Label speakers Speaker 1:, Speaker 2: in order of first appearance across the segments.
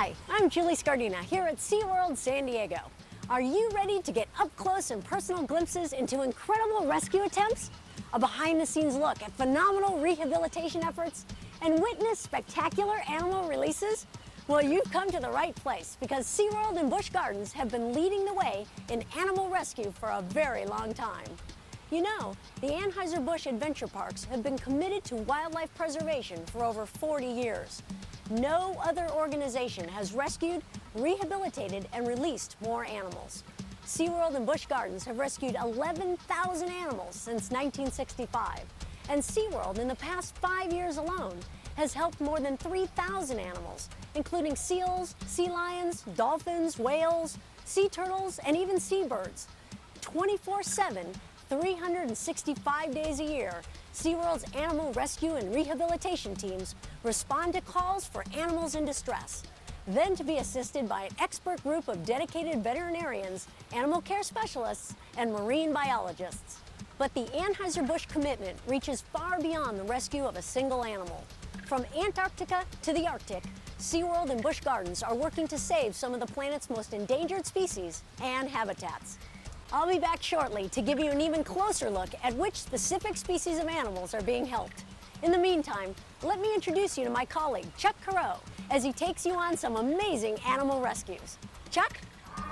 Speaker 1: Hi, I'm Julie Scardina here at SeaWorld San Diego. Are you ready to get up close and personal glimpses into incredible rescue attempts? A behind-the-scenes look at phenomenal rehabilitation efforts and witness spectacular animal releases? Well, you've come to the right place because SeaWorld and Busch Gardens have been leading the way in animal rescue for a very long time. You know, the Anheuser-Busch Adventure Parks have been committed to wildlife preservation for over 40 years. No other organization has rescued, rehabilitated, and released more animals. SeaWorld and Busch Gardens have rescued 11,000 animals since 1965. And SeaWorld, in the past 5 years alone, has helped more than 3,000 animals, including seals, sea lions, dolphins, whales, sea turtles, and even seabirds. 24/7, 365 days a year, SeaWorld's animal rescue and rehabilitation teams respond to calls for animals in distress, then to be assisted by an expert group of dedicated veterinarians, animal care specialists, and marine biologists. But the Anheuser-Busch commitment reaches far beyond the rescue of a single animal. From Antarctica to the Arctic, SeaWorld and Busch Gardens are working to save some of the planet's most endangered species and habitats. I'll be back shortly to give you an even closer look at which specific species of animals are being helped. In the meantime, let me introduce you to my colleague, Chuck Carreau, as he takes you on some amazing animal rescues. Chuck?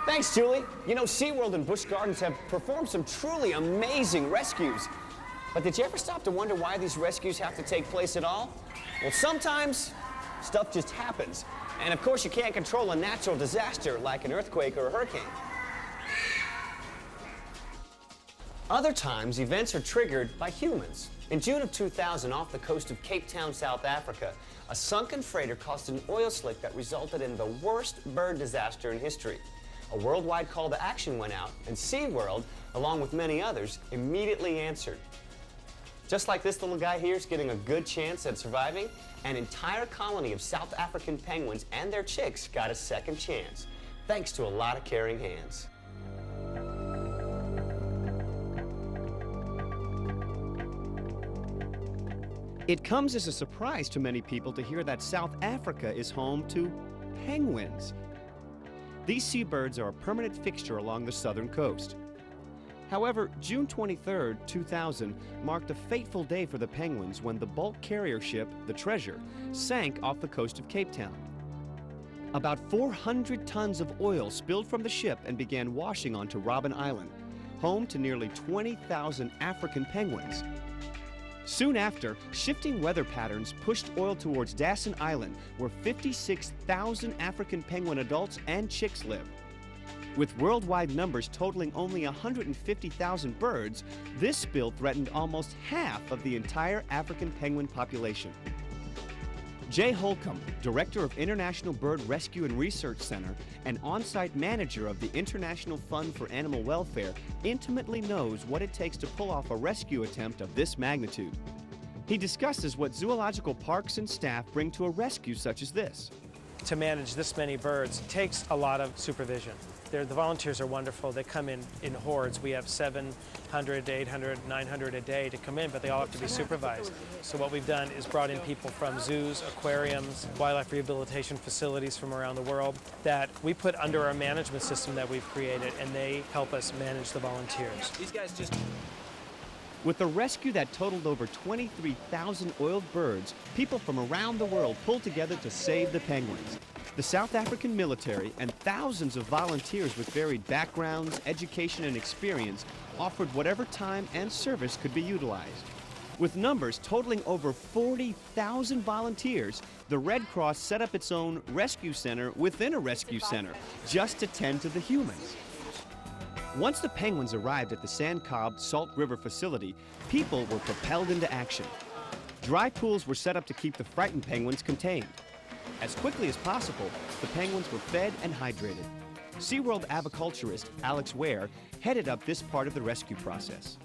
Speaker 2: Thanks, Julie. You know, SeaWorld and Busch Gardens have performed some truly amazing rescues. But did you ever stop to wonder why these rescues have to take place at all? Well, sometimes stuff just happens. And of course, you can't control a natural disaster like an earthquake or a hurricane. Other times, events are triggered by humans. In June of 2000, off the coast of Cape Town, South Africa, a sunken freighter caused an oil slick that resulted in the worst bird disaster in history. A worldwide call to action went out, and SeaWorld, along with many others, immediately answered. Just like this little guy here is getting a good chance at surviving, an entire colony of South African penguins and their chicks got a second chance, thanks to a lot of caring hands.
Speaker 3: It comes as a surprise to many people to hear that South Africa is home to penguins. These seabirds are a permanent fixture along the southern coast. However, June 23, 2000 marked a fateful day for the penguins when the bulk carrier ship, the Treasure, sank off the coast of Cape Town. About 400 tons of oil spilled from the ship and began washing onto Robben Island, home to nearly 20,000 African penguins. Soon after, shifting weather patterns pushed oil towards Dasson Island, where 56,000 African penguin adults and chicks live. With worldwide numbers totaling only 150,000 birds, this spill threatened almost half of the entire African penguin population. Jay Holcomb, Director of International Bird Rescue and Research Center and on-site manager of the International Fund for Animal Welfare, intimately knows what it takes to pull off a rescue attempt of this magnitude. He discusses what zoological parks and staff bring to a rescue such as this.
Speaker 4: To manage this many birds takes a lot of supervision. The volunteers are wonderful. They come in hordes. We have 700, 800, 900 a day to come in, but they all have to be supervised. So what we've done is brought in people from zoos, aquariums, wildlife rehabilitation facilities from around the world that we put under our management system that we've created, and they help us manage the volunteers.
Speaker 2: These guys just...
Speaker 3: With a rescue that totaled over 23,000 oiled birds, people from around the world pulled together to save the penguins. The South African military and thousands of volunteers with varied backgrounds, education, and experience offered whatever time and service could be utilized. With numbers totaling over 40,000 volunteers, the Red Cross set up its own rescue center within a rescue center just to tend to the humans. Once the penguins arrived at the sand-cobbed Salt River facility, people were propelled into action. Dry pools were set up to keep the frightened penguins contained. As quickly as possible, the penguins were fed and hydrated. SeaWorld aviculturist Alex Ware headed up this part of the rescue process.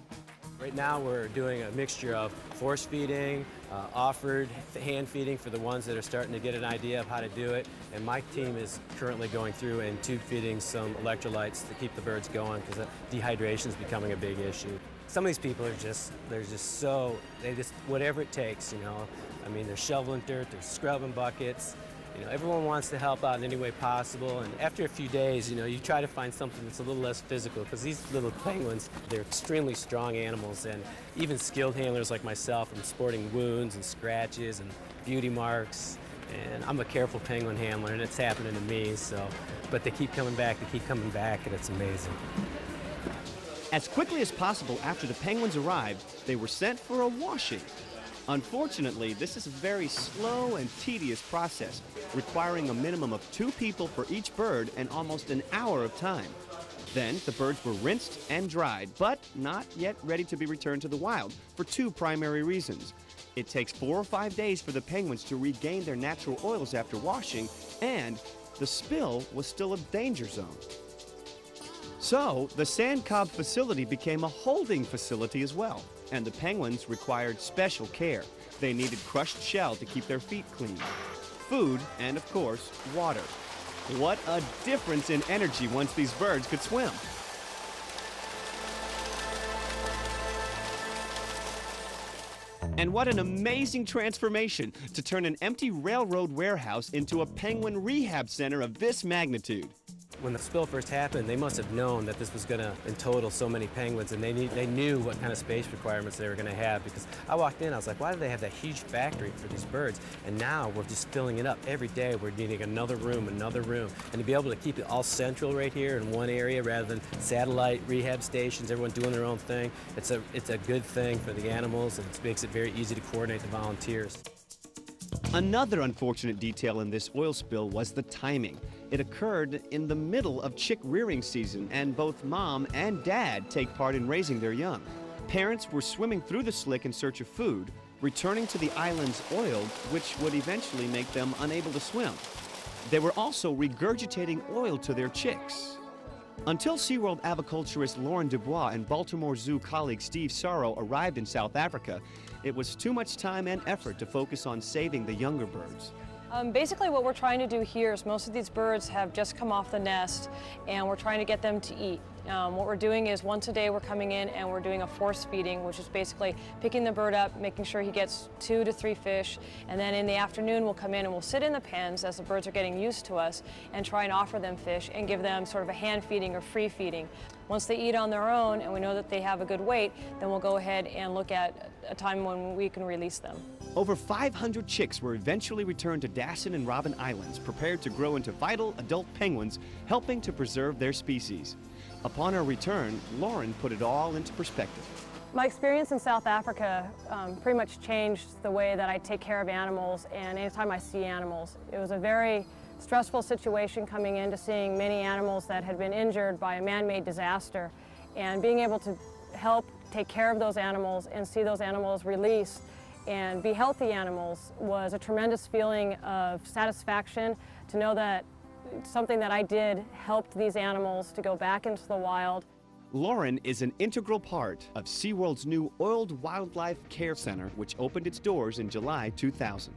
Speaker 5: Right now we're doing a mixture of force feeding, offered hand feeding for the ones that are starting to get an idea of how to do it, and my team is currently going through and tube feeding some electrolytes to keep the birds going because dehydration is becoming a big issue. Some of these people are they're just whatever it takes, you know. I mean, they're shoveling dirt, they're scrubbing buckets, You know, everyone wants to help out in any way possible, and after a few days, you know, you try to find something that's a little less physical, because these little penguins, they're extremely strong animals, and even skilled handlers like myself, I'm sporting wounds and scratches and beauty marks, and I'm a careful penguin handler, and it's happening to me, so, but they keep coming back, and it's amazing.
Speaker 3: As quickly as possible after the penguins arrived, they were sent for a washing. Unfortunately, this is a very slow and tedious process, requiring a minimum of 2 people for each bird and almost an hour of time. Then, the birds were rinsed and dried, but not yet ready to be returned to the wild for 2 primary reasons. It takes 4 or 5 days for the penguins to regain their natural oils after washing, and the spill was still a danger zone. So, the Sand Cobb facility became a holding facility as well, and the penguins required special care. They needed crushed shell to keep their feet clean, food, and of course, water. What a difference in energy once these birds could swim. And what an amazing transformation to turn an empty railroad warehouse into a penguin rehab center of this magnitude.
Speaker 5: When the spill first happened, they must have known that this was going to, in total, so many penguins, and they knew what kind of space requirements they were going to have, because I walked in, I was like, why do they have that huge factory for these birds? And now we're just filling it up every day. We're needing another room, and to be able to keep it all central right here in one area rather than satellite rehab stations, everyone doing their own thing. It's a good thing for the animals, and it makes it very easy to coordinate the volunteers.
Speaker 3: Another unfortunate detail in this oil spill was the timing. It occurred in the middle of chick rearing season, and both mom and dad take part in raising their young. Parents were swimming through the slick in search of food, returning to the islands oiled, which would eventually make them unable to swim. They were also regurgitating oil to their chicks. Until SeaWorld aviculturist Lauren Dubois and Baltimore Zoo colleague Steve Sorrow arrived in South Africa, it was too much time and effort to focus on saving the younger birds.
Speaker 6: Basically what we're trying to do here is most of these birds have just come off the nest, and we're trying to get them to eat. What we're doing is once a day we're coming in and we're doing a force feeding, which is basically picking the bird up, making sure he gets 2 to 3 fish, and then in the afternoon we'll come in and we'll sit in the pens as the birds are getting used to us and try and offer them fish and give them sort of a hand feeding or free feeding. Once they eat on their own and we know that they have a good weight, then we'll go ahead and look at a time when we can release them.
Speaker 3: Over 500 chicks were eventually returned to Dassin and Robben Islands, prepared to grow into vital adult penguins, helping to preserve their species. Upon her return, Lauren put it all into perspective.
Speaker 6: My experience in South Africa pretty much changed the way that I take care of animals and anytime I see animals. It was a very stressful situation coming into seeing many animals that had been injured by a man-made disaster, and being able to help take care of those animals and see those animals released and be healthy animals was a tremendous feeling of satisfaction to know that something that I did helped these animals to go back into the wild.
Speaker 3: Lauren is an integral part of SeaWorld's new Oiled Wildlife Care Center, which opened its doors in July 2000.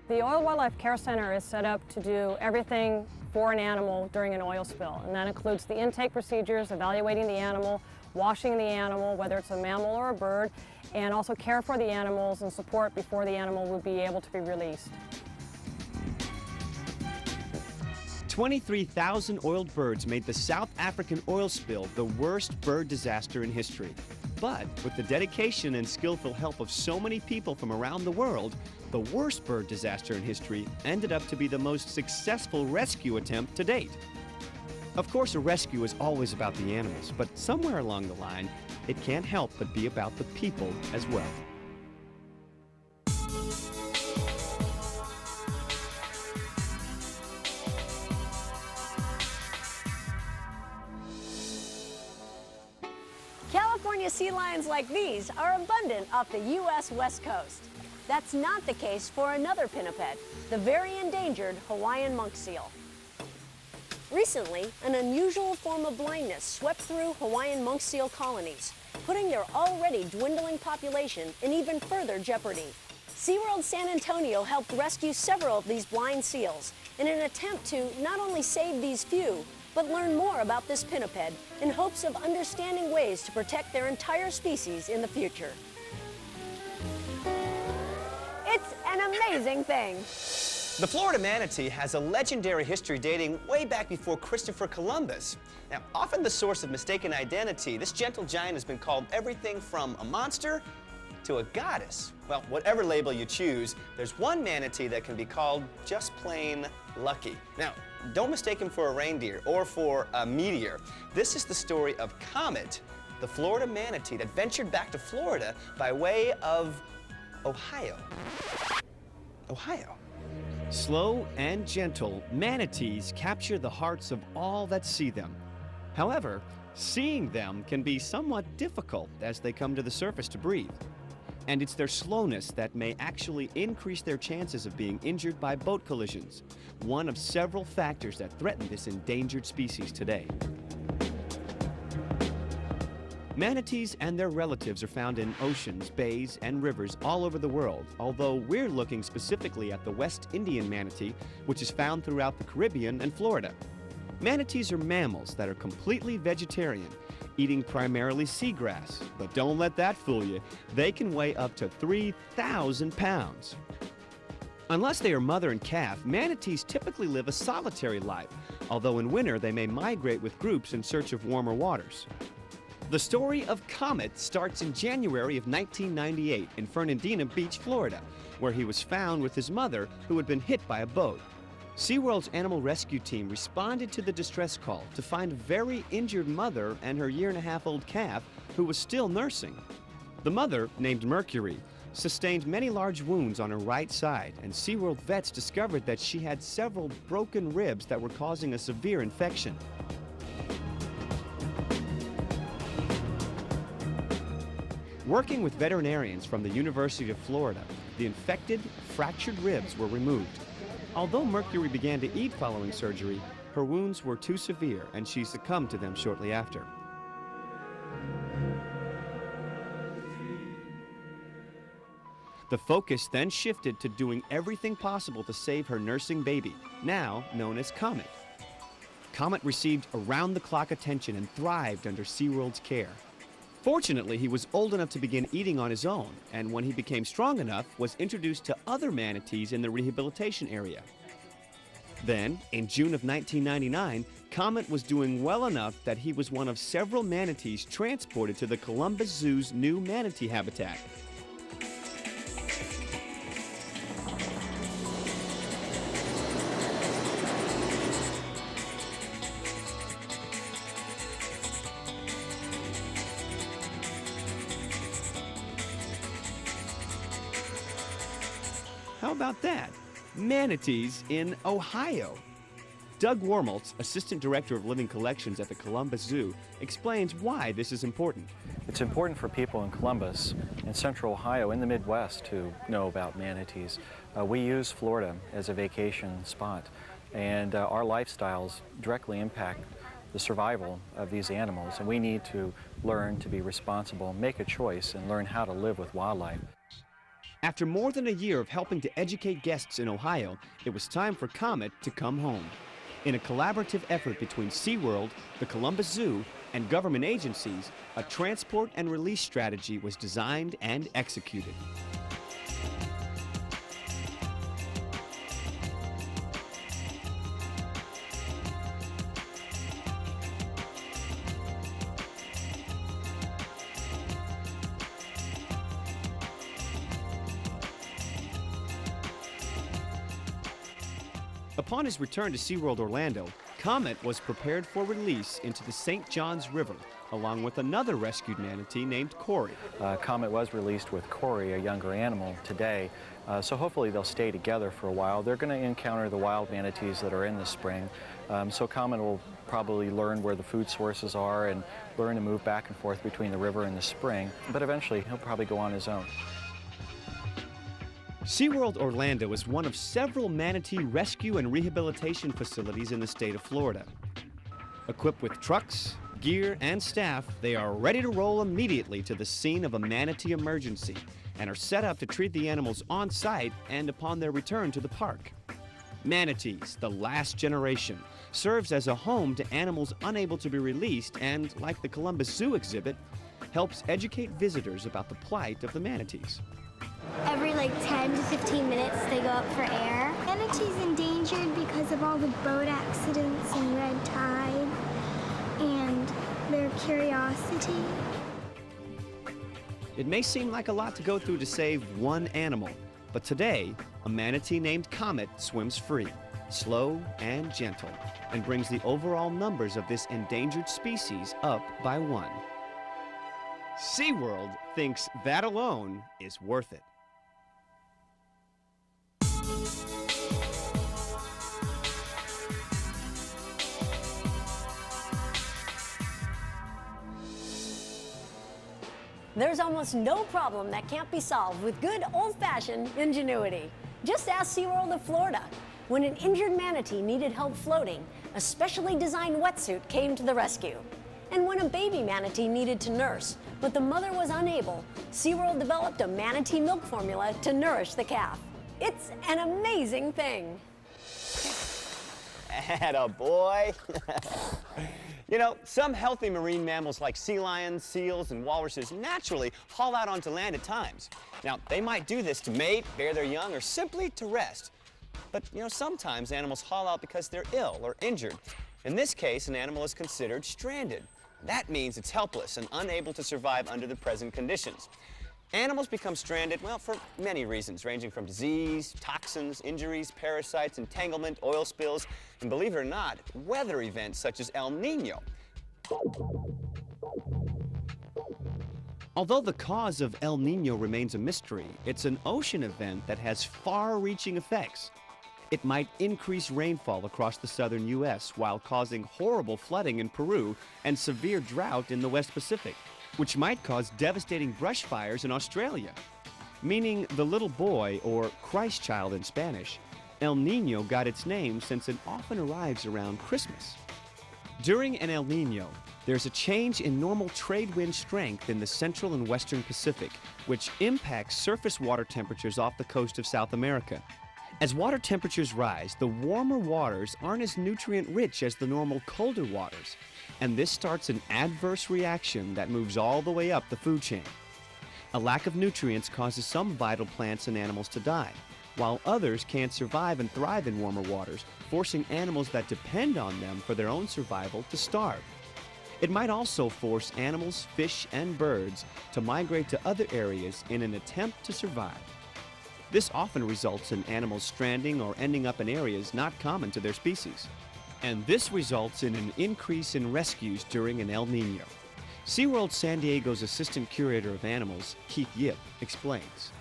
Speaker 6: The Oiled Wildlife Care Center is set up to do everything for an animal during an oil spill, and that includes the intake procedures, evaluating the animal, washing the animal, whether it's a mammal or a bird, and also care for the animals and support before the animal would be able to be released.
Speaker 3: 23,000 oiled birds made the South African oil spill the worst bird disaster in history. But with the dedication and skillful help of so many people from around the world, the worst bird disaster in history ended up to be the most successful rescue attempt to date. Of course, a rescue is always about the animals, but somewhere along the line, it can't help but be about the people as well.
Speaker 1: California sea lions like these are abundant off the U.S. West Coast. That's not the case for another pinniped, the very endangered Hawaiian monk seal. Recently, an unusual form of blindness swept through Hawaiian monk seal colonies, putting their already dwindling population in even further jeopardy. SeaWorld San Antonio helped rescue several of these blind seals in an attempt to not only save these few, but learn more about this pinniped in hopes of understanding ways to protect their entire species in the future. It's an amazing thing.
Speaker 2: The Florida manatee has a legendary history dating way back before Christopher Columbus. Now, often the source of mistaken identity, this gentle giant has been called everything from a monster to a goddess. Well, whatever label you choose, there's one manatee that can be called just plain lucky. Now, don't mistake him for a reindeer or for a meteor. This is the story of Comet, the Florida manatee that ventured back to Florida by way of Ohio. Ohio.
Speaker 3: Slow and gentle, manatees capture the hearts of all that see them. However, seeing them can be somewhat difficult as they come to the surface to breathe. And it's their slowness that may actually increase their chances of being injured by boat collisions, one of several factors that threaten this endangered species today. Manatees and their relatives are found in oceans, bays, and rivers all over the world, although we're looking specifically at the West Indian manatee, which is found throughout the Caribbean and Florida. Manatees are mammals that are completely vegetarian, eating primarily seagrass. But don't let that fool you. They can weigh up to 3,000 pounds. Unless they are mother and calf, manatees typically live a solitary life, although in winter they may migrate with groups in search of warmer waters. The story of Comet starts in January of 1998 in Fernandina Beach, Florida, where he was found with his mother who had been hit by a boat. SeaWorld's animal rescue team responded to the distress call to find a very injured mother and her year-and-a-half-old calf who was still nursing. The mother, named Mercury, sustained many large wounds on her right side, and SeaWorld vets discovered that she had several broken ribs that were causing a severe infection. Working with veterinarians from the University of Florida, the infected, fractured ribs were removed. Although Mercury began to eat following surgery, her wounds were too severe and she succumbed to them shortly after. The focus then shifted to doing everything possible to save her nursing baby, now known as Comet. Comet received around-the-clock attention and thrived under SeaWorld's care. Fortunately, he was old enough to begin eating on his own, and when he became strong enough, was introduced to other manatees in the rehabilitation area. Then, in June of 1999, Comet was doing well enough that he was one of several manatees transported to the Columbus Zoo's new manatee habitat. How about that? Manatees in Ohio. Doug Wormeltz, Assistant Director of Living Collections at the Columbus Zoo, explains why this is important.
Speaker 7: It's important for people in Columbus, in central Ohio, in the Midwest to know about manatees. We use Florida as a vacation spot, and our lifestyles directly impact the survival of these animals, and we need to learn to be responsible, make a choice, and learn how to live with wildlife.
Speaker 3: After more than a year of helping to educate guests in Ohio, it was time for Comet to come home. In a collaborative effort between SeaWorld, the Columbus Zoo, and government agencies, a transport and release strategy was designed and executed. Upon his return to SeaWorld Orlando, Comet was prepared for release into the St. Johns River, along with another rescued manatee named Corey.
Speaker 7: Comet was released with Corey, a younger animal, today, so hopefully they'll stay together for a while. They're going to encounter the wild manatees that are in the spring, so Comet will probably learn where the food sources are and learn to move back and forth between the river and the spring, but eventually he'll probably go on his own.
Speaker 3: SeaWorld Orlando is one of several manatee rescue and rehabilitation facilities in the state of Florida. Equipped with trucks, gear, and staff, they are ready to roll immediately to the scene of a manatee emergency and are set up to treat the animals on site and upon their return to the park. Manatees, the last generation, serves as a home to animals unable to be released and, like the Columbus Zoo exhibit, helps educate visitors about the plight of the manatees.
Speaker 1: Every
Speaker 8: like 10 to 15 minutes they go up for air. Manatee's endangered because of all the boat accidents and red tide and their curiosity.
Speaker 3: It may seem like a lot to go through to save one animal, but today, a manatee named Comet swims free, slow and gentle, and brings the overall numbers of this endangered species up by 1. SeaWorld thinks that alone is worth it.
Speaker 1: There's almost no problem that can't be solved with good old-fashioned ingenuity. Just ask SeaWorld of Florida. When an injured manatee needed help floating, a specially designed wetsuit came to the rescue. And when a baby manatee needed to nurse, but the mother was unable, SeaWorld developed a manatee milk formula to nourish the calf. It's an amazing thing.
Speaker 2: Attaboy. You know, some healthy marine mammals like sea lions, seals, and walruses naturally haul out onto land at times. Now, they might do this to mate, bear their young, or simply to rest. But, you know, sometimes animals haul out because they're ill or injured. In this case, an animal is considered stranded. That means it's helpless and unable to survive under the present conditions. Animals become stranded, well, for many reasons, ranging from disease, toxins, injuries, parasites, entanglement, oil spills, and believe it or not, weather events such as El Nino.
Speaker 3: Although the cause of El Nino remains a mystery, it's an ocean event that has far-reaching effects. It might increase rainfall across the southern U.S. while causing horrible flooding in Peru and severe drought in the West Pacific, which might cause devastating brush fires in Australia. Meaning the little boy, or Christ child in Spanish, El Nino got its name since it often arrives around Christmas. During an El Nino, there's a change in normal trade wind strength in the central and western Pacific, which impacts surface water temperatures off the coast of South America. As water temperatures rise, the warmer waters aren't as nutrient-rich as the normal colder waters, and this starts an adverse reaction that moves all the way up the food chain. A lack of nutrients causes some vital plants and animals to die, while others can't survive and thrive in warmer waters, forcing animals that depend on them for their own survival to starve. It might also force animals, fish, and birds to migrate to other areas in an attempt to survive. This often results in animals stranding or ending up in areas not common to their species. And this results in an increase in rescues during an El Nino. SeaWorld San Diego's Assistant Curator of Animals, Keith Yip, explains.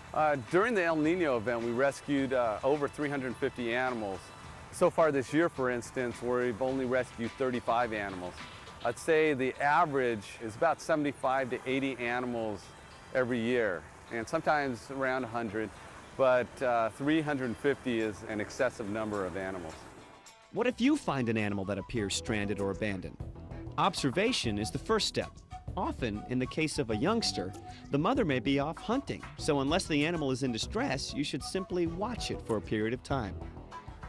Speaker 9: During the El Nino event, we rescued over 350 animals. So far this year, for instance, we've only rescued 35 animals. I'd say the average is about 75 to 80 animals every year, and sometimes around 100, but 350 is an excessive number of animals.
Speaker 3: What if you find an animal that appears stranded or abandoned? Observation is the first step. Often, in the case of a youngster, the mother may be off hunting, so unless the animal is in distress, you should simply watch it for a period of time.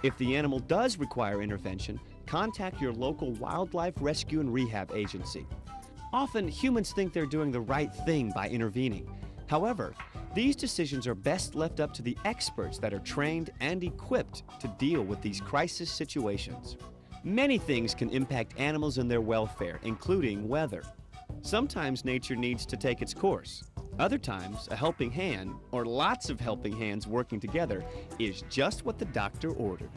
Speaker 3: If the animal does require intervention, contact your local wildlife rescue and rehab agency. Often, humans think they're doing the right thing by intervening. However, these decisions are best left up to the experts that are trained and equipped to deal with these crisis situations. Many things can impact animals and their welfare, including weather. Sometimes nature needs to take its course. Other times, a helping hand, or lots of helping hands working together, is just what the doctor ordered.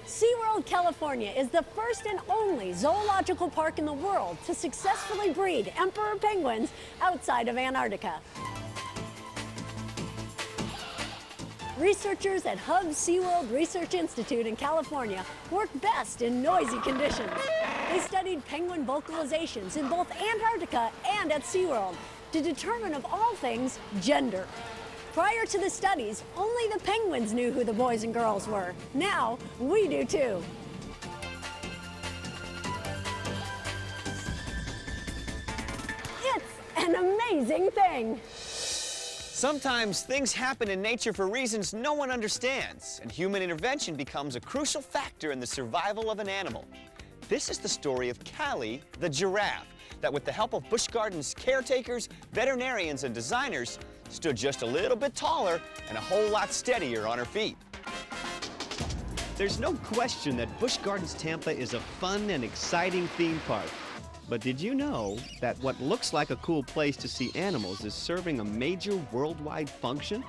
Speaker 1: SeaWorld California is the first and only zoological park in the world to successfully breed emperor penguins outside of Antarctica. Researchers at Hub SeaWorld Research Institute in California work best in noisy conditions. They studied penguin vocalizations in both Antarctica and at SeaWorld to determine, of all things, gender. Prior to the studies, only the penguins knew who the boys and girls were. Now, we do too. It's an amazing thing.
Speaker 2: Sometimes things happen in nature for reasons no one understands, and human intervention becomes a crucial factor in the survival of an animal. This is the story of Callie, the giraffe, that with the help of Busch Gardens caretakers, veterinarians, and designers, stood just a little bit taller and a whole lot steadier on her feet.
Speaker 3: There's no question that Busch Gardens Tampa is a fun and exciting theme park. But did you know that what looks like a cool place to see animals is serving a major worldwide function?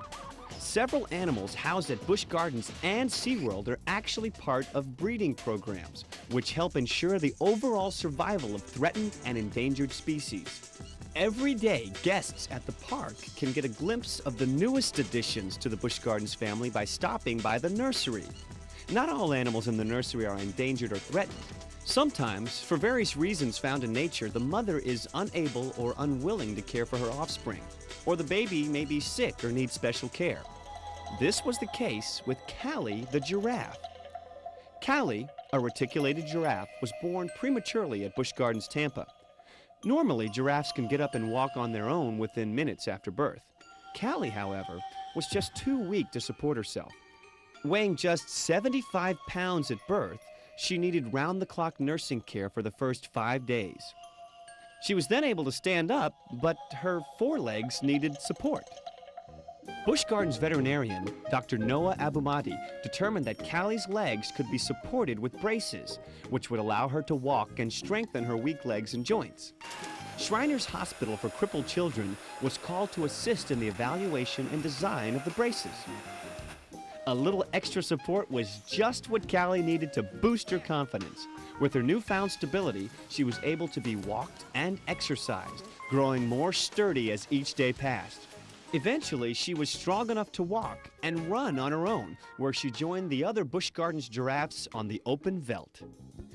Speaker 3: Several animals housed at Busch Gardens and SeaWorld are actually part of breeding programs, which help ensure the overall survival of threatened and endangered species. Every day, guests at the park can get a glimpse of the newest additions to the Busch Gardens family by stopping by the nursery. Not all animals in the nursery are endangered or threatened. Sometimes, for various reasons found in nature, the mother is unable or unwilling to care for her offspring, or the baby may be sick or needs special care. This was the case with Callie the giraffe. Callie, a reticulated giraffe, was born prematurely at Busch Gardens Tampa. Normally, giraffes can get up and walk on their own within minutes after birth. Callie, however, was just too weak to support herself. Weighing just 75 pounds at birth, she needed round-the-clock nursing care for the first 5 days. She was then able to stand up, but her forelegs needed support. Busch Gardens veterinarian Dr. Noah Abumadi determined that Callie's legs could be supported with braces, which would allow her to walk and strengthen her weak legs and joints. Shriners Hospital for Crippled Children was called to assist in the evaluation and design of the braces. A little extra support was just what Callie needed to boost her confidence. With her newfound stability, she was able to be walked and exercised, growing more sturdy as each day passed. Eventually, she was strong enough to walk and run on her own, where she joined the other Busch Gardens giraffes on the open veldt.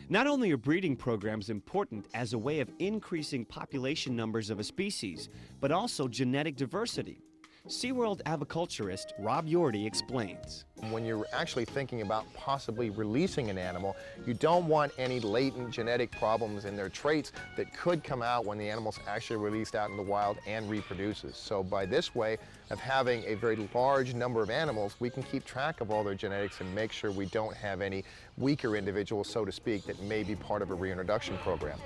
Speaker 3: Not only are breeding programs important as a way of increasing population numbers of a species, but also genetic diversity. SeaWorld aviculturist Rob Yorty explains.
Speaker 10: When you're actually thinking about possibly releasing an animal, you don't want any latent genetic problems in their traits that could come out when the animal's actually released out in the wild and reproduces. So by this way of having a very large number of animals, we can keep track of all their genetics and make sure we don't have any weaker individuals, so to speak, that may be part of a reintroduction program.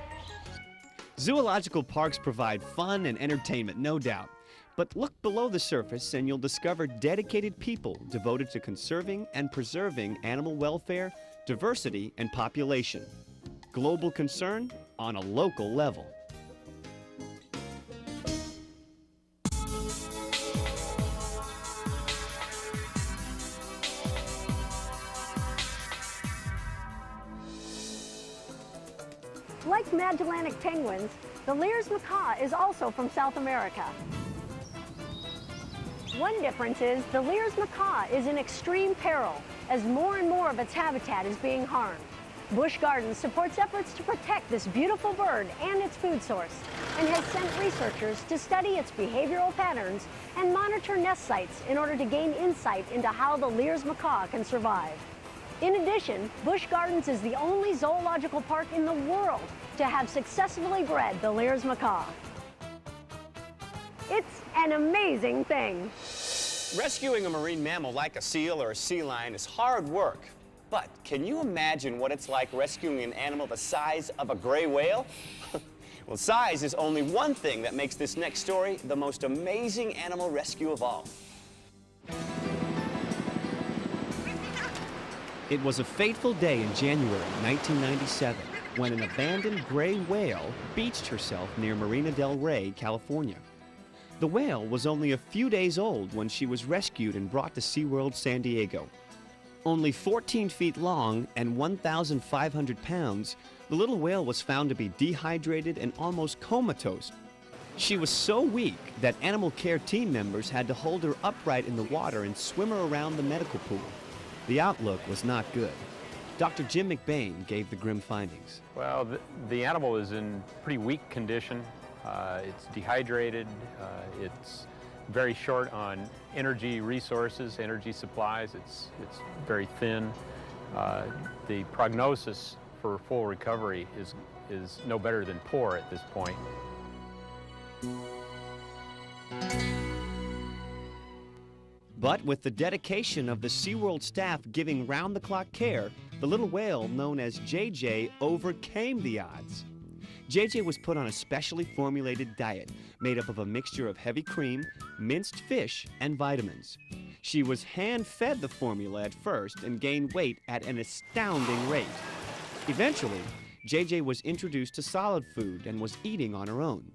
Speaker 3: Zoological parks provide fun and entertainment, no doubt. But look below the surface and you'll discover dedicated people devoted to conserving and preserving animal welfare, diversity, and population. Global concern on a local level.
Speaker 1: Like Magellanic penguins, the Lear's macaw is also from South America. One difference is the Lear's macaw is in extreme peril as more and more of its habitat is being harmed. Busch Gardens supports efforts to protect this beautiful bird and its food source and has sent researchers to study its behavioral patterns and monitor nest sites in order to gain insight into how the Lear's macaw can survive. In addition, Busch Gardens is the only zoological park in the world to have successfully bred the Lear's macaw. It's an amazing thing.
Speaker 2: Rescuing a marine mammal like a seal or a sea lion is hard work. But can you imagine what it's like rescuing an animal the size of a gray whale? Well, size is only one thing that makes this next story the most amazing animal rescue of all.
Speaker 3: It was a fateful day in January 1997 when an abandoned gray whale beached herself near Marina del Rey, California. The whale was only a few days old when she was rescued and brought to SeaWorld San Diego. Only 14 feet long and 1,500 pounds, the little whale was found to be dehydrated and almost comatose. She was so weak that animal care team members had to hold her upright in the water and swim her around the medical pool. The outlook was not good. Dr. Jim McBain gave the grim findings.
Speaker 11: Well, the animal is in pretty weak condition. It's dehydrated, it's very short on energy resources, energy supplies, it's very thin. The prognosis for full recovery is no better than poor at this point.
Speaker 3: But with the dedication of the SeaWorld staff giving round-the-clock care, the little whale known as JJ overcame the odds. JJ was put on a specially formulated diet made up of a mixture of heavy cream, minced fish, and vitamins. She was hand-fed the formula at first and gained weight at an astounding rate. Eventually, JJ was introduced to solid food and was eating on her own.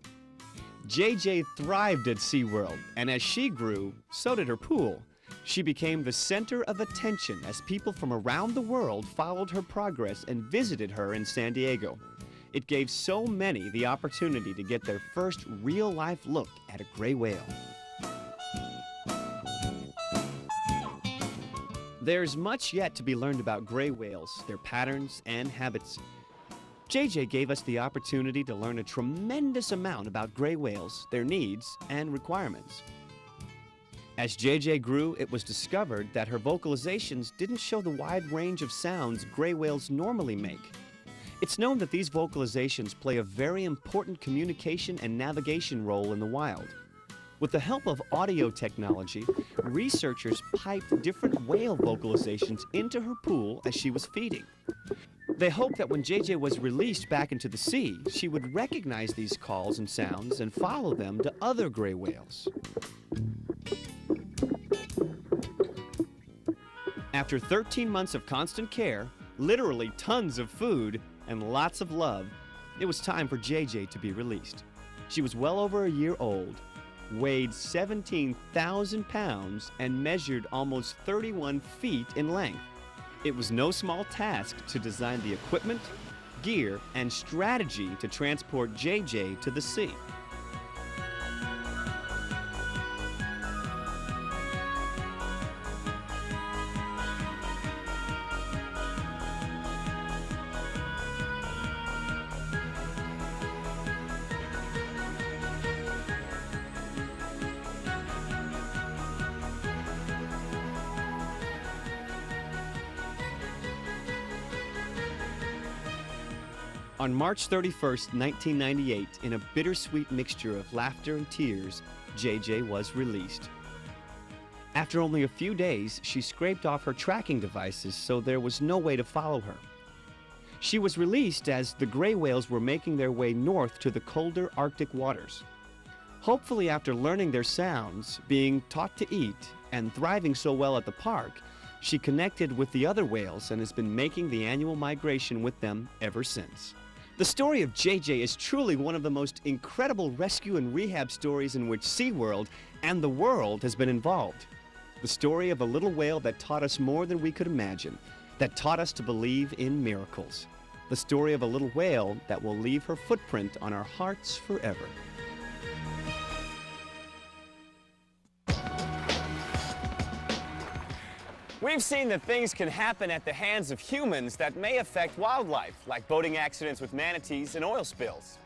Speaker 3: JJ thrived at SeaWorld, and as she grew, so did her pool. She became the center of attention as people from around the world followed her progress and visited her in San Diego. It gave so many the opportunity to get their first real-life look at a gray whale. There's much yet to be learned about gray whales, their patterns and habits. JJ gave us the opportunity to learn a tremendous amount about gray whales, their needs and requirements. As JJ grew, it was discovered that her vocalizations didn't show the wide range of sounds gray whales normally make. It's known that these vocalizations play a very important communication and navigation role in the wild. With the help of audio technology, researchers piped different whale vocalizations into her pool as she was feeding. They hoped that when JJ was released back into the sea, she would recognize these calls and sounds and follow them to other gray whales. After 13 months of constant care, literally tons of food, and lots of love, it was time for JJ to be released. She was well over a year old, weighed 17,000 pounds, and measured almost 31 feet in length. It was no small task to design the equipment, gear, and strategy to transport JJ to the sea. On March 31st, 1998, in a bittersweet mixture of laughter and tears, JJ was released. After only a few days, she scraped off her tracking devices, so there was no way to follow her. She was released as the gray whales were making their way north to the colder Arctic waters. Hopefully, after learning their sounds, being taught to eat, and thriving so well at the park, she connected with the other whales and has been making the annual migration with them ever since. The story of JJ is truly one of the most incredible rescue and rehab stories in which SeaWorld and the world has been involved. The story of a little whale that taught us more than we could imagine, that taught us to believe in miracles. The story of a little whale that will leave her footprint on our hearts forever.
Speaker 2: We've seen that things can happen at the hands of humans that may affect wildlife, like boating accidents with manatees and oil spills.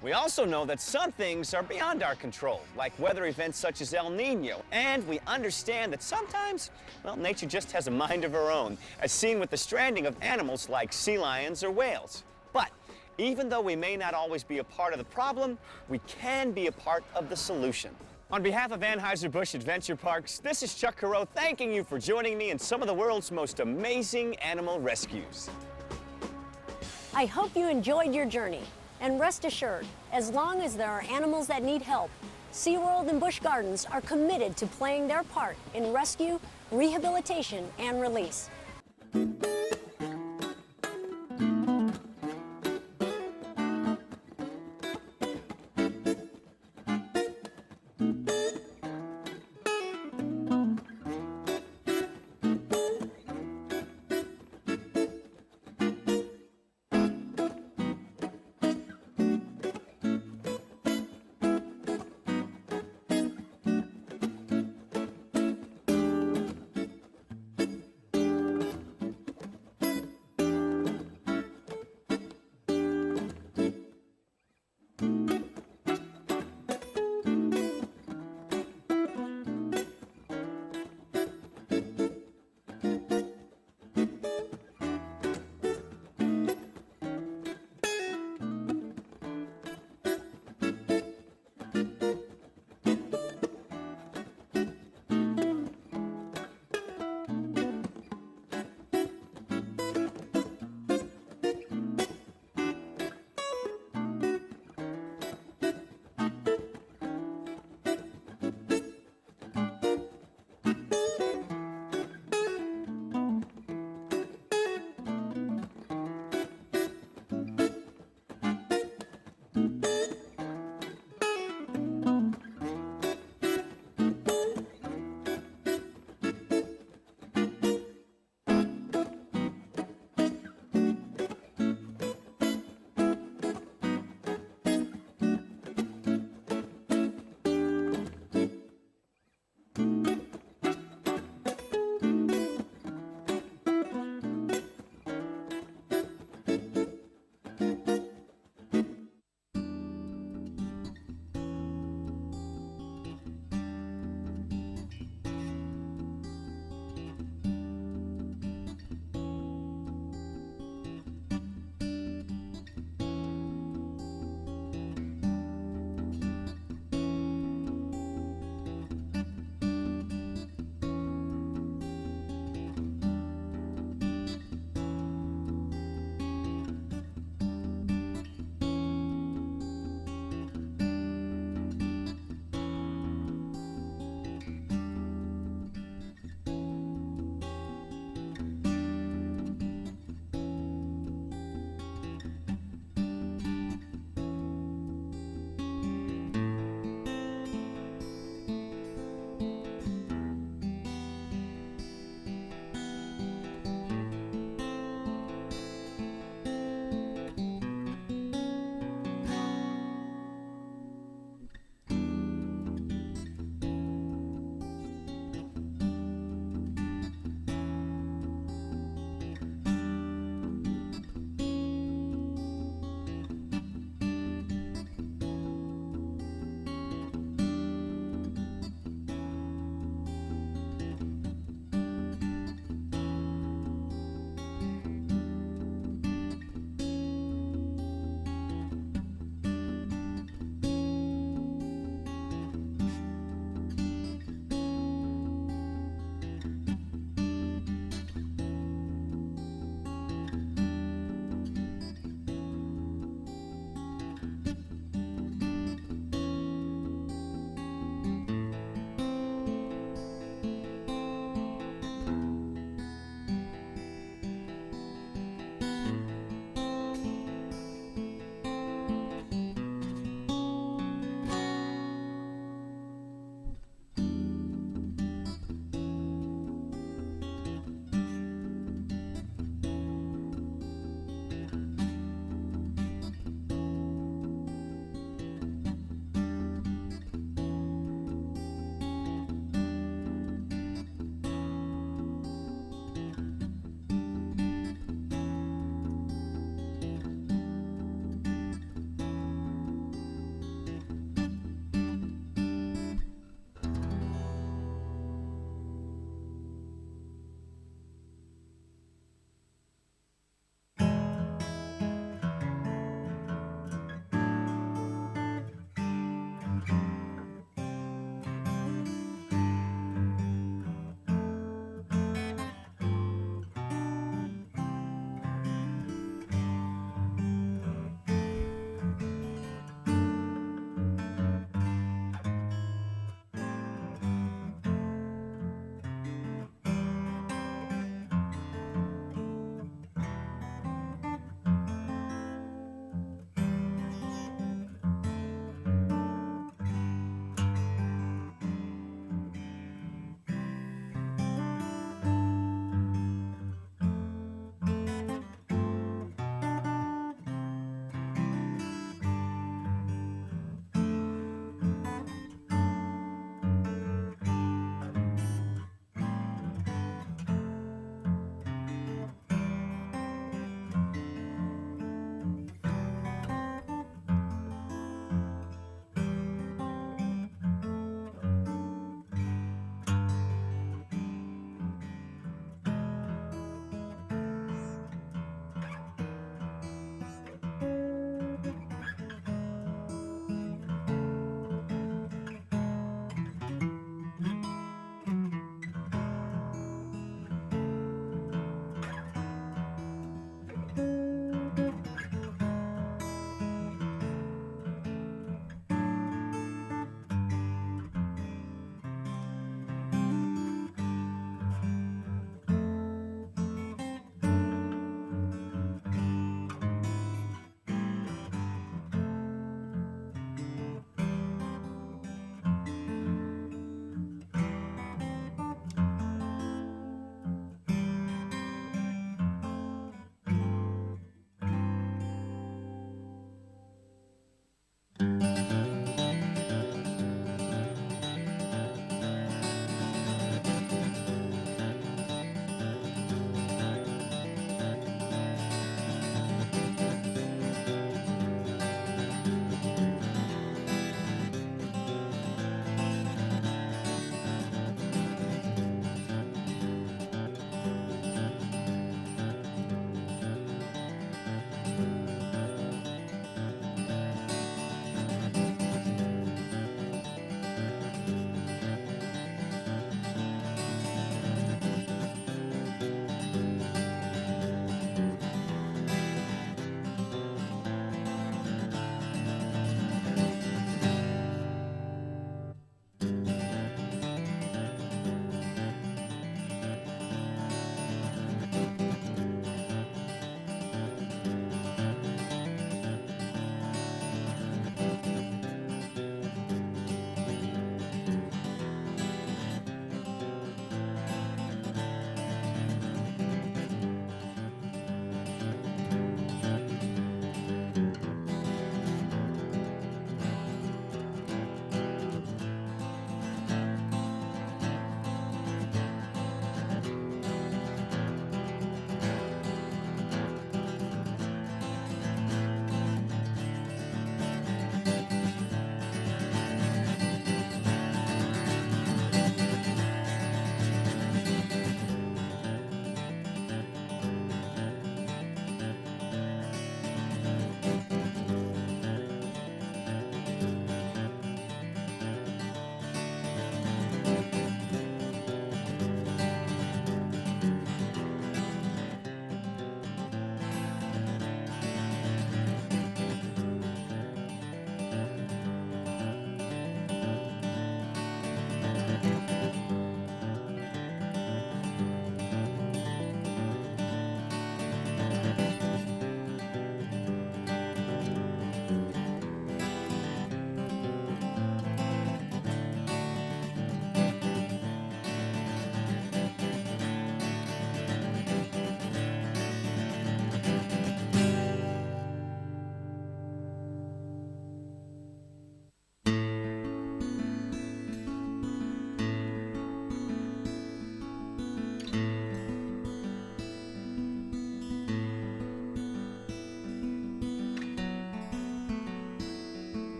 Speaker 2: We also know that some things are beyond our control, like weather events such as El Nino. And we understand that sometimes, well, nature just has a mind of her own, as seen with the stranding of animals like sea lions or whales. But even though we may not always be a part of the problem, we can be a part of the solution. On behalf of Anheuser-Busch Adventure Parks, this is Chuck Carreau thanking you for joining me in some of the world's most amazing animal rescues.
Speaker 1: I hope you enjoyed your journey. And rest assured, as long as there are animals that need help, SeaWorld and Busch Gardens are committed to playing their part in rescue, rehabilitation, and release.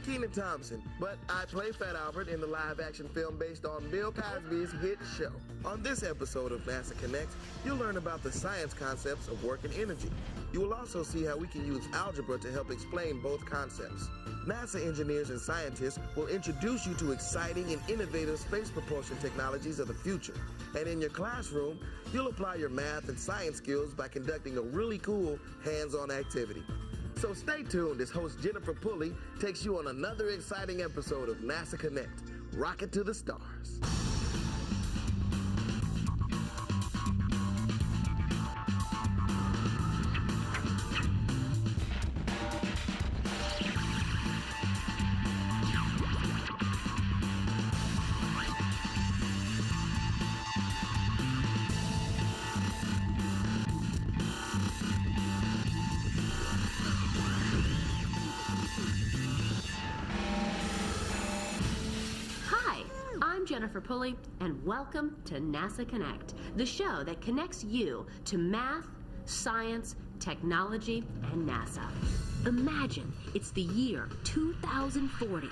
Speaker 12: Kenan Thompson, but I play Fat Albert in the live-action film based on Bill Cosby's hit show. On this episode of NASA Connects, you'll learn about the science concepts of work and energy. You will also see how we can use algebra to help explain both concepts. NASA engineers and scientists will introduce you to exciting and innovative space propulsion technologies of the future. And in your classroom, you'll apply your math and science skills by conducting a really cool hands-on activity. So stay tuned as host Jennifer Pulley takes you on another exciting episode of NASA Connect, Rocket to the Stars.
Speaker 13: Jennifer Pulley, and welcome to NASA Connect, the show that connects you to math, science, technology, and NASA. Imagine it's the year 2040.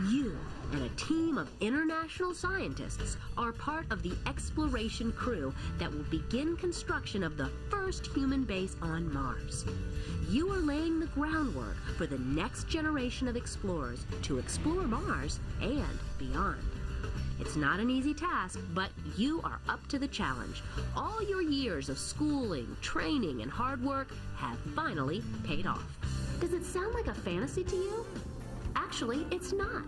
Speaker 13: You and a team of international scientists are part of the exploration crew that will begin construction of the first human base on Mars. You are laying the groundwork for the next generation of explorers to explore Mars and beyond. It's not an easy task, but you are up to the challenge. All your years of schooling, training, and hard work have finally paid off. Does it sound like a fantasy to you? Actually, it's not.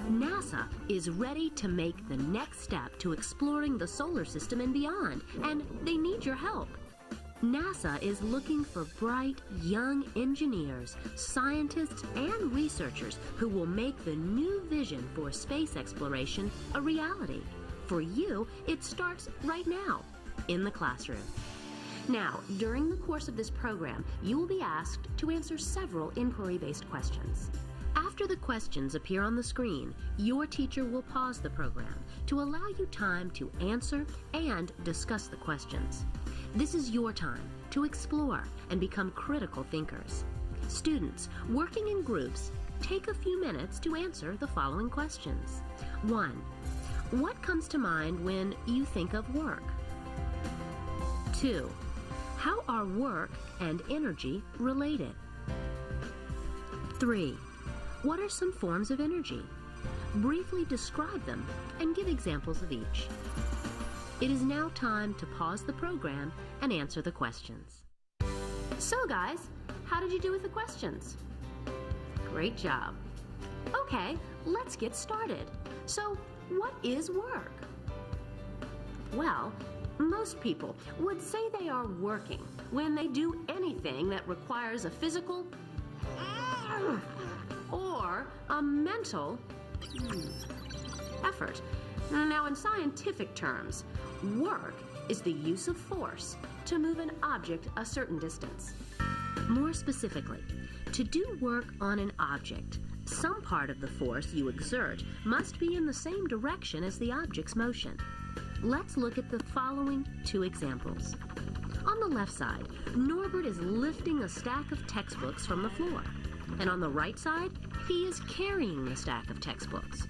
Speaker 13: NASA is ready to make the next step to exploring the solar system and beyond, and they need your help. NASA is looking for bright, young engineers, scientists, and researchers who will make the new vision for space exploration a reality. For you, it starts right now, in the classroom. Now, during the course of this program, you will be asked to answer several inquiry-based questions. After the questions appear on the screen, your teacher will pause the program to allow you time to answer and discuss the questions. This is your time to explore and become critical thinkers. Students working in groups, take a few minutes to answer the following questions. 1. What comes to mind when you think of work? 2. How are work and energy related? 3. What are some forms of energy? Briefly describe them and give examples of each. It is now time to pause the program and answer the questions. So guys, how did you do with the questions? Great job. Okay, let's get started. So, what is work? Well, most people would say they are working when they do anything that requires a physical or a mental effort. Now, in scientific terms, work is the use of force to move an object a certain distance. More specifically, to do work on an object, some part of the force you exert must be in the same direction as the object's motion. Let's look at the following 2 examples. On the left side, Norbert is lifting a stack of textbooks from the floor. And on the right side, he is carrying the stack of textbooks.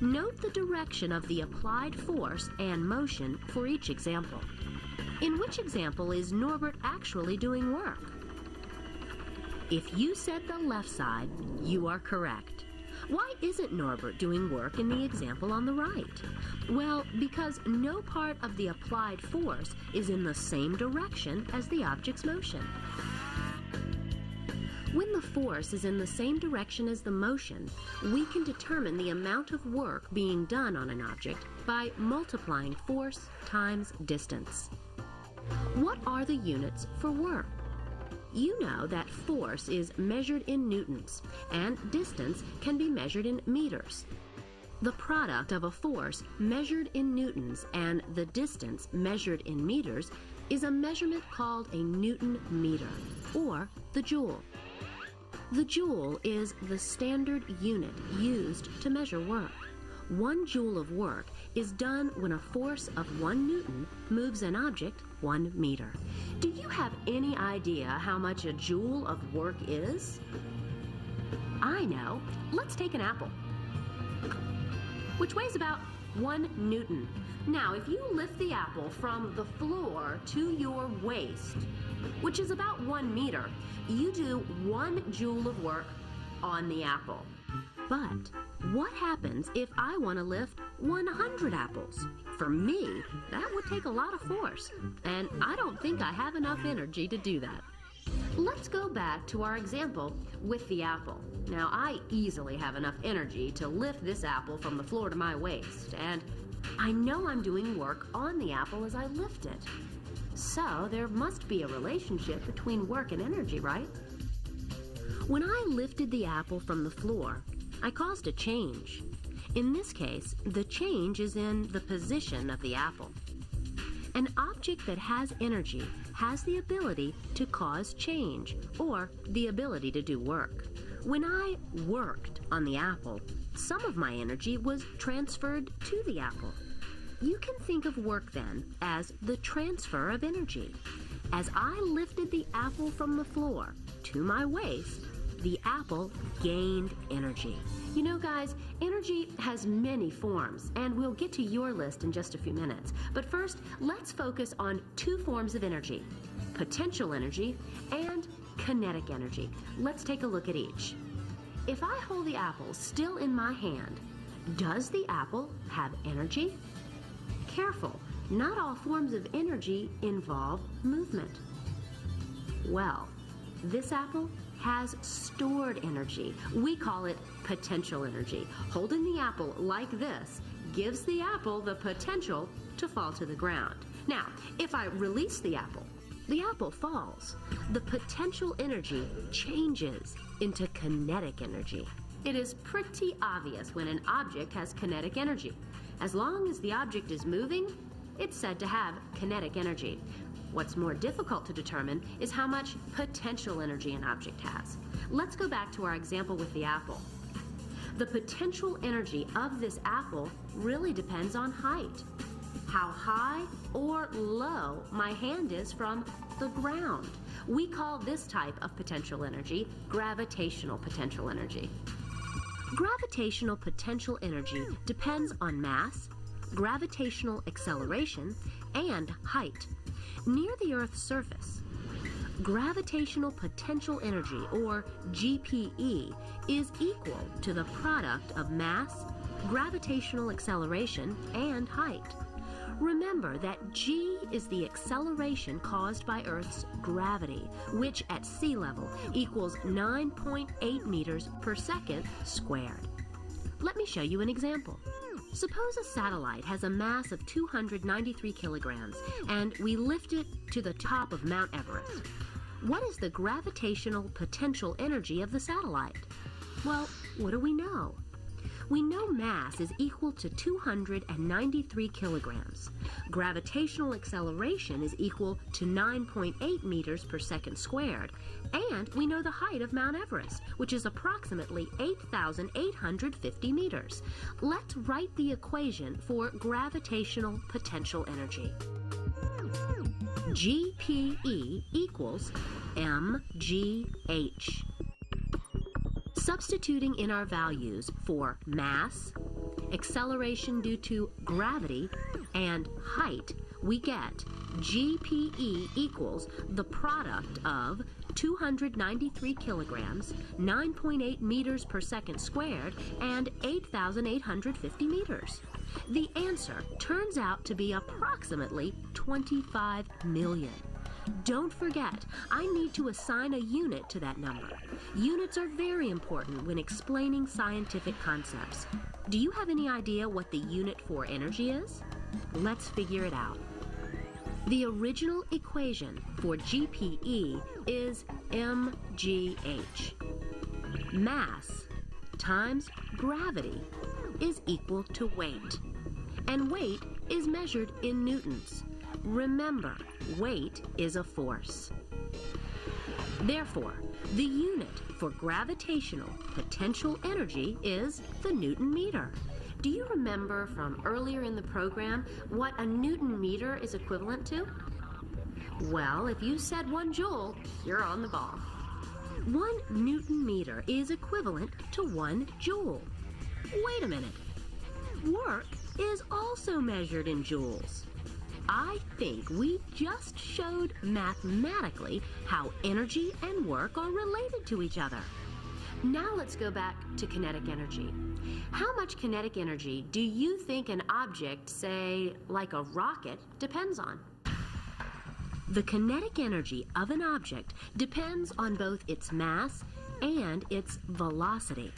Speaker 13: Note the direction of the applied force and motion for each example. In which example is Norbert actually doing work? If you said the left side, you are correct. Why isn't Norbert doing work in the example on the right? Well, because no part of the applied force is in the same direction as the object's motion. When the force is in the same direction as the motion, we can determine the amount of work being done on an object by multiplying force times distance. What are the units for work? You know that force is measured in newtons, and distance can be measured in meters. The product of a force measured in newtons and the distance measured in meters is a measurement called a Newton meter, or the joule. The joule is the standard unit used to measure work. 1 joule of work is done when a force of 1 Newton moves an object 1 meter. Do you have any idea how much a joule of work is? I know. Let's take an apple, which weighs about 1 Newton. Now, if you lift the apple from the floor to your waist, which is about 1 meter, you do 1 joule of work on the apple. But what happens if I want to lift 100 apples? For me, that would take a lot of force, and I don't think I have enough energy to do that. Let's go back to our example with the apple. Now, I easily have enough energy to lift this apple from the floor to my waist, and I know I'm doing work on the apple as I lift it. So there must be a relationship between work and energy, right? When I lifted the apple from the floor, I caused a change. In this case, the change is in the position of the apple. An object that has energy has the ability to cause change, or the ability to do work. When I worked on the apple, some of my energy was transferred to the apple. You can think of work then as the transfer of energy. As I lifted the apple from the floor to my waist, the apple gained energy. You know, guys, energy has many forms, and we'll get to your list in just a few minutes. But first, let's focus on 2 forms of energy: potential energy and kinetic energy. Let's take a look at each. If I hold the apple still in my hand, does the apple have energy? Careful, not all forms of energy involve movement. Well, this apple has stored energy. We call it potential energy. Holding the apple like this gives the apple the potential to fall to the ground. Now, if I release the apple falls. The potential energy changes into kinetic energy. It is pretty obvious when an object has kinetic energy. As long as the object is moving, it's said to have kinetic energy. What's more difficult to determine is how much potential energy an object has. Let's go back to our example with the apple. The potential energy of this apple really depends on height. How high or low my hand is from the ground. We call this type of potential energy gravitational potential energy. Gravitational potential energy depends on mass, gravitational acceleration, and height. Near the Earth's surface, gravitational potential energy, or GPE, is equal to the product of mass, gravitational acceleration, and height. Remember that G is the acceleration caused by Earth's gravity, which at sea level equals 9.8 meters per second squared. Let me show you an example. Suppose a satellite has a mass of 293 kilograms, and we lift it to the top of Mount Everest. What is the gravitational potential energy of the satellite? Well, what do we know? We know mass is equal to 293 kilograms. Gravitational acceleration is equal to 9.8 meters per second squared. And we know the height of Mount Everest, which is approximately 8,850 meters. Let's write the equation for gravitational potential energy. GPE equals mgh. Substituting in our values for mass, acceleration due to gravity, and height, we get GPE equals the product of 293 kilograms, 9.8 meters per second squared, and 8,850 meters. The answer turns out to be approximately 25 million. Don't forget, I need to assign a unit to that number. Units are very important when explaining scientific concepts. Do you have any idea what the unit for energy is? Let's figure it out. The original equation for GPE is mgh. Mass times gravity is equal to weight, and weight is measured in newtons. Remember, weight is a force. Therefore, the unit for gravitational potential energy is the Newton meter. Do you remember from earlier in the program what a Newton meter is equivalent to? Well, if you said 1 joule, you're on the ball. 1 Newton meter is equivalent to 1 joule. Wait a minute. Work is also measured in joules. I think we just showed mathematically how energy and work are related to each other. Now let's go back to kinetic energy. How much kinetic energy do you think an object, say, like a rocket, depends on? The kinetic energy of an object depends on both its mass and its velocity.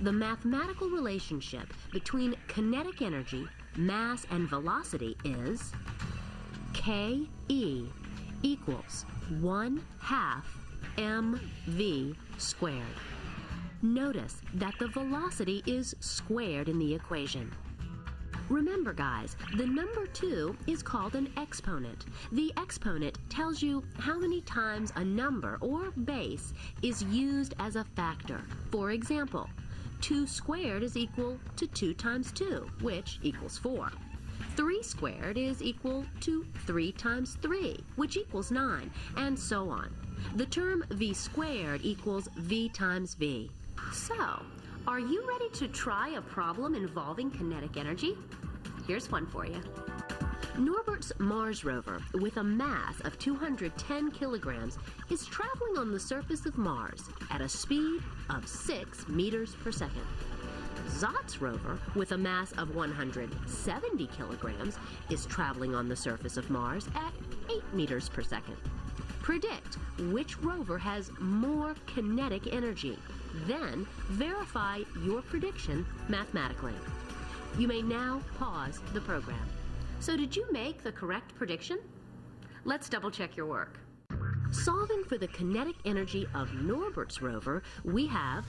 Speaker 13: The mathematical relationship between kinetic energy, mass, and velocity is Ke equals 1/2 mv squared. Notice that the velocity is squared in the equation. Remember, guys, the number 2 is called an exponent. The exponent tells you how many times a number or base is used as a factor. For example, 2 squared is equal to 2 times 2, which equals 4. 3 squared is equal to 3 times 3, which equals 9, and so on. The term v squared equals v times v. So, are you ready to try a problem involving kinetic energy? Here's one for you. Norbert's Mars rover, with a mass of 210 kilograms, is traveling on the surface of Mars at a speed of 6 meters per second. Zot's rover, with a mass of 170 kilograms, is traveling on the surface of Mars at 8 meters per second. Predict which rover has more kinetic energy. Then verify your prediction mathematically. You may now pause the program. So did you make the correct prediction? Let's double check your work. Solving for the kinetic energy of Norbert's rover, we have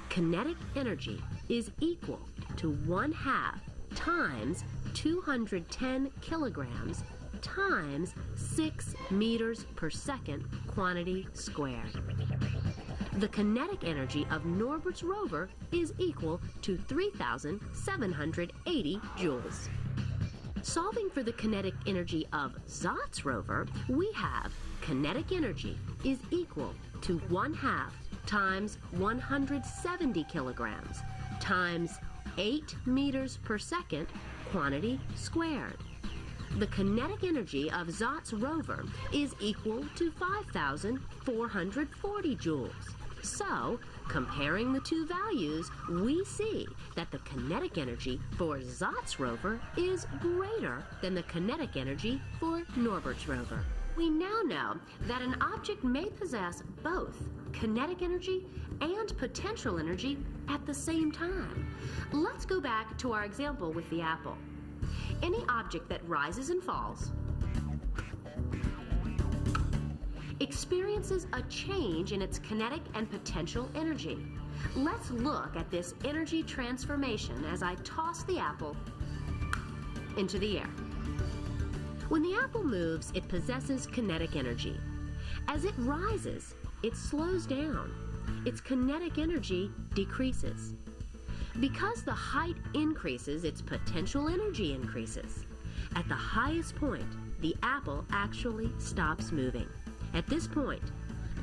Speaker 13: kinetic energy is equal to 1/2 times 210 kilograms times 6 meters per second quantity squared. The kinetic energy of Norbert's rover is equal to 3,780 joules. Solving for the kinetic energy of Zot's rover, we have kinetic energy is equal to 1/2 times 170 kilograms times 8 meters per second quantity squared. The kinetic energy of Zot's rover is equal to 5,440 joules. So, comparing the two values, we see that the kinetic energy for Zot's rover is greater than the kinetic energy for Norbert's rover. We now know that an object may possess both kinetic energy and potential energy at the same time. Let's go back to our example with the apple. Any object that rises and falls experiences a change in its kinetic and potential energy. Let's look at this energy transformation as I toss the apple into the air. When the apple moves, it possesses kinetic energy. As it rises, it slows down. Its kinetic energy decreases. Because the height increases, its potential energy increases. At the highest point, the apple actually stops moving. At this point,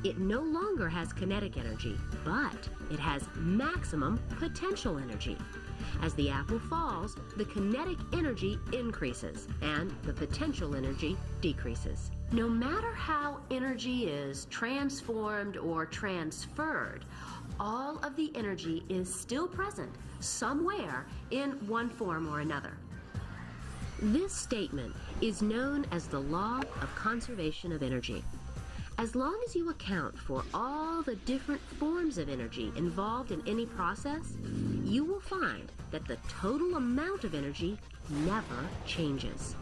Speaker 13: it no longer has kinetic energy, but it has maximum potential energy. As the apple falls, the kinetic energy increases and the potential energy decreases. No matter how energy is transformed or transferred, all of the energy is still present somewhere in one form or another. This statement is known as the law of conservation of energy. As long as you account for all the different forms of energy involved in any process, you will find that the total amount of energy never changes.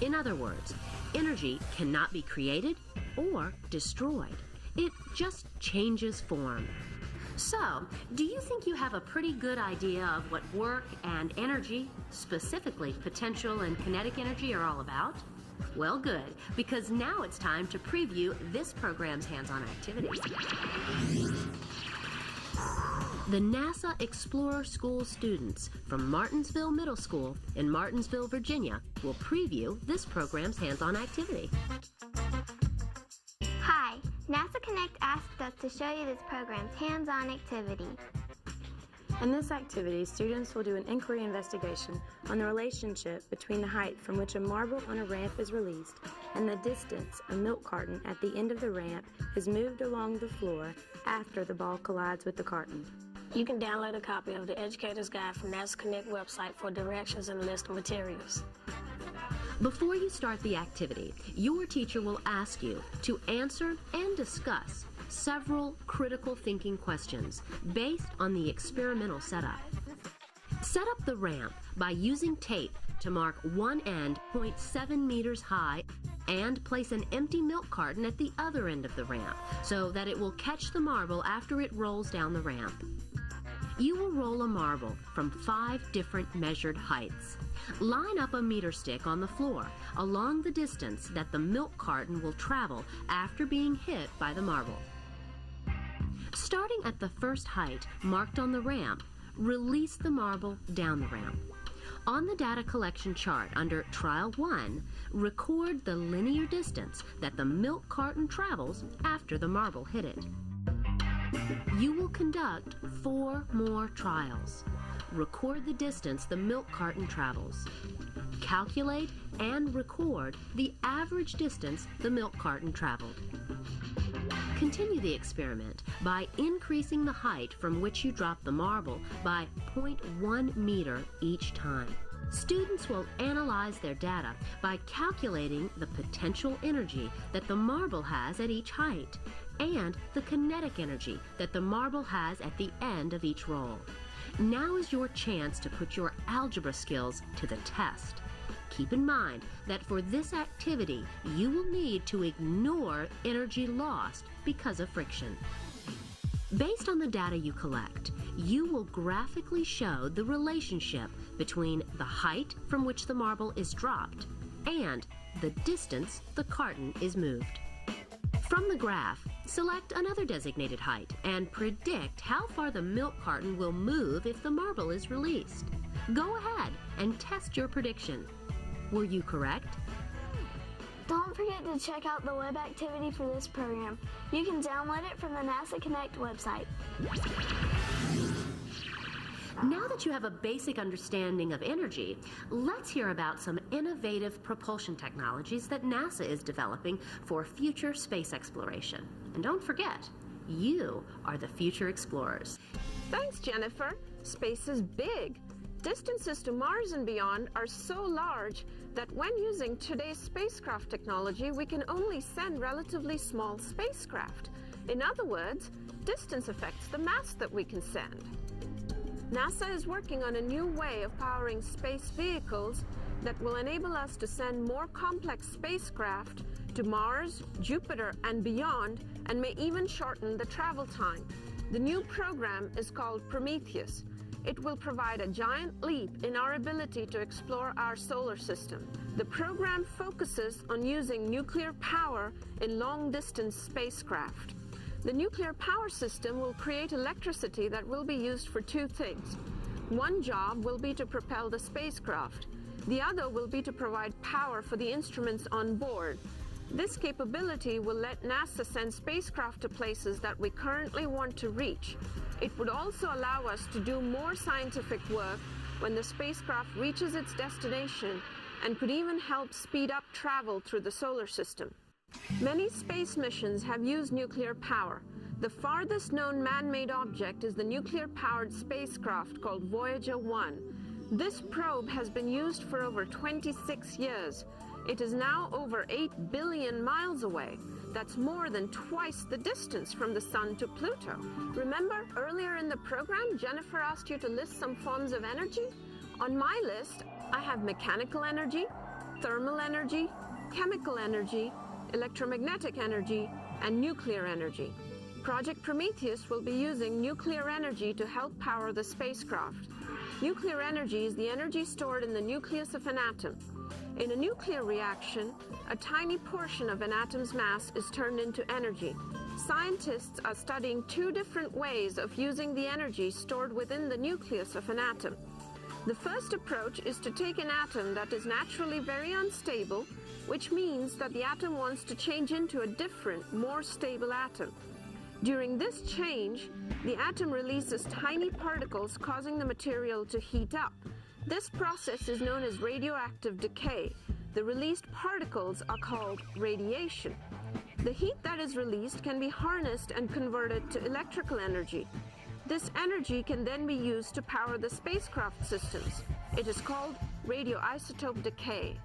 Speaker 13: In other words, energy cannot be created or destroyed. It just changes form. So, do you think you have a pretty good idea of what work and energy, specifically potential and kinetic energy, are all about? Well, good, because now it's time to preview this program's hands-on activity. The NASA Explorer School students from Martinsville Middle School in Martinsville, Virginia, will preview this program's hands-on activity.
Speaker 8: Hi, NASA Connect asked us to show you this program's hands-on activity.
Speaker 14: In this activity, students will do an inquiry investigation on the relationship between the height from which a marble on a ramp is released and the distance a milk carton at the end of the ramp is moved along the floor after the ball collides with the carton.
Speaker 15: You can download a copy of the Educator's Guide from NASA Connect website for directions and a list of materials.
Speaker 13: Before you start the activity, your teacher will ask you to answer and discuss several critical thinking questions based on the experimental setup. Set up the ramp by using tape to mark one end 0.7 meters high and place an empty milk carton at the other end of the ramp so that it will catch the marble after it rolls down the ramp. You will roll a marble from 5 different measured heights. Line up a meter stick on the floor along the distance that the milk carton will travel after being hit by the marble. Starting at the first height marked on the ramp, release the marble down the ramp. On the data collection chart under Trial 1, record the linear distance that the milk carton travels after the marble hit it. You will conduct 4 more trials. Record the distance the milk carton travels. Calculate and record the average distance the milk carton traveled. Continue the experiment by increasing the height from which you drop the marble by 0.1 meter each time. Students will analyze their data by calculating the potential energy that the marble has at each height and the kinetic energy that the marble has at the end of each roll. Now is your chance to put your algebra skills to the test. Keep in mind that for this activity, you will need to ignore energy lost because of friction. Based on the data you collect, you will graphically show the relationship between the height from which the marble is dropped and the distance the carton is moved. From the graph, select another designated height and predict how far the milk carton will move if the marble is released. Go ahead and test your prediction. Were you correct?
Speaker 8: Don't forget to check out the web activity for this program. You can download it from the NASA Connect website.
Speaker 13: Now that you have a basic understanding of energy, let's hear about some innovative propulsion technologies that NASA is developing for future space exploration. And don't forget, you are the future explorers.
Speaker 16: Thanks, Jennifer. Space is big. Distances to Mars and beyond are so large that when using today's spacecraft technology, we can only send relatively small spacecraft. In other words, distance affects the mass that we can send. NASA is working on a new way of powering space vehicles that will enable us to send more complex spacecraft to Mars, Jupiter, and beyond, and may even shorten the travel time. The new program is called Prometheus. It will provide a giant leap in our ability to explore our solar system. The program focuses on using nuclear power in long-distance spacecraft. The nuclear power system will create electricity that will be used for 2 things. One job will be to propel the spacecraft. The other will be to provide power for the instruments on board. This capability will let NASA send spacecraft to places that we currently want to reach. It would also allow us to do more scientific work when the spacecraft reaches its destination and could even help speed up travel through the solar system. Many space missions have used nuclear power. The farthest known man-made object is the nuclear-powered spacecraft called Voyager 1. This probe has been used for over 26 years. It is now over 8 billion miles away. That's more than twice the distance from the Sun to Pluto. Remember, earlier in the program, Jennifer asked you to list some forms of energy? On my list, I have mechanical energy, thermal energy, chemical energy, electromagnetic energy, and nuclear energy. Project Prometheus will be using nuclear energy to help power the spacecraft. Nuclear energy is the energy stored in the nucleus of an atom. In a nuclear reaction, a tiny portion of an atom's mass is turned into energy. Scientists are studying 2 different ways of using the energy stored within the nucleus of an atom. The first approach is to take an atom that is naturally very unstable, which means that the atom wants to change into a different, more stable atom. During this change, the atom releases tiny particles causing the material to heat up. This process is known as radioactive decay. The released particles are called radiation. The heat that is released can be harnessed and converted to electrical energy. This energy can then be used to power the spacecraft systems. It is called radioisotope decay.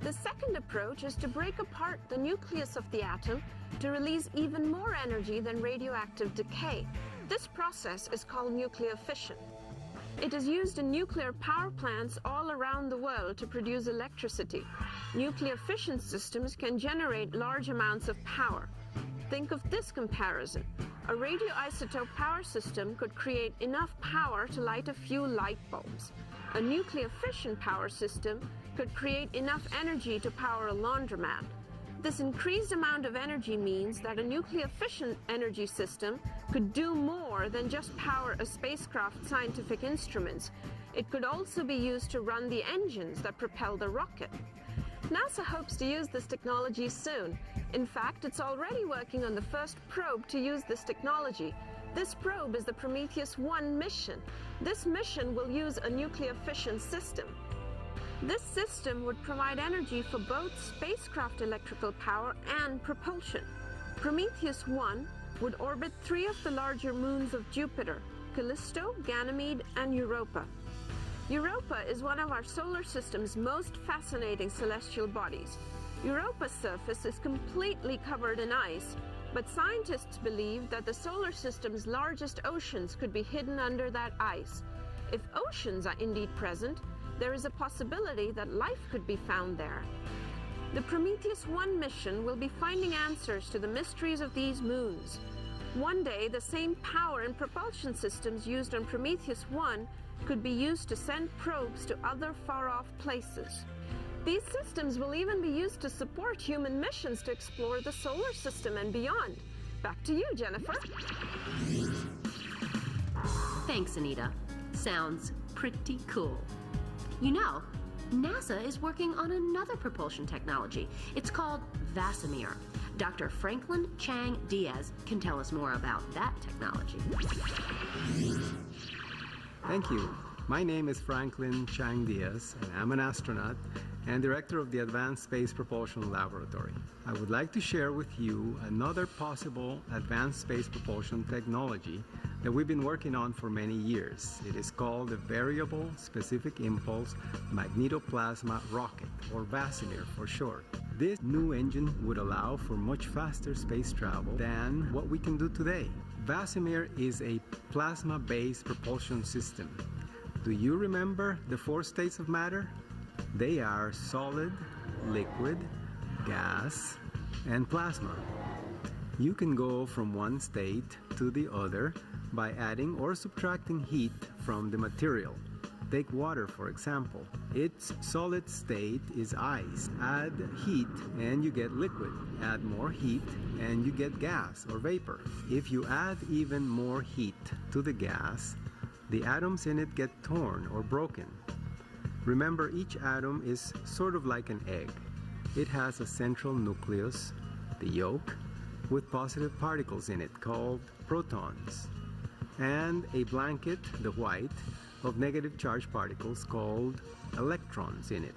Speaker 16: The second approach is to break apart the nucleus of the atom to release even more energy than radioactive decay. This process is called nuclear fission. It is used in nuclear power plants all around the world to produce electricity. Nuclear fission systems can generate large amounts of power. Think of this comparison. A radioisotope power system could create enough power to light a few light bulbs. A nuclear fission power system could create enough energy to power a laundromat. This increased amount of energy means that a nuclear fission energy system could do more than just power a spacecraft's scientific instruments. It could also be used to run the engines that propel the rocket. NASA hopes to use this technology soon. In fact, it's already working on the first probe to use this technology. This probe is the Prometheus 1 mission. This mission will use a nuclear fission system. This system would provide energy for both spacecraft electrical power and propulsion. Prometheus 1 would orbit 3 of the larger moons of Jupiter: Callisto, Ganymede, and Europa. Europa is one of our solar system's most fascinating celestial bodies. Europa's surface is completely covered in ice, but scientists believe that the solar system's largest oceans could be hidden under that ice. If oceans are indeed present, there is a possibility that life could be found there. The Prometheus 1 mission will be finding answers to the mysteries of these moons. One day, the same power and propulsion systems used on Prometheus 1 could be used to send probes to other far-off places. These systems will even be used to support human missions to explore the solar system and beyond. Back to you, Jennifer.
Speaker 13: Thanks, Anita. Sounds pretty cool. You know, NASA is working on another propulsion technology. It's called Vasimir. Dr. Franklin Chang Diaz can tell us more about that technology.
Speaker 17: Thank you. My name is Franklin Chang Diaz, and I'm an astronaut and director of the Advanced Space Propulsion Laboratory. I would like to share with you another possible advanced space propulsion technology that we've been working on for many years. It is called the Variable Specific Impulse Magnetoplasma Rocket, or Vasimir for short. This new engine would allow for much faster space travel than what we can do today. Vasimir is a plasma-based propulsion system. Do you remember the 4 states of matter? They are solid, liquid, gas, and plasma. You can go from one state to the other by adding or subtracting heat from the material. Take water, for example. Its solid state is ice. Add heat and you get liquid. Add more heat and you get gas or vapor. If you add even more heat to the gas, the atoms in it get torn or broken. Remember, each atom is sort of like an egg. It has a central nucleus, the yolk, with positive particles in it called protons, and a blanket, the white, of negative charged particles called electrons in it.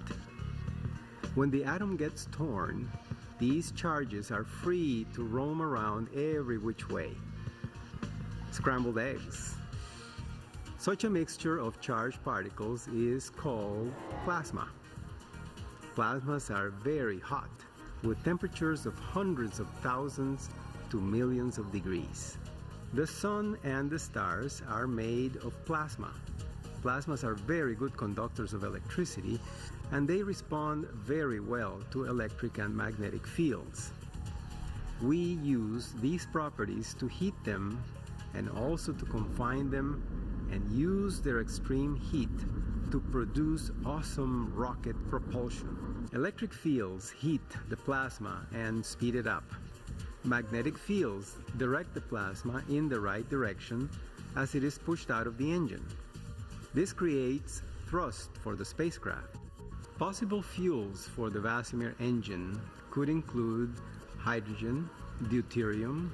Speaker 17: When the atom gets torn, these charges are free to roam around every which way. Scrambled eggs. Such a mixture of charged particles is called plasma. Plasmas are very hot, with temperatures of hundreds of thousands to millions of degrees. The sun and the stars are made of plasma. Plasmas are very good conductors of electricity, and they respond very well to electric and magnetic fields. We use these properties to heat them and also to confine them and use their extreme heat to produce awesome rocket propulsion. Electric fields heat the plasma and speed it up. Magnetic fields direct the plasma in the right direction as it is pushed out of the engine. This creates thrust for the spacecraft. Possible fuels for the Vasimir engine could include hydrogen, deuterium,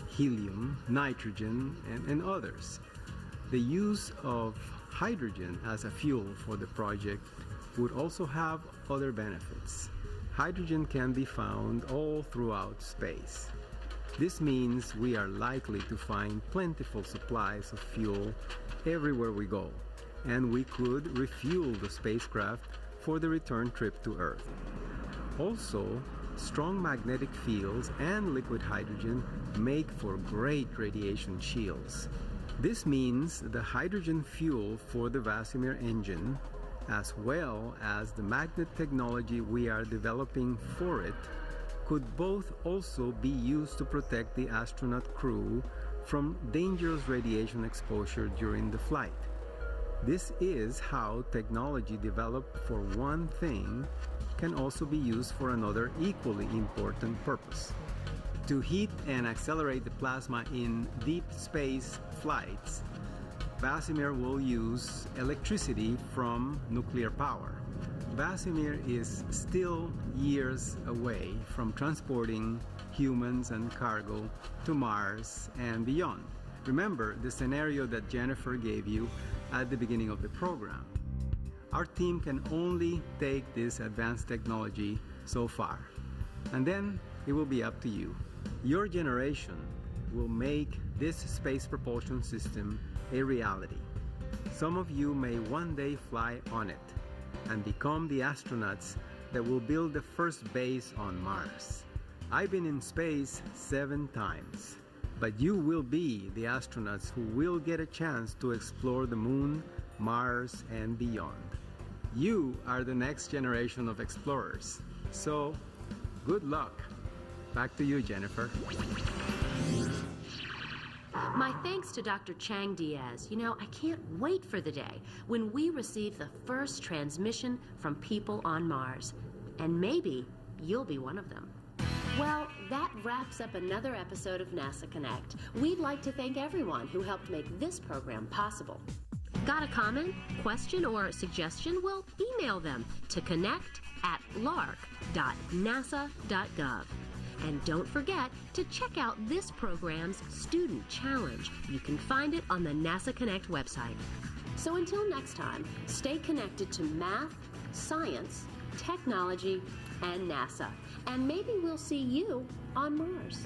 Speaker 17: helium, nitrogen, and others. The use of hydrogen as a fuel for the project would also have other benefits. Hydrogen can be found all throughout space. This means we are likely to find plentiful supplies of fuel everywhere we go, and we could refuel the spacecraft for the return trip to Earth. Also, strong magnetic fields and liquid hydrogen make for great radiation shields. This means the hydrogen fuel for the Vasimir engine, as well as the magnet technology we are developing for it, could both also be used to protect the astronaut crew from dangerous radiation exposure during the flight. This is how technology developed for one thing can also be used for another equally important purpose. To heat and accelerate the plasma in deep space flights, Vasimir will use electricity from nuclear power. Vasimir is still years away from transporting humans and cargo to Mars and beyond. Remember the scenario that Jennifer gave you at the beginning of the program. Our team can only take this advanced technology so far, and then it will be up to you. Your generation will make this space propulsion system a reality. Some of you may one day fly on it and become the astronauts that will build the first base on Mars. I've been in space 7 times, but you will be the astronauts who will get a chance to explore the moon, Mars, and beyond. You are the next generation of explorers. So, good luck. Back to you, Jennifer.
Speaker 13: My thanks to Dr. Chang Diaz. You know, I can't wait for the day when we receive the first transmission from people on Mars. And maybe you'll be one of them. Well, that wraps up another episode of NASA Connect. We'd like to thank everyone who helped make this program possible. Got a comment, question, or suggestion? Well, email them to connect@lark.nasa.gov. And don't forget to check out this program's Student Challenge. You can find it on the NASA Connect website. So until next time, stay connected to math, science, technology, and NASA. And maybe we'll see you on Mars.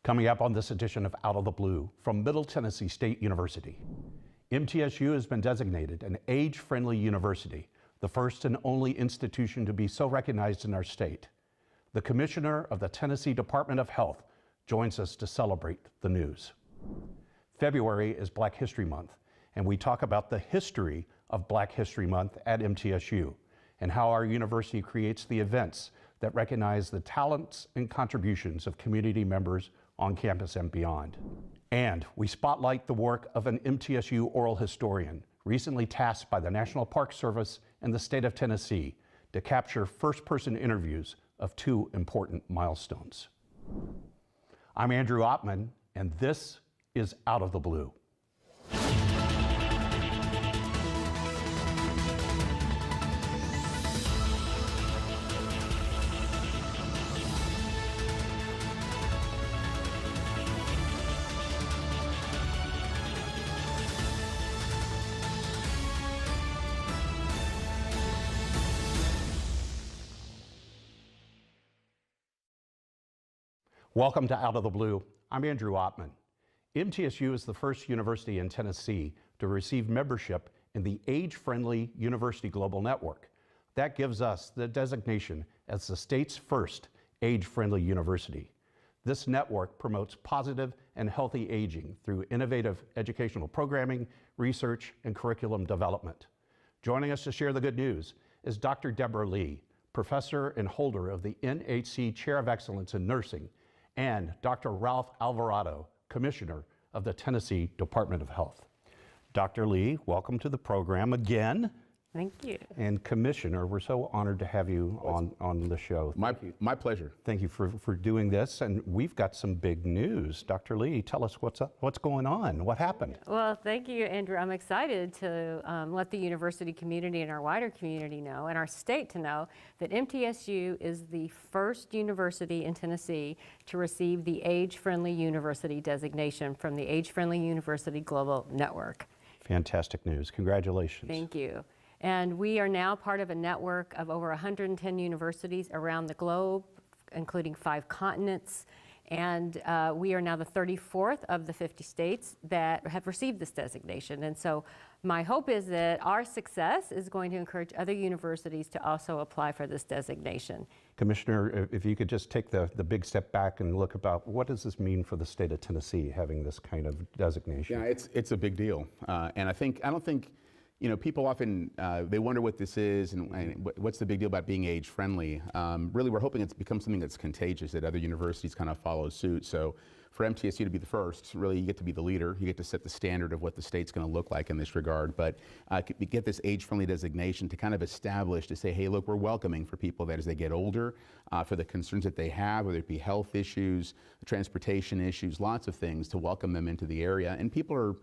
Speaker 18: Coming up on this edition of Out of the Blue from Middle Tennessee State University. MTSU has been designated an age-friendly university, the first and only institution to be so recognized in our state. The Commissioner of the Tennessee Department of Health joins us to celebrate the news. February is Black History Month, and we talk about the history of Black History Month at MTSU and how our university creates the events that recognize the talents and contributions of community members on campus and beyond. And we spotlight the work of an MTSU oral historian recently tasked by the National Park Service and the state of Tennessee to capture first-person interviews of two important milestones. I'm Andrew Ottman, and this is Out of the Blue. Welcome to Out of the Blue. I'm Andrew Ottman. MTSU is the first university in Tennessee to receive membership in the Age-Friendly University Global Network. That gives us the designation as the state's first age-friendly university. This network promotes positive and healthy aging through innovative educational programming, research, and curriculum development. Joining us to share the good news is Dr. Deborah Lee, professor and holder of the NHC Chair of Excellence in Nursing, and Dr. Ralph Alvarado, Commissioner of the Tennessee Department of Health. Dr. Lee, welcome to the program again.
Speaker 19: Thank you.
Speaker 18: And Commissioner, we're so honored to have you on the show.
Speaker 20: My pleasure.
Speaker 18: Thank you for doing this. And we've got some big news. Dr. Lee, tell us what's going on. What happened?
Speaker 19: Well, thank you, Andrew. I'm excited to let the university community and our wider community know, and our state to know, that MTSU is the first university in Tennessee to receive the Age-Friendly University designation from the Age-Friendly University Global Network.
Speaker 18: Fantastic news. Congratulations.
Speaker 19: Thank you. And we are now part of a network of over 110 universities around the globe, including 5 continents. And we are now the 34th of the 50 states that have received this designation. And so my hope is that our success is going to encourage other universities to also apply for this designation.
Speaker 18: Commissioner, if you could just take the big step back and look about what does this mean for the state of Tennessee having this kind of designation?
Speaker 20: Yeah, it's a big deal. And I don't think, people often, they wonder what this is and what's the big deal about being age-friendly. Really, we're hoping it's become something that's contagious, that other universities kind of follow suit. So for MTSU to be the first, really, you get to be the leader. You get to set the standard of what the state's going to look like in this regard. But get this age-friendly designation to kind of establish, to say, hey, look, we're welcoming for people that as they get older, for the concerns that they have, whether it be health issues, transportation issues, lots of things, to welcome them into the area. And people are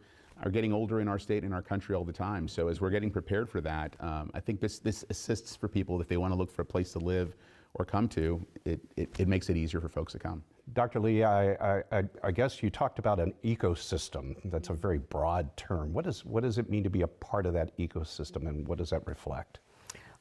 Speaker 20: getting older in our state and our country all the time. So as we're getting prepared for that, I think this assists for people if they want to look for a place to live or come to. It makes it easier for folks to come.
Speaker 18: Dr. Lee, I guess you talked about an ecosystem. That's a very broad term. What does it mean to be a part of that ecosystem, and what does that reflect?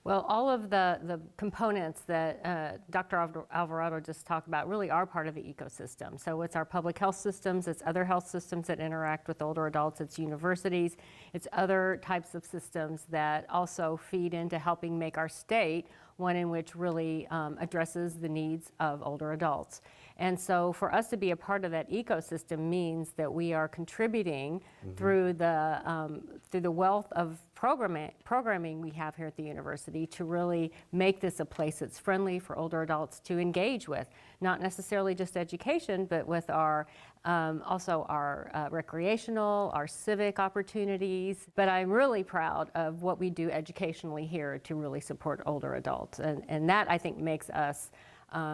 Speaker 19: Well, all of the components that Dr. Alvarado just talked about really are part of the ecosystem. So it's our public health systems, it's other health systems that interact with older adults, it's universities, it's other types of systems that also feed into helping make our state one in which really addresses the needs of older adults. And so for us to be a part of that ecosystem means that we are contributing through the wealth of programming we have here at the university to really make this a place that's friendly for older adults to engage with, not necessarily just education, but with our also our recreational, our civic opportunities. But I'm really proud of what we do educationally here to really support older adults. And that, I think, makes us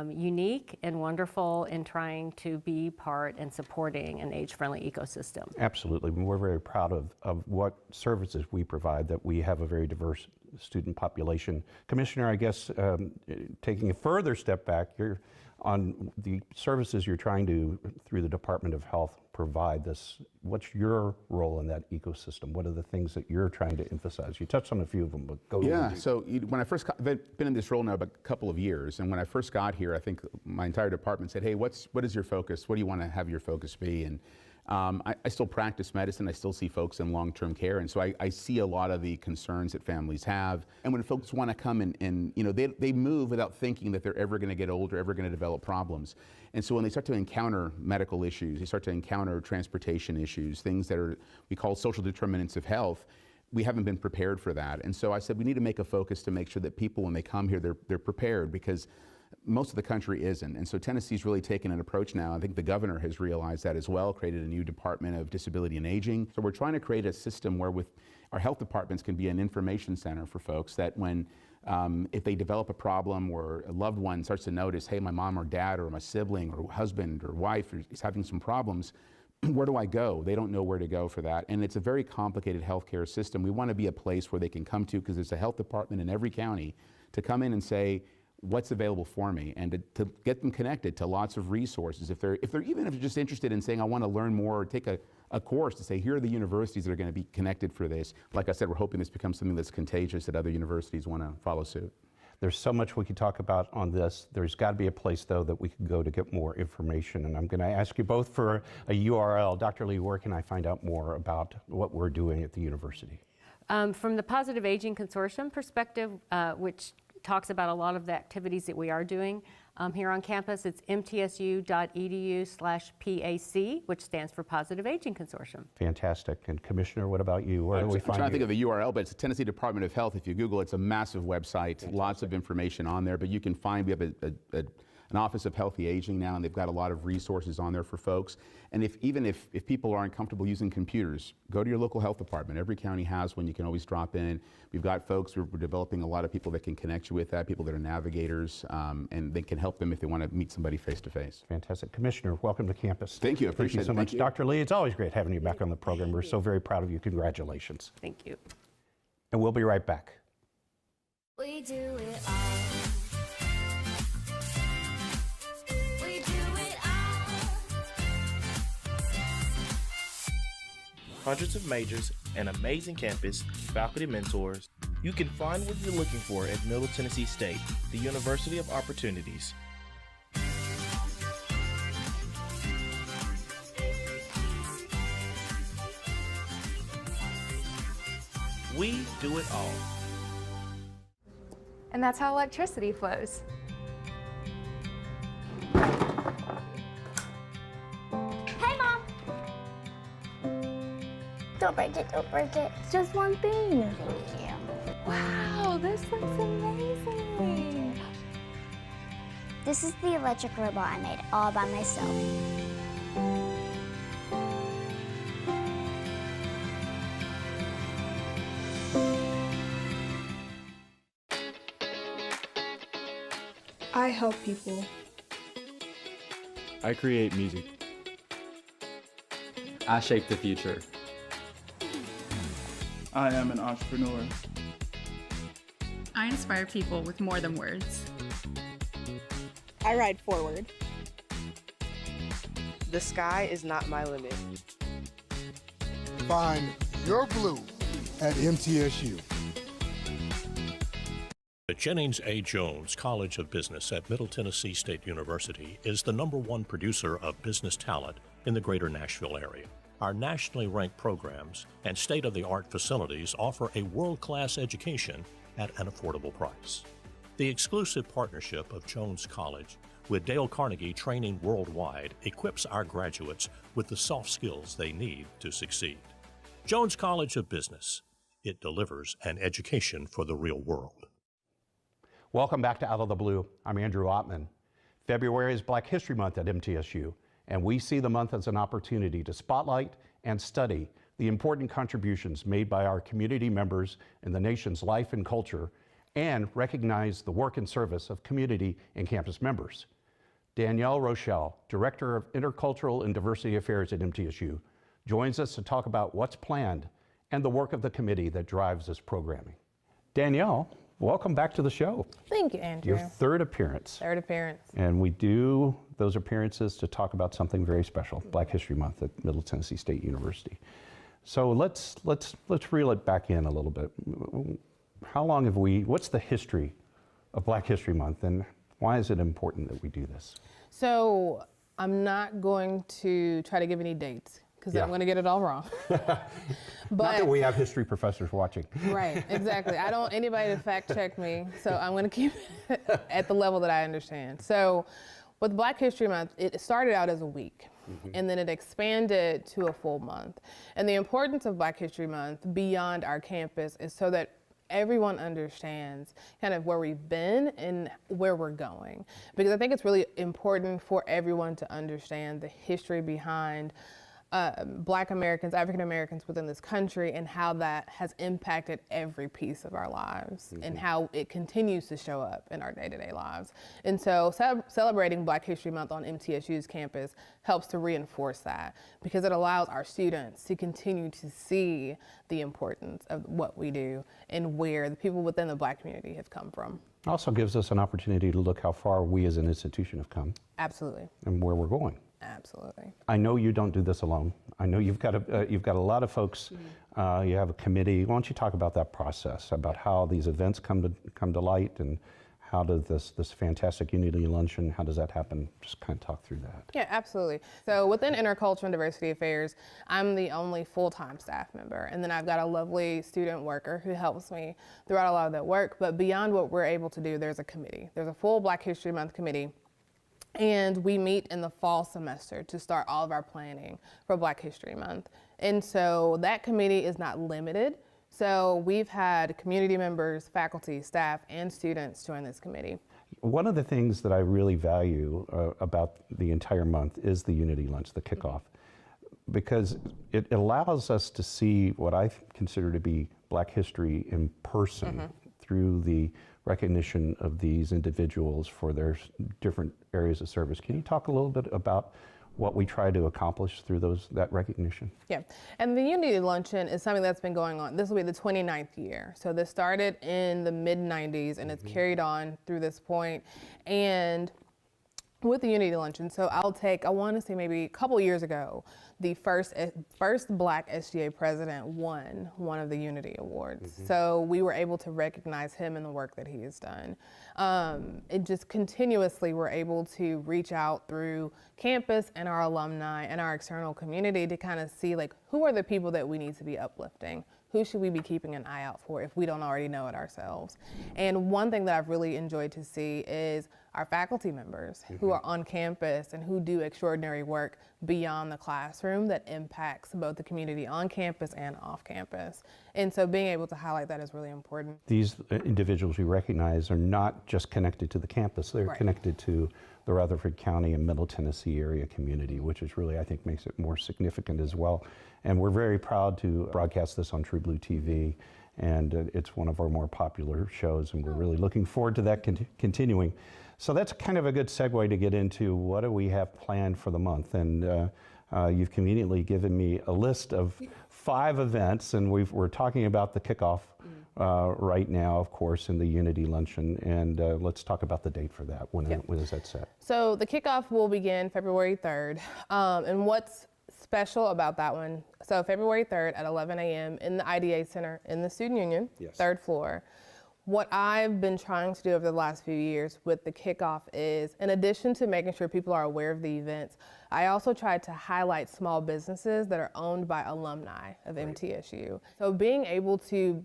Speaker 19: unique and wonderful in trying to be part and supporting an age-friendly ecosystem.
Speaker 18: Absolutely. We're very proud of what services we provide, that we have a very diverse student population. Commissioner, I guess taking a further step back, you're
Speaker 21: on the services you're trying to, through the Department of Health, provide this. What's your role in that ecosystem? What are the things that you're trying to emphasize? You touched on a few of them, but go.
Speaker 20: Yeah, so when I first I've been in this role now about a couple of years, and when I first got here, I think my entire department said, hey, what is your focus? What do you want to have your focus be? And I still practice medicine. I still see folks in long-term care, and so I see a lot of the concerns that families have. And when folks want to come and you know, they move without thinking that they're ever going to get older, ever going to develop problems. And so when they start to encounter medical issues, they start to encounter transportation issues, things that we call social determinants of health, we haven't been prepared for that. And so I said we need to make a focus to make sure that people, when they come here, they're prepared, because most of the country isn't. And so Tennessee's really taken an approach now. I think the governor has realized that as well, created a new Department of Disability and Aging. So we're trying to create a system where with our health departments can be an information center for folks that when if they develop a problem or a loved one starts to notice, hey, my mom or dad or my sibling or husband or wife is having some problems, where do I go? They don't know where to go for that. And it's a very complicated healthcare system. We want to be a place where they can come to, because there's a health department in every county, to come in and say, what's available for me, and to get them connected to lots of resources. If they're just interested in saying, I want to learn more or take a course, to say, here are the universities that are going to be connected for this. Like I said, we're hoping this becomes something that's contagious, that other universities want to follow suit.
Speaker 21: There's so much we could talk about on this. There's got to be a place, though, that we could go to get more information. And I'm going to ask you both for a URL. Dr. Lee, where can I find out more about what we're doing at the university?
Speaker 19: From the Positive Aging Consortium perspective, which talks about a lot of the activities that we are doing here on campus, it's mtsu.edu/PAC, which stands for Positive Aging Consortium.
Speaker 21: Fantastic. And Commissioner, what about you? Where do we find you?
Speaker 20: I'm trying to think of the URL, but it's the Tennessee Department of Health. If you Google, it's a massive website, fantastic. Lots of information on there, but you can find, we have an Office of Healthy Aging now, and they've got a lot of resources on there for folks. And even if people aren't comfortable using computers, go to your local health department. Every county has one. You can always drop in. We've got folks, we're developing a lot of people that can connect you with that, people that are navigators, and they can help them if they want to meet somebody face to face.
Speaker 21: Fantastic. Commissioner, welcome to campus.
Speaker 20: Thank you. I appreciate it.
Speaker 21: Thank you so much. Dr. Lee, it's always great having you back on the program. We're so very proud of you. Congratulations.
Speaker 19: Thank you.
Speaker 21: And we'll be right back.
Speaker 22: We do it all.
Speaker 23: Hundreds of majors, an amazing campus, faculty mentors. You can find what you're looking for at Middle Tennessee State, the University of Opportunities. We do it all.
Speaker 24: And that's how electricity flows.
Speaker 8: Don't break it, don't break it. It's just one thing. Thank you.
Speaker 24: Wow, this looks amazing.
Speaker 8: This is the electric robot I made all by myself.
Speaker 25: I help people.
Speaker 26: I create music.
Speaker 27: I shape the future.
Speaker 28: I am an entrepreneur.
Speaker 29: I inspire people with more than words.
Speaker 30: I ride forward.
Speaker 31: The sky is not my limit.
Speaker 32: Find your blue at MTSU.
Speaker 33: The Jennings A. Jones College of Business at Middle Tennessee State University is the #1 producer of business talent in the greater Nashville area. Our nationally ranked programs and state-of-the-art facilities offer a world-class education at an affordable price. The exclusive partnership of Jones College with Dale Carnegie Training Worldwide equips our graduates with the soft skills they need to succeed. Jones College of Business. It delivers an education for the real world.
Speaker 21: Welcome back to Out of the Blue. I'm Andrew Ottman. February is Black History Month at MTSU, and we see the month as an opportunity to spotlight and study the important contributions made by our community members in the nation's life and culture, and recognize the work and service of community and campus members. Danielle Rochelle, Director of Intercultural and Diversity Affairs at MTSU, joins us to talk about what's planned and the work of the committee that drives this programming. Danielle, welcome back to the show.
Speaker 1: Thank you, Andrew.
Speaker 21: Your third appearance.
Speaker 1: Third appearance.
Speaker 21: And we do those appearances to talk about something very special, Black History Month at Middle Tennessee State University. So let's reel it back in a little bit. How long have what's the history of Black History Month, and why is it important that we do this?
Speaker 1: So I'm not going to try to give any dates, because I'm going to get it all wrong.
Speaker 21: Not that we have history professors watching.
Speaker 1: Right, exactly. I don't want anybody to fact check me, so I'm going to keep it at the level that I understand. So with Black History Month, it started out as a week, and then it expanded to a full month. And the importance of Black History Month beyond our campus is so that everyone understands kind of where we've been and where we're going. Because I think it's really important for everyone to understand the history behind Black Americans, African Americans within this country, and how that has impacted every piece of our lives and how it continues to show up in our day-to-day lives. And so celebrating Black History Month on MTSU's campus helps to reinforce that, because it allows our students to continue to see the importance of what we do and where the people within the Black community have come from.
Speaker 21: Also gives us an opportunity to look how far we as an institution have come.
Speaker 1: Absolutely.
Speaker 21: And where we're going.
Speaker 1: Absolutely.
Speaker 21: I know you don't do this alone. I know you've got a lot of folks. You have a committee. Why don't you talk about that process, about how these events come to light, and how does this fantastic Unity Luncheon, how does that happen? Just kind of talk through that.
Speaker 1: Yeah, absolutely. So within Interculture and Diversity Affairs, I'm the only full-time staff member, and then I've got a lovely student worker who helps me throughout a lot of that work. But beyond what we're able to do, there's a committee. There's a full Black History Month committee. And we meet in the fall semester to start all of our planning for Black History Month. And so that committee is not limited. So we've had community members, faculty, staff, and students join this committee.
Speaker 21: One of the things that I really value about the entire month is the Unity Lunch, the kickoff, because it allows us to see what I consider to be Black history in person through the recognition of these individuals for their different areas of service. Can you talk a little bit about what we try to accomplish through that recognition?
Speaker 1: Yeah, and the Unity Luncheon is something that's been going on. This will be the 29th year. So this started in the mid-90s and it's carried on through this point. And with the Unity Luncheon, so I want to say maybe a couple years ago, the first Black SGA president won one of the Unity Awards. So we were able to recognize him and the work that he has done. It just continuously we're able to reach out through campus and our alumni and our external community to kind of see, like, who are the people that we need to be uplifting? Who should we be keeping an eye out for if we don't already know it ourselves? And one thing that I've really enjoyed to see is our faculty members who are on campus and who do extraordinary work beyond the classroom that impacts both the community on campus and off campus. And so being able to highlight that is really important.
Speaker 21: These individuals we recognize are not just connected to the campus, they're connected to the Rutherford County and Middle Tennessee area community, which is really, I think, makes it more significant as well. And we're very proud to broadcast this on True Blue TV, and it's one of our more popular shows, and we're really looking forward to that continuing. So that's kind of a good segue to get into what do we have planned for the month. And you've conveniently given me a list of 5 events, and we're talking about the kickoff right now, of course, in the Unity Luncheon. And let's talk about the date for that. When is that set?
Speaker 1: So the kickoff will begin February 3rd. And what's special about that one, so February 3rd at 11 a.m. in the IDA Center in the Student Union, 3rd floor. What I've been trying to do over the last few years with the kickoff is, in addition to making sure people are aware of the events, I also tried to highlight small businesses that are owned by alumni of MTSU. So being able to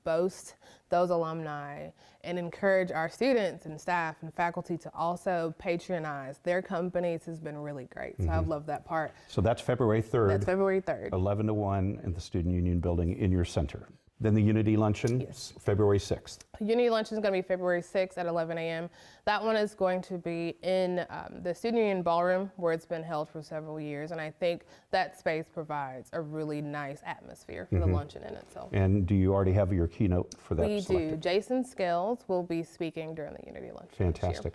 Speaker 1: boast those alumni and encourage our students and staff and faculty to also patronize their companies has been really great. So I've loved that part.
Speaker 21: So that's February 3rd.
Speaker 1: That's February 3rd.
Speaker 21: 11 to 1 in the Student Union building in your center. Then the Unity Luncheon, February 6th.
Speaker 1: Unity Luncheon is going to be February 6th at 11 a.m. That one is going to be in the Student Union Ballroom, where it's been held for several years. And I think that space provides a really nice atmosphere for the luncheon in itself.
Speaker 21: And do you already have your keynote for that?
Speaker 1: We do. Jason Scales will be speaking during the Unity Luncheon.
Speaker 21: Fantastic.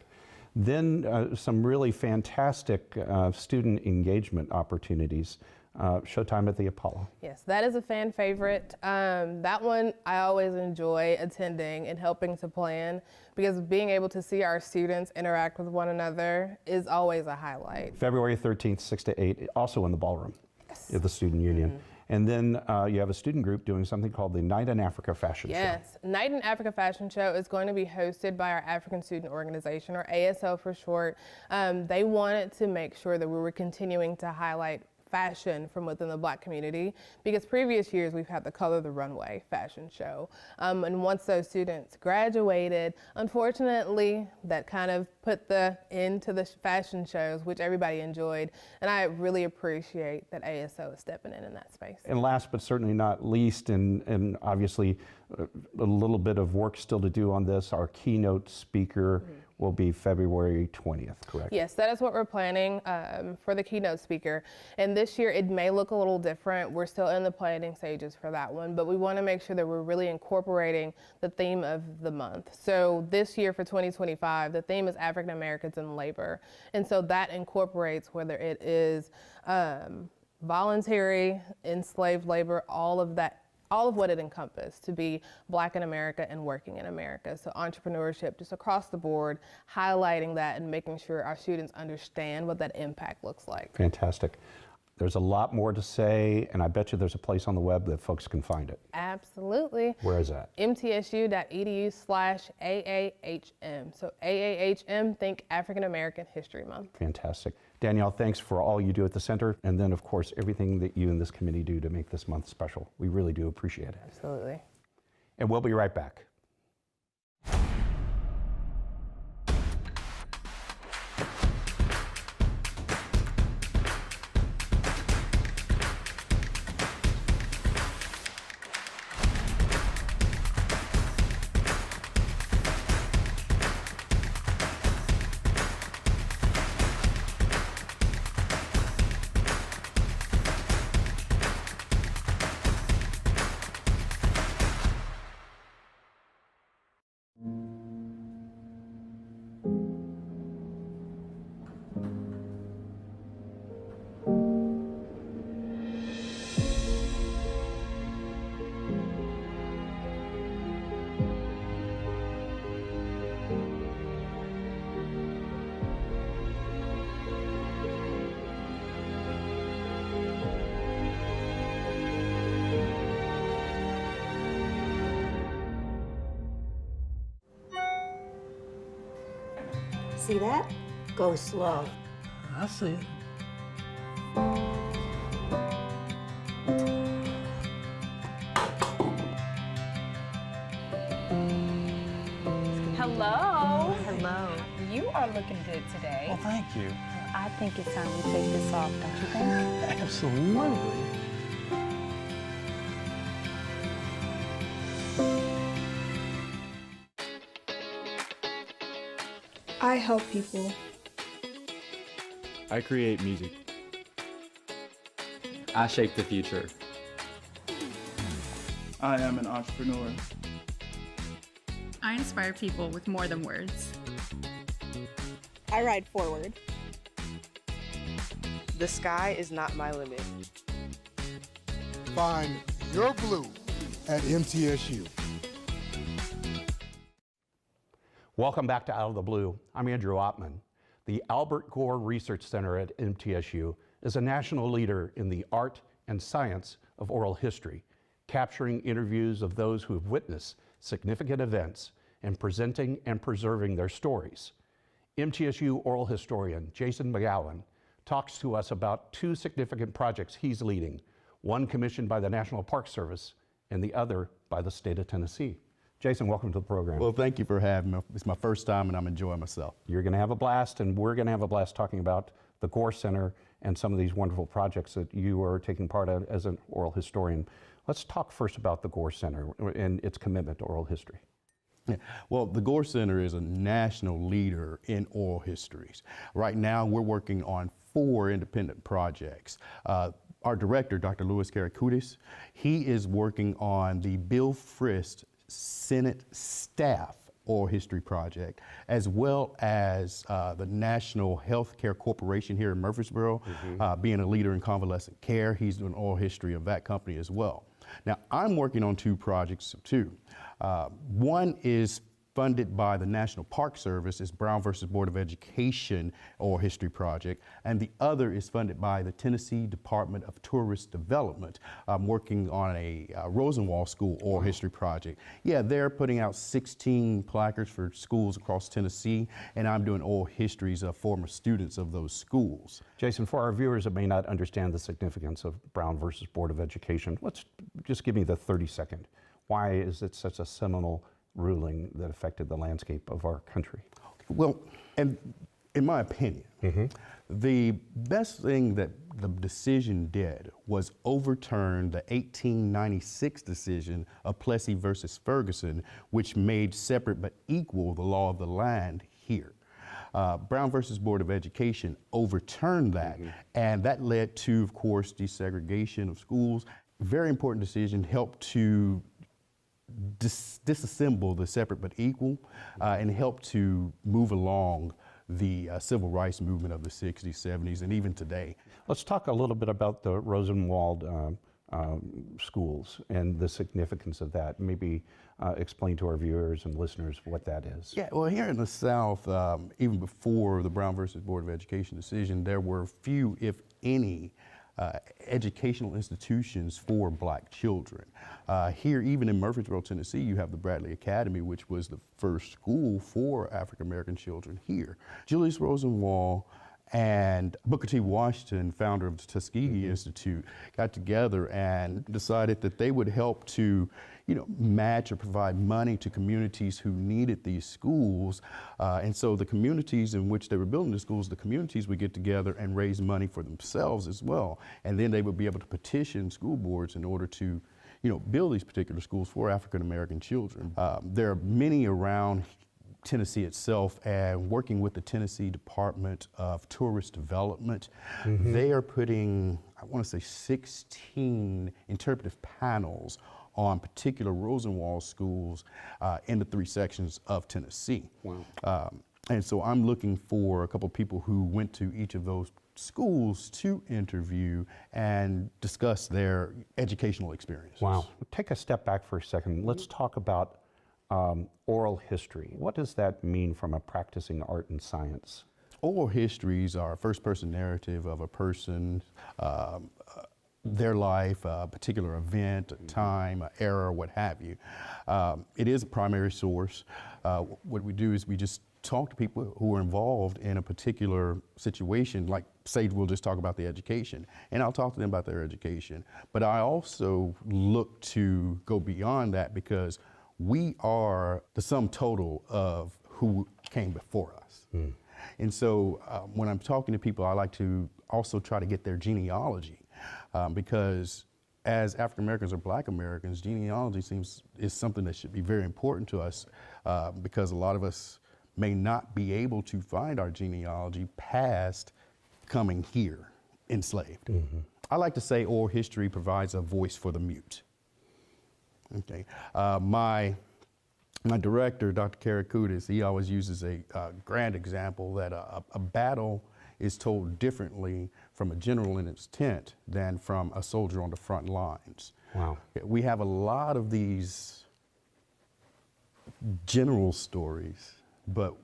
Speaker 21: Then some really fantastic student engagement opportunities. Showtime at the Apollo.
Speaker 1: Yes, that is a fan favorite. That one I always enjoy attending and helping to plan, because being able to see our students interact with one another is always a highlight.
Speaker 21: February 13th, 6 to 8, also in the ballroom at the Student Union. And then you have a student group doing something called the Night in Africa Fashion Show.
Speaker 1: Yes, Night in Africa Fashion Show is going to be hosted by our African Student Organization, or ASO for short. They wanted to make sure that we were continuing to highlight fashion from within the Black community, because previous years we've had the Color the Runway fashion show. And once those students graduated, unfortunately, that kind of put the end to the fashion shows, which everybody enjoyed. And I really appreciate that ASO is stepping in that space.
Speaker 21: And last but certainly not least, and obviously a little bit of work still to do on this, our keynote speaker will be February 20th, correct?
Speaker 1: Yes, that is what we're planning for the keynote speaker. And this year it may look a little different. We're still in the planning stages for that one, but we want to make sure that we're really incorporating the theme of the month. So this year for 2025, the theme is African Americans in labor. And so that incorporates whether it is voluntary, enslaved labor, all of that, all of what it encompassed to be Black in America and working in America. So entrepreneurship just across the board, highlighting that and making sure our students understand what that impact looks like.
Speaker 21: Fantastic. There's a lot more to say, and I bet you there's a place on the web that folks can find it.
Speaker 1: Absolutely.
Speaker 21: Where is that?
Speaker 1: mtsu.edu/AAHM. So AAHM, think African American History Month.
Speaker 21: Fantastic. Danielle, thanks for all you do at the center, and then of course everything that you and this committee do to make this month special. We really do appreciate it.
Speaker 1: Absolutely.
Speaker 21: And we'll be right back.
Speaker 2: See that? Go slow.
Speaker 3: I see it.
Speaker 4: Hello. Hello. You are looking good today.
Speaker 3: Well, thank you.
Speaker 4: I think it's time we take this off, don't you think?
Speaker 3: Absolutely.
Speaker 25: I help people.
Speaker 5: I create music.
Speaker 6: I shape the future.
Speaker 28: I am an entrepreneur.
Speaker 29: I inspire people with more than words.
Speaker 30: I ride forward.
Speaker 31: The sky is not my limit.
Speaker 32: Find your blue at MTSU.
Speaker 21: Welcome back to Out of the Blue. I'm Andrew Ottman. The Albert Gore Research Center at MTSU is a national leader in the art and science of oral history, capturing interviews of those who have witnessed significant events and presenting and preserving their stories. MTSU oral historian Jason McGowan talks to us about two significant projects he's leading, one commissioned by the National Park Service and the other by the state of Tennessee. Jason, welcome to the program.
Speaker 20: Well, thank you for having me. It's my first time and I'm enjoying myself.
Speaker 21: You're going to have a blast, and we're going to have a blast talking about the Gore Center and some of these wonderful projects that you are taking part in as an oral historian. Let's talk first about the Gore Center and its commitment to oral history.
Speaker 20: Yeah. Well, the Gore Center is a national leader in oral histories. Right now, we're working on 4 independent projects. Our director, Dr. Louis Karakoutis, he is working on the Bill Frist Senate Staff Oral History Project, as well as the National Healthcare Corporation here in Murfreesboro, being a leader in convalescent care. He's doing oral history of that company as well. Now, I'm working on 2 projects too. One is funded by the National Park Service, is Brown versus Board of Education Oral History Project, and the other is funded by the Tennessee Department of Tourist Development. I'm working on a Rosenwald School Oral History Project. Yeah, they're putting out 16 placards for schools across Tennessee, and I'm doing oral histories of former students of those schools.
Speaker 21: Jason, for our viewers that may not understand the significance of Brown versus Board of Education, let's just give me the 30-second. Why is it such a seminal ruling that affected the landscape of our country?
Speaker 20: Well, and in my opinion, the best thing that the decision did was overturn the 1896 decision of Plessy versus Ferguson, which made separate but equal the law of the land here. Brown versus Board of Education overturned that, and that led to, of course, desegregation of schools. Very important decision, helped to disassemble the separate but equal and help to move along the civil rights movement of the 60s, 70s, and even today.
Speaker 21: Let's talk a little bit about the Rosenwald schools and the significance of that. Maybe explain to our viewers and listeners what that is.
Speaker 20: Yeah, well, here in the South, even before the Brown versus Board of Education decision, there were few, if any, educational institutions for black children. Here, even in Murfreesboro, Tennessee, you have the Bradley Academy, which was the first school for African American children here. Julius Rosenwald and Booker T. Washington, founder of the Tuskegee Institute, got together and decided that they would help to, match or provide money to communities who needed these schools. And so the communities in which they were building the schools, the communities would get together and raise money for themselves as well. And then they would be able to petition school boards in order to, build these particular schools for African American children. There are many around Tennessee itself, and working with the Tennessee Department of Tourist Development, they are putting, I want to say, 16 interpretive panels on particular Rosenwald schools in the 3 sections of Tennessee. Wow. And so I'm looking for a couple of people who went to each of those schools to interview and discuss their educational experiences.
Speaker 21: Wow. Take a step back for a second. Let's talk about oral history. What does that mean from a practicing art and science?
Speaker 20: Oral histories are a first-person narrative of a person, their life, a particular event, a time, an era, what have you. It is a primary source. What we do is we just talk to people who are involved in a particular situation, like say we'll just talk about the education, and I'll talk to them about their education. But I also look to go beyond that because we are the sum total of who came before us. And so when I'm talking to people, I like to also try to get their genealogy because as African Americans or Black Americans, genealogy is something that should be very important to us because a lot of us may not be able to find our genealogy past coming here enslaved. I like to say oral history provides a voice for the mute. Okay, my director, Dr. Karakoutis, he always uses a grand example that a battle is told differently from a general in its tent than from a soldier on the front lines.
Speaker 21: Wow.
Speaker 20: We have a lot of these general stories, but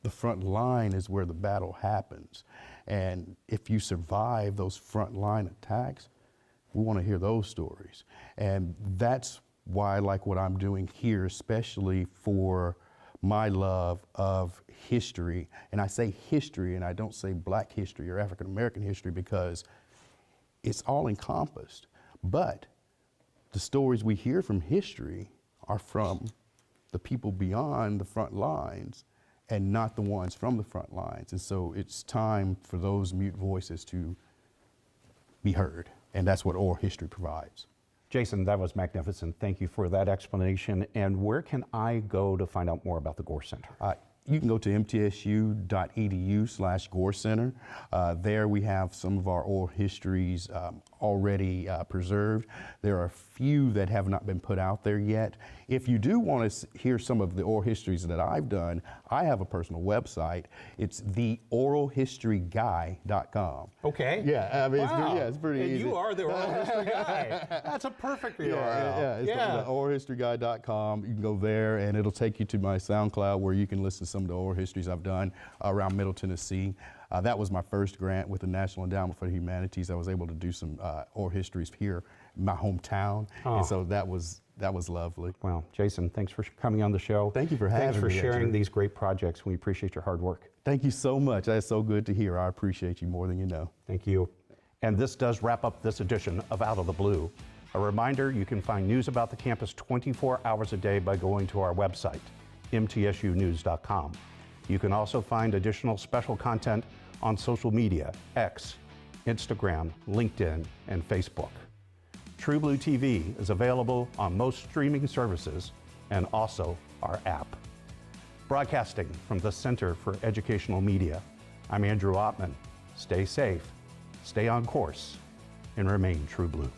Speaker 20: the front line is where the battle happens. And if you survive those front line attacks, we want to hear those stories. And that's why I like what I'm doing here, especially for my love of history. And I say history, and I don't say Black history or African American history because it's all encompassed. But the stories we hear from history are from the people beyond the front lines and not the ones from the front lines. And so it's time for those mute voices to be heard. And that's what oral history provides.
Speaker 21: Jason, that was magnificent. Thank you for that explanation. And where can I go to find out more about the Gore Center?
Speaker 20: You can go to mtsu.edu/Gore Center. There we have some of our oral histories already preserved. There are a few that have not been put out there yet. If you do want to hear some of the oral histories that I've done, I have a personal website. It's theoralhistoryguy.com.
Speaker 21: Okay.
Speaker 20: Yeah, I mean,
Speaker 21: wow.
Speaker 20: it's pretty easy.
Speaker 21: You are the oral history guy. That's a perfect URL.
Speaker 20: It's the oralhistoryguy.com. You can go there, and it'll take you to my SoundCloud where you can listen to some of the oral histories I've done around Middle Tennessee. That was my first grant with the National Endowment for the Humanities. I was able to do some oral histories here in my hometown, and so that was lovely.
Speaker 21: Well, Jason, thanks for coming on the show.
Speaker 20: Thank you for having me.
Speaker 21: Thanks for sharing these great projects. We appreciate your hard work.
Speaker 20: Thank you so much. That's so good to hear. I appreciate you more than you know.
Speaker 21: Thank you. And this does wrap up this edition of Out of the Blue. A reminder, you can find news about the campus 24 hours a day by going to our website, mtsunews.com. You can also find additional special content on social media, X, Instagram, LinkedIn, and Facebook. True Blue TV is available on most streaming services and also our app. Broadcasting from the Center for Educational Media, I'm Andrew Ottman. Stay safe, stay on course, and remain True Blue.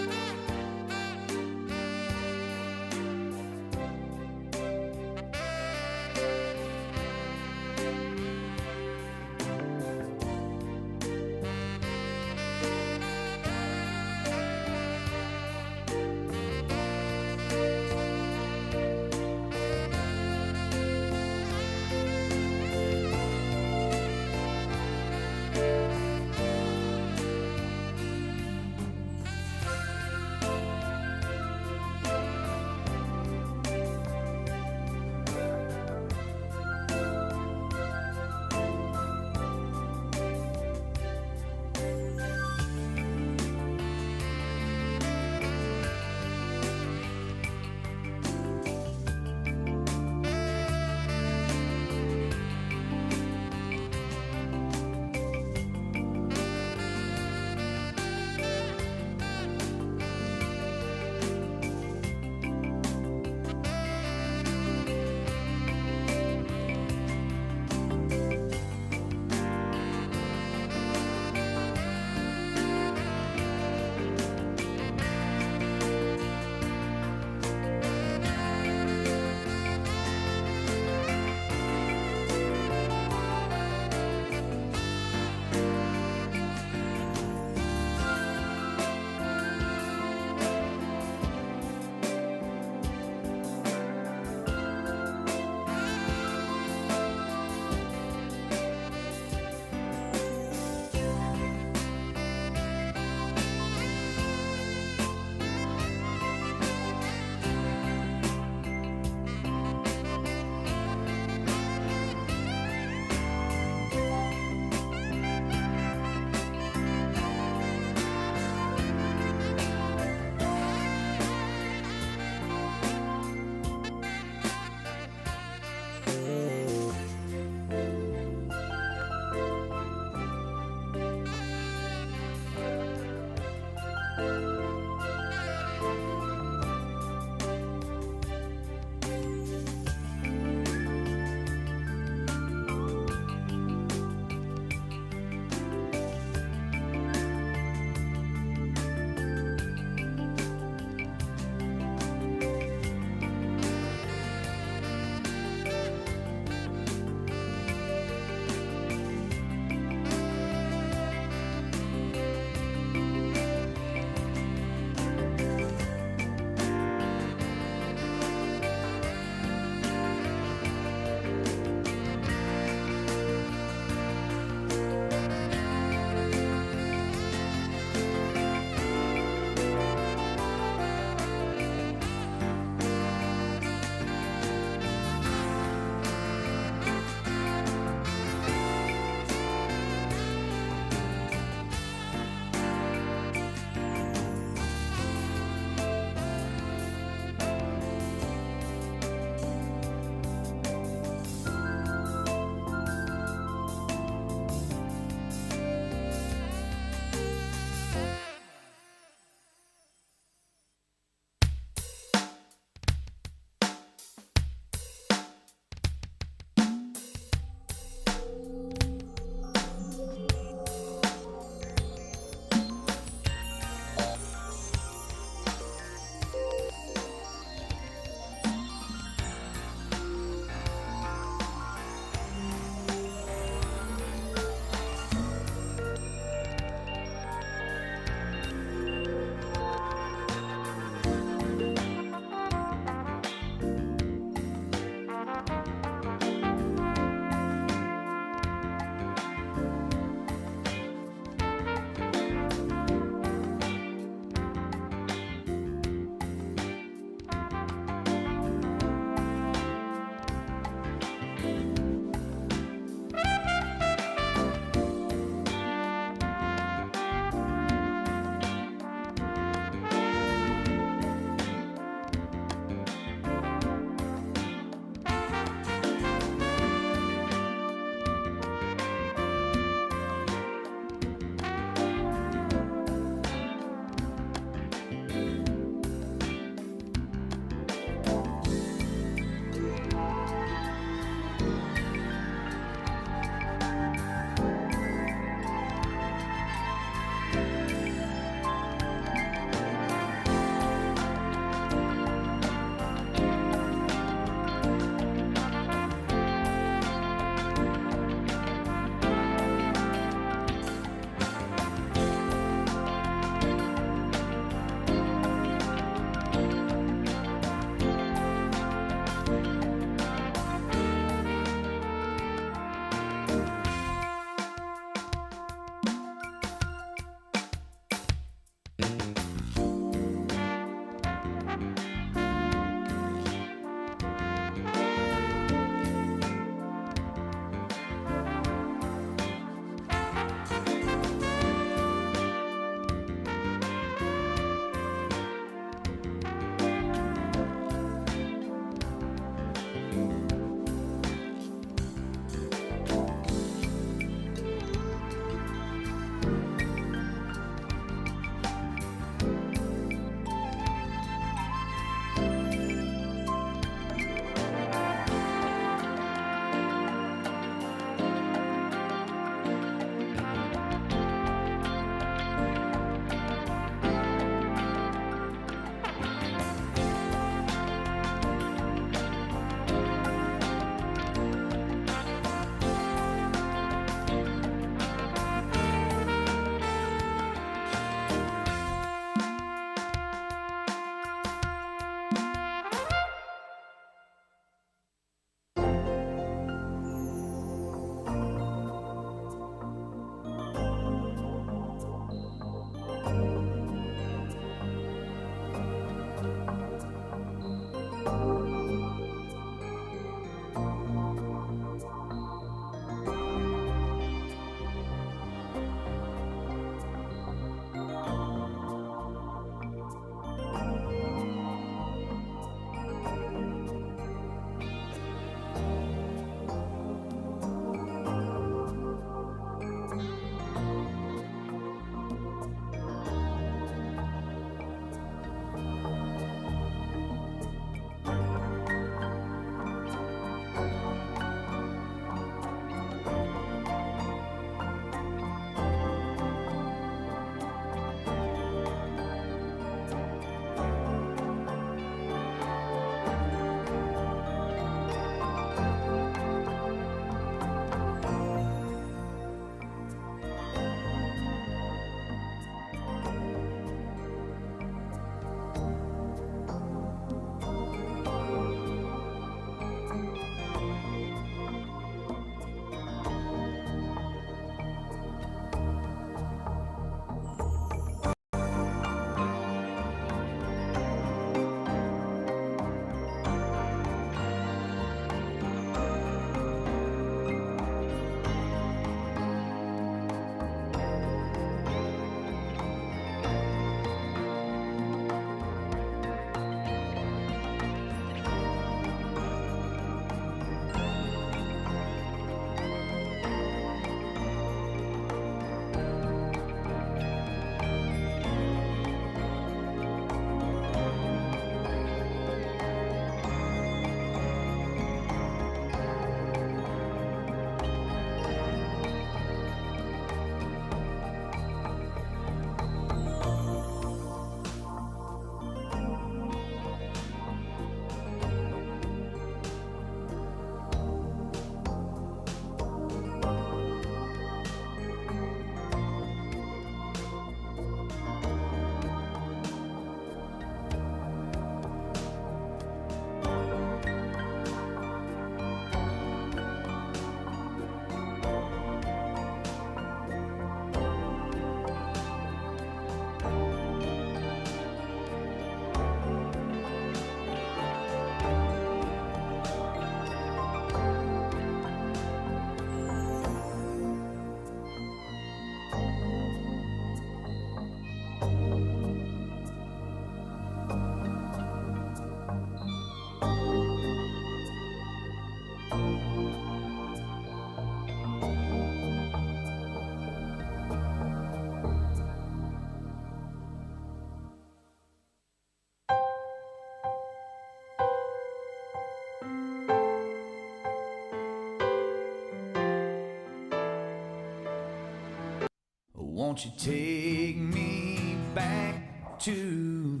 Speaker 5: Won't you take me back to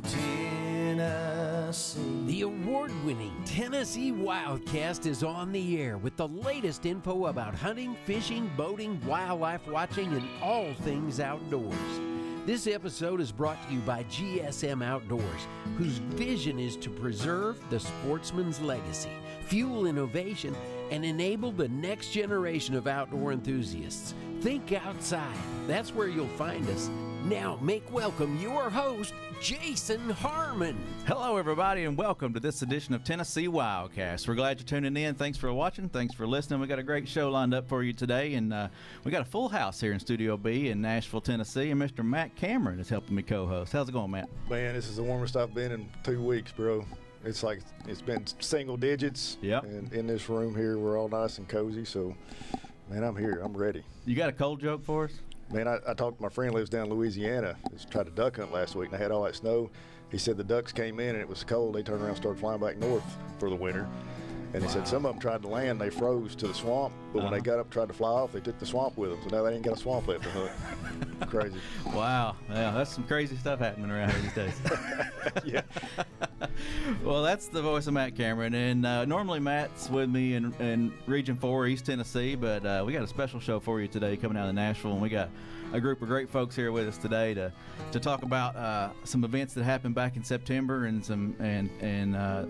Speaker 5: Tennessee?
Speaker 6: The award-winning Tennessee Wildcast is on the air with the latest info about hunting, fishing, boating, wildlife watching, and all things outdoors. This episode is brought to you by GSM Outdoors, whose vision is to preserve the sportsman's legacy, fuel innovation, and enable the next generation of outdoor enthusiasts. Think outside. That's where you'll find us. Now, make welcome your host, Jason Harmon.
Speaker 7: Hello, everybody, and welcome to this edition of Tennessee Wildcast. We're glad you're tuning in. Thanks for watching. Thanks for listening. We got a great show lined up for you today, and we got a full house here in Studio B in Nashville, Tennessee, and Mr. Matt Cameron is helping me co-host. How's it going, Matt?
Speaker 9: Man, this is the warmest I've been in 2 weeks, bro. It's like it's been single digits.
Speaker 7: Yep.
Speaker 9: And in this room here, we're all nice and cozy. So, man, I'm here. I'm ready.
Speaker 7: You got a cold joke for us?
Speaker 9: Man, I talked to my friend who lives down in Louisiana. Just tried to duck hunt last week, and they had all that snow. He said the ducks came in and it was cold. They turned around and started flying back north for the winter. And he said some of them tried to land, they froze to the swamp, but when they got up and tried to fly off, they took the swamp with them. So now they ain't got a swamp left to hunt. Crazy.
Speaker 7: Wow. Yeah, that's some crazy stuff happening around here these days.
Speaker 9: Yeah.
Speaker 7: Well, that's the voice of Matt Cameron. And normally Matt's with me in Region 4, East Tennessee, but we got a special show for you today coming out of Nashville, and we got a group of great folks here with us today to talk about some events that happened back in September and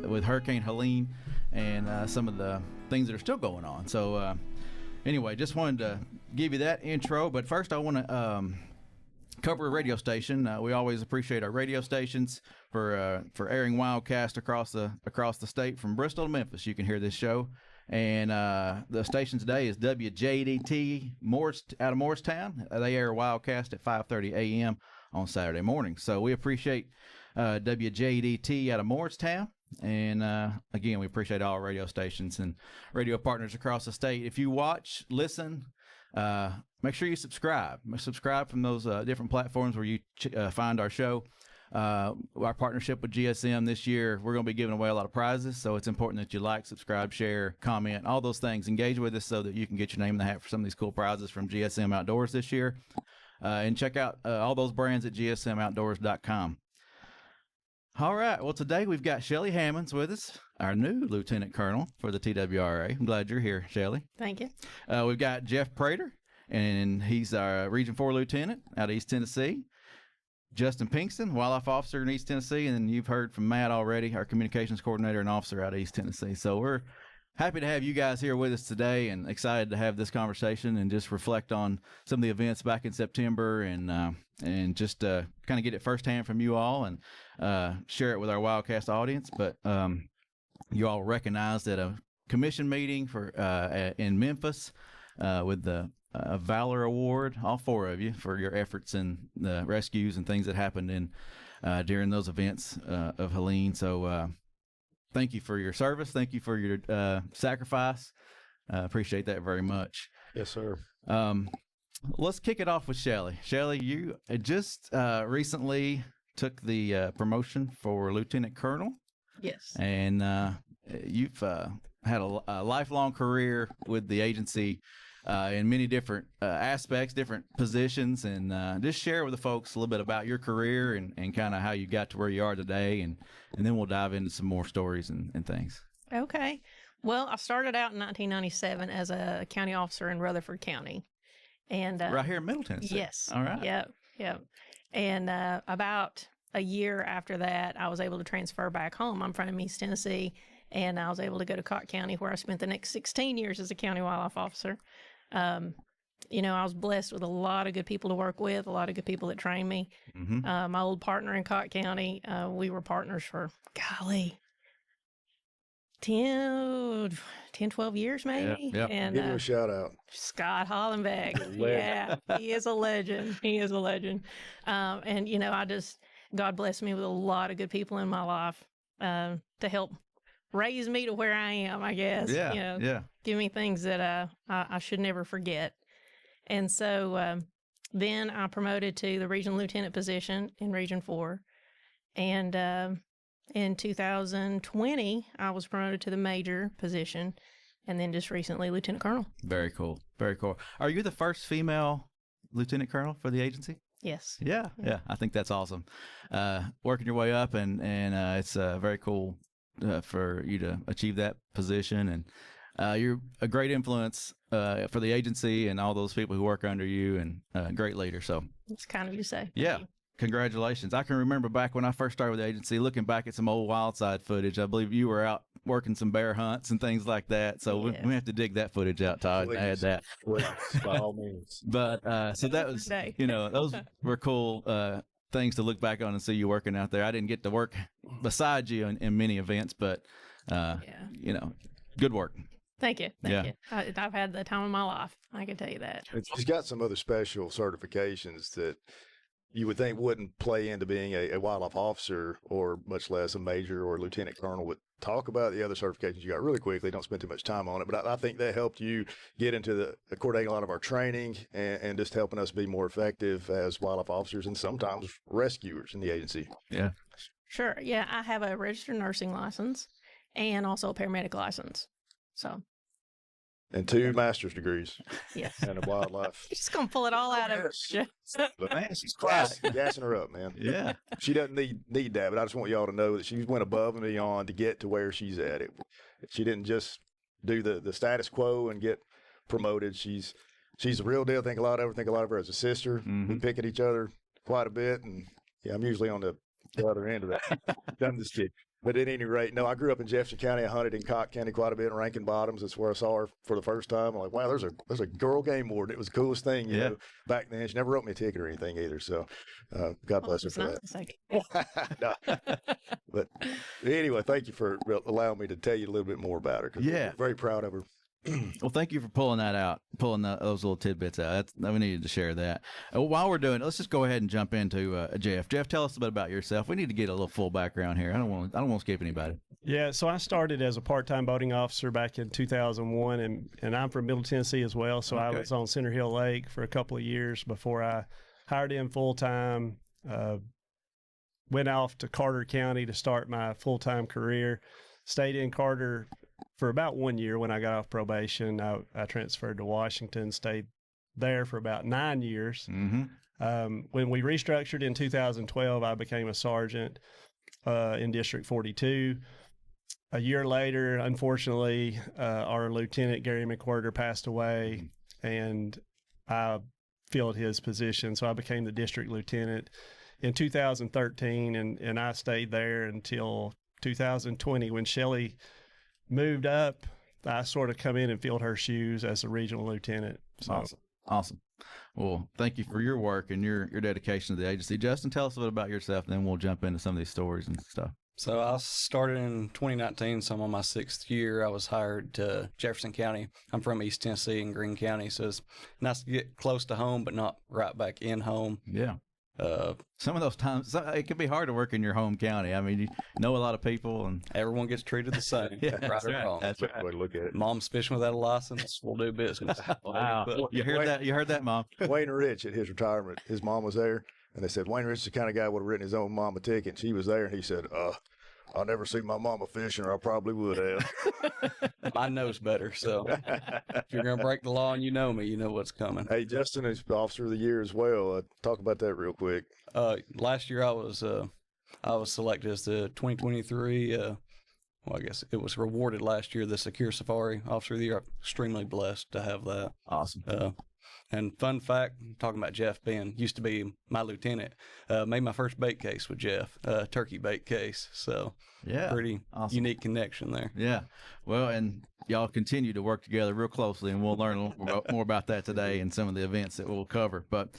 Speaker 7: with Hurricane Helene and some of the things that are still going on. So anyway, just wanted to give you that intro, but first I want to cover a radio station. We always appreciate our radio stations for airing Wildcast across the state from Bristol to Memphis. You can hear this show. And the station today is WJDT out of Morristown. They air Wildcast at 5:30 a.m. on Saturday morning. So we appreciate WJDT out of Morristown. And again, we appreciate all radio stations and radio partners across the state. If you watch, listen, make sure you subscribe. Subscribe from those different platforms where you find our show. Our partnership with GSM this year, we're going to be giving away a lot of prizes, so it's important that you like, subscribe, share, comment, all those things. Engage with us so that you can get your name in the hat for some of these cool prizes from GSM Outdoors this year. And check out all those brands at gsmoutdoors.com. All right, well, today we've got Shelly Hammonds with us, our new Lieutenant Colonel for the TWRA. I'm glad you're here, Shelly.
Speaker 10: Thank you.
Speaker 7: We've got Jeff Prater, and he's our Region 4 Lieutenant out of East Tennessee. Justin Pinkston, Wildlife Officer in East Tennessee, and then you've heard from Matt already, our Communications Coordinator and Officer out of East Tennessee. So we're happy to have you guys here with us today and excited to have this conversation and just reflect on some of the events back in September and just kind of get it firsthand from you all and share it with our Wildcast audience. But you all recognized at a commission meeting in Memphis with the Valor Award, all four of you, for your efforts in the rescues and things that happened during those events of Helene. So thank you for your service. Thank you for your sacrifice. Appreciate that very much.
Speaker 9: Yes, sir.
Speaker 7: Let's kick it off with Shelly. Shelly, you just recently took the promotion for Lieutenant Colonel.
Speaker 10: Yes.
Speaker 7: And you've had a lifelong career with the agency in many different aspects, different positions, and just share with the folks a little bit about your career and kind of how you got to where you are today, and then we'll dive into some more stories and things.
Speaker 10: Okay. Well, I started out in 1997 as a county officer in Rutherford County. And
Speaker 7: right here in Middle Tennessee.
Speaker 10: Yes.
Speaker 7: All right.
Speaker 10: Yep. And about a year after that, I was able to transfer back home. I'm from East Tennessee, and I was able to go to Cott County, where I spent the next 16 years as a county wildlife officer. I was blessed with a lot of good people to work with, a lot of good people that trained me.
Speaker 7: Mm-hmm.
Speaker 10: My old partner in Cott County, we were partners for, 12 years maybe.
Speaker 7: Yep.
Speaker 10: And
Speaker 9: give him a shout out.
Speaker 10: Scott Hollenbeck. Yeah, he is a legend. He is a legend. God blessed me with a lot of good people in my life to help raise me to where I am, I guess.
Speaker 7: Yeah.
Speaker 10: Give me things that I should never forget. And so then I promoted to the regional lieutenant position in Region 4. And in 2020, I was promoted to the major position, and then just recently Lieutenant Colonel.
Speaker 7: Very cool. Very cool. Are you the first female lieutenant colonel for the agency?
Speaker 10: Yes.
Speaker 7: Yeah. I think that's awesome. Working your way up, and it's very cool for you to achieve that position, and you're a great influence for the agency and all those people who work under you, and a great leader. So
Speaker 10: It's kind of you to say.
Speaker 7: yeah. Congratulations. I can remember back when I first started with the agency, looking back at some old Wildside footage. I believe you were out working some bear hunts and things like that. So we have to dig that footage out, Todd, and add that.
Speaker 11: By all means.
Speaker 7: But so that was, those were cool things to look back on and see you working out there. I didn't get to work beside you in many events, but, good work.
Speaker 10: Thank you. Thank you. I've had the time of my life. I can tell you that.
Speaker 9: She's got some other special certifications that you would think wouldn't play into being a wildlife officer, or much less a major or lieutenant colonel. But talk about the other certifications you got really quickly. Don't spend too much time on it. But I think that helped you get into coordinating a lot of our training and just helping us be more effective as wildlife officers and sometimes rescuers in the agency.
Speaker 7: Yeah.
Speaker 10: Sure. Yeah, I have a registered nursing license and also a paramedic license. So.
Speaker 9: And 2 master's degrees.
Speaker 10: Yes.
Speaker 9: And a wildlife.
Speaker 10: You're just going to pull it all out of it.
Speaker 9: But man, she's gassing her up, man.
Speaker 7: Yeah.
Speaker 9: She doesn't need that, but I just want y'all to know that she went above and beyond to get to where she's at. She didn't just do the status quo and get promoted. She's the real deal. Think a lot of her as a sister.
Speaker 7: Mm-hmm.
Speaker 9: We pick at each other quite a bit, and I'm usually on the other end of that. I'm just kidding. But at any rate, no, I grew up in Jefferson County. I hunted in Cott County quite a bit, in Rankin Bottoms. That's where I saw her for the first time. I'm like, wow, there's a girl game warden. It was the coolest thing, you know, back then. She never wrote me a ticket or anything either. So God bless her for that. No. But anyway, thank you for allowing me to tell you a little bit more about her. We're very proud of her.
Speaker 7: Well, thank you for pulling those little tidbits out. We needed to share that. While we're doing it, let's just go ahead and jump into Jeff. Jeff, tell us a bit about yourself. We need to get a little full background here. I don't want to skip anybody.
Speaker 12: Yeah, so I started as a part-time boating officer back in 2001, and I'm from Middle Tennessee as well. So I was on Center Hill Lake for a couple of years before I hired in full-time. Went off to Carter County to start my full-time career. Stayed in Carter for about 1 year. When I got off probation, I transferred to Washington, stayed there for about 9 years.
Speaker 7: Mm-hmm.
Speaker 12: When we restructured in 2012, I became a sergeant in District 42. A year later, unfortunately, our lieutenant, Gary McWhirter, passed away, and I filled his position. So I became the district lieutenant in 2013, and I stayed there until 2020 when Shelley moved up. I sort of come in and filled her shoes as a regional lieutenant. So.
Speaker 7: Awesome. Well, thank you for your work and your dedication to the agency. Justin, tell us a bit about yourself, and then we'll jump into some of these stories and stuff.
Speaker 13: So I started in 2019, so I'm on my 6th year. I was hired to Jefferson County. I'm from East Tennessee in Greene County, so it's nice to get close to home, but not right back in home.
Speaker 7: Yeah. Some of those times, it can be hard to work in your home county. I mean, you know a lot of people, and
Speaker 13: everyone gets treated the same.
Speaker 7: Yeah,
Speaker 13: right or wrong.
Speaker 7: That's right.
Speaker 9: Way to look at it.
Speaker 13: Mom's fishing without a license. We'll do business.
Speaker 7: Wow. You heard that? You heard that, Mom?
Speaker 9: Wayne Rich at his retirement, his mom was there, and they said Wayne Rich is the kind of guy who would have written his own mom a ticket. And she was there, and he said, I'll never see my mama fishing, or I probably would have.
Speaker 13: I knows better, so if you're going to break the law and you know me, you know what's coming.
Speaker 9: Hey, Justin is Officer of the Year as well. Talk about that real quick.
Speaker 13: Last year I was selected as the 2023, well, I guess it was rewarded last year, the Secure Safari Officer of the Year. I'm extremely blessed to have that.
Speaker 7: Awesome.
Speaker 13: And fun fact, talking about Jeff used to be my lieutenant, made my first bait case with Jeff, turkey bait case. So
Speaker 7: yeah,
Speaker 13: pretty
Speaker 7: awesome.
Speaker 13: Unique connection there.
Speaker 7: Yeah. Well, and y'all continue to work together real closely, and we'll learn a little more about that today and some of the events that we'll cover. But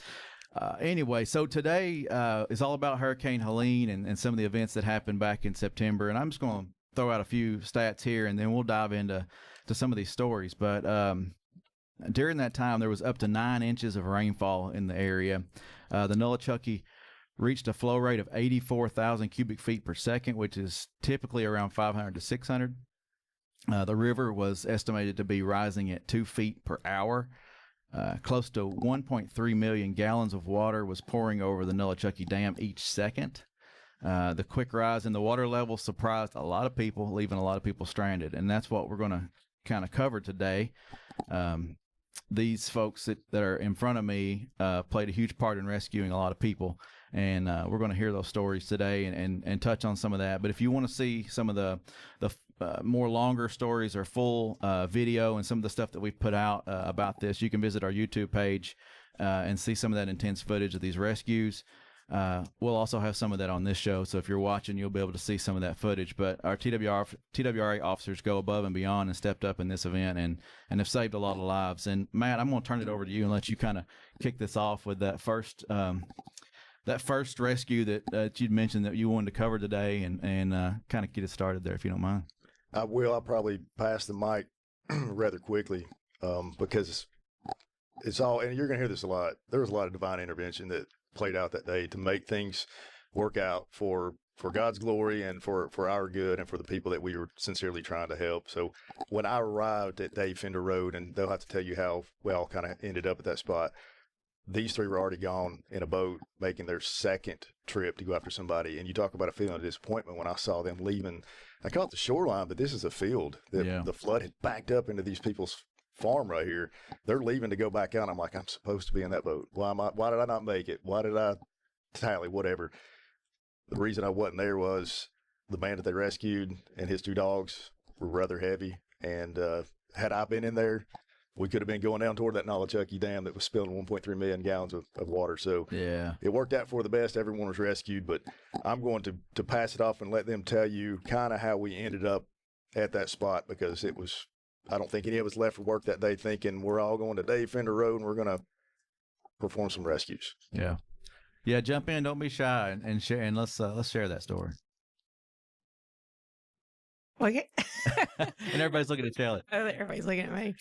Speaker 7: anyway, so today is all about Hurricane Helene and some of the events that happened back in September. And I'm just going to throw out a few stats here, and then we'll dive into some of these stories. But during that time, there was up to 9 inches of rainfall in the area. The Nolichucky reached a flow rate of 84,000 cubic feet per second, which is typically around 500 to 600. The river was estimated to be rising at 2 feet per hour. Close to 1.3 million gallons of water was pouring over the Nolichucky Dam each second. The quick rise in the water level surprised a lot of people, leaving a lot of people stranded. And that's what we're going to kind of cover today. these folks that are in front of me played a huge part in rescuing a lot of people. And we're going to hear those stories today and touch on some of that. But if you want to see some of the more longer stories or full video and some of the stuff that we've put out about this, you can visit our YouTube page and see some of that intense footage of these rescues. We'll also have some of that on this show, so if you're watching, you'll be able to see some of that footage. But our TWRA officers go above and beyond and stepped up in this event and have saved a lot of lives. And Matt, I'm going to turn it over to you and let you kind of kick this off with that first rescue that you'd mentioned that you wanted to cover today, and kind of get it started there, if you don't mind.
Speaker 9: I will. I'll probably pass the mic rather quickly because it's all, and you're going to hear this a lot. There was a lot of divine intervention that played out that day to make things work out for God's glory and for our good and for the people that we were sincerely trying to help. So when I arrived at Dave Fender Road, and they'll have to tell you how well kind of ended up at that spot, these three were already gone in a boat making their second trip to go after somebody. And you talk about a feeling of disappointment when I saw them leaving. I call it the shoreline, but this is a field that the flood had backed up into these people's farm right here. They're leaving to go back out. I'm like, I'm supposed to be in that boat. Why did I not make it? Why did I tally? Whatever. The reason I wasn't there was the man that they rescued and his two dogs were rather heavy. And had I been in there, we could have been going down toward that Nolichucky Dam that was spilling 1.3 million gallons of water. So it worked out for the best. Everyone was rescued, but I'm going to pass it off and let them tell you kind of how we ended up at that spot, because it was, I don't think any of us left for work that day thinking we're all going to Dave Fender Road and we're going to perform some rescues.
Speaker 7: Yeah, jump in, don't be shy, and share, and let's share that story.
Speaker 10: Okay.
Speaker 7: And everybody's looking at Shelley.
Speaker 10: Everybody's looking at me.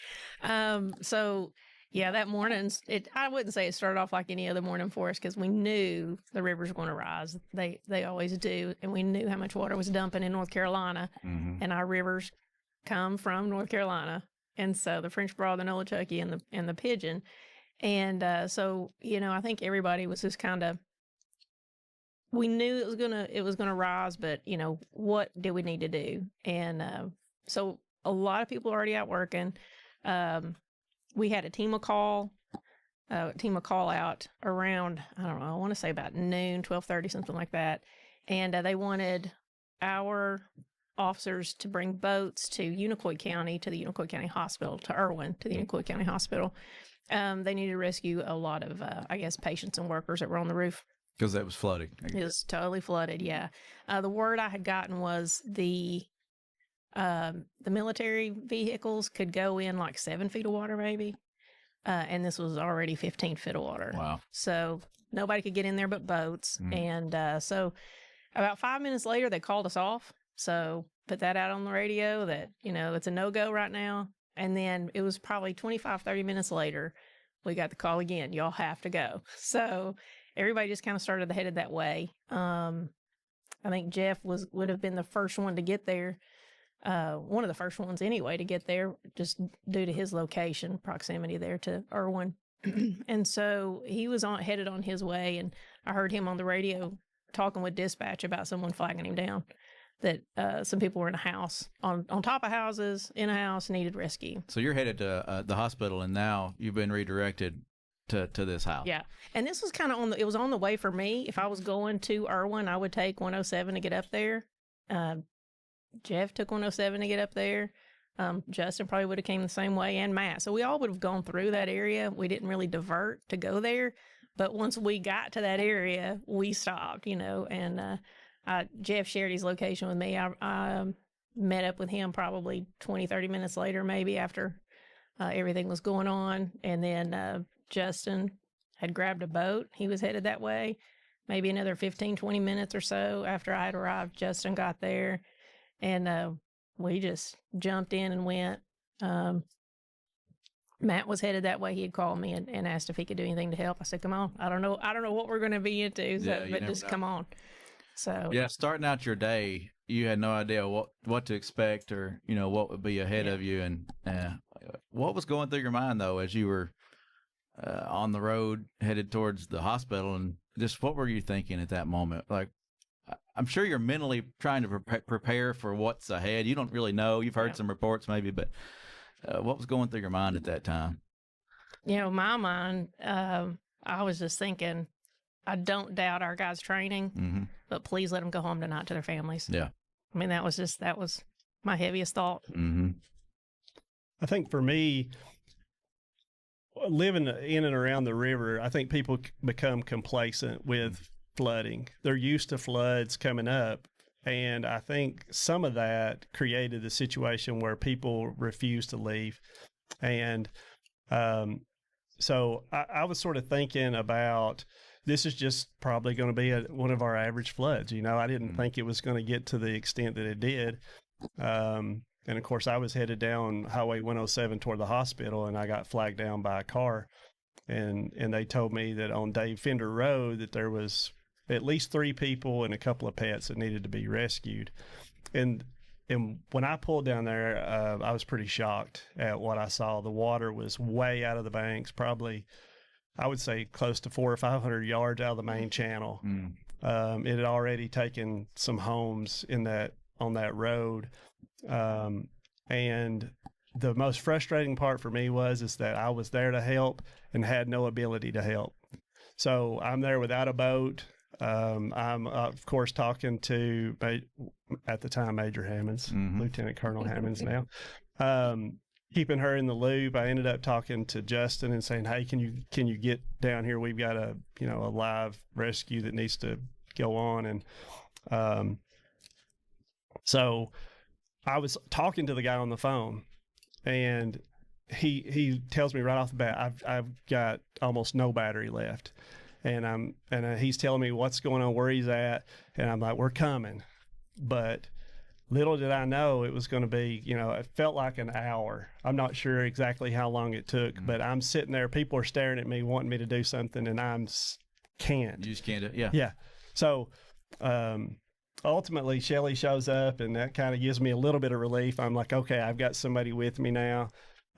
Speaker 10: So yeah, that morning, I wouldn't say it started off like any other morning for us, because we knew the rivers were going to rise. They always do. And we knew how much water was dumping in North Carolina. Mm-hmm. And our rivers come from North Carolina. And so the French Broad, the Nolichucky, and the Pigeon. And so, I think everybody was just kind of, we knew it was gonna rise, but what do we need to do? And so a lot of people are already out working. We had a team of call out around, I don't know, I want to say about noon, 12:30, something like that. And they wanted our officers to bring boats to Unicoi County, to the Unicoi County Hospital, to Irwin, to the Unicoi County Hospital. They needed to rescue a lot of, patients and workers that were on the roof.
Speaker 7: Because that was flooding.
Speaker 10: It was totally flooded, yeah. The word I had gotten was the military vehicles could go in like 7 feet of water, maybe. And this was already 15 feet of water.
Speaker 7: Wow.
Speaker 10: So nobody could get in there but boats. And so about 5 minutes later, they called us off. So put that out on the radio that, it's a no-go right now. And then it was probably 25, 30 minutes later, we got the call again. Y'all have to go. So everybody just kind of started headed that way. I think Jeff would have been the first one to get there. One of the first ones anyway to get there, just due to his location, proximity there to Irwin. And so he was headed on his way, and I heard him on the radio talking with dispatch about someone flagging him down, that some people were in a house, on top of houses, in a house, needed rescue.
Speaker 7: So you're headed to the hospital, and now you've been redirected to this house.
Speaker 10: Yeah. And this was kind of it was on the way for me. If I was going to Irwin, I would take 107 to get up there. Jeff took 107 to get up there. Justin probably would have came the same way, and Matt. So we all would have gone through that area. We didn't really divert to go there. But once we got to that area, we stopped, and Jeff shared his location with me. I met up with him probably 20, 30 minutes later, maybe, after everything was going on. And then Justin had grabbed a boat. He was headed that way. Maybe another 15, 20 minutes or so after I had arrived, Justin got there. And we just jumped in and went. Matt was headed that way. He had called me and asked if he could do anything to help. I said, come on. I don't know what we're going to be into, but just come on. So
Speaker 7: yeah, starting out your day, you had no idea what to expect, or what would be ahead of you. And what was going through your mind though as you were on the road headed towards the hospital, and just what were you thinking at that moment? Like, I'm sure you're mentally trying to prepare for what's ahead. You don't really know. You've heard some reports maybe, but what was going through your mind at that time?
Speaker 10: my mind, I was just thinking, I don't doubt our guys' training, but please let them go home tonight to their families.
Speaker 7: Yeah.
Speaker 10: I mean, that was my heaviest thought.
Speaker 12: I think for me, living in and around the river, I think people become complacent with flooding. They're used to floods coming up. And I think some of that created the situation where people refused to leave. And so I was sort of thinking about, this is just probably going to be one of our average floods. I didn't think it was going to get to the extent that it did. And of course, I was headed down Highway 107 toward the hospital, and I got flagged down by a car. And they told me that on Dave Fender Road that there was at least 3 people and a couple of pets that needed to be rescued. And when I pulled down there, I was pretty shocked at what I saw. The water was way out of the banks, probably, I would say, close to 400 or 500 yards out of the main channel. It had already taken some homes on that road. And the most frustrating part for me is that I was there to help and had no ability to help. So I'm there without a boat. I'm, of course, talking to, at the time, Major Hammonds, Lieutenant Colonel Hammonds now, keeping her in the loop. I ended up talking to Justin and saying, hey, can you get down here? We've got a live rescue that needs to go on. And so I was talking to the guy on the phone, and he tells me right off the bat, I've got almost no battery left. And he's telling me what's going on, where he's at, and I'm like, we're coming. But little did I know it was going to be, it felt like an hour. I'm not sure exactly how long it took, but I'm sitting there, people are staring at me, wanting me to do something, and can't.
Speaker 7: You just can't do it, yeah.
Speaker 12: Yeah. So ultimately, Shelly shows up, and that kind of gives me a little bit of relief. I'm like, okay, I've got somebody with me now.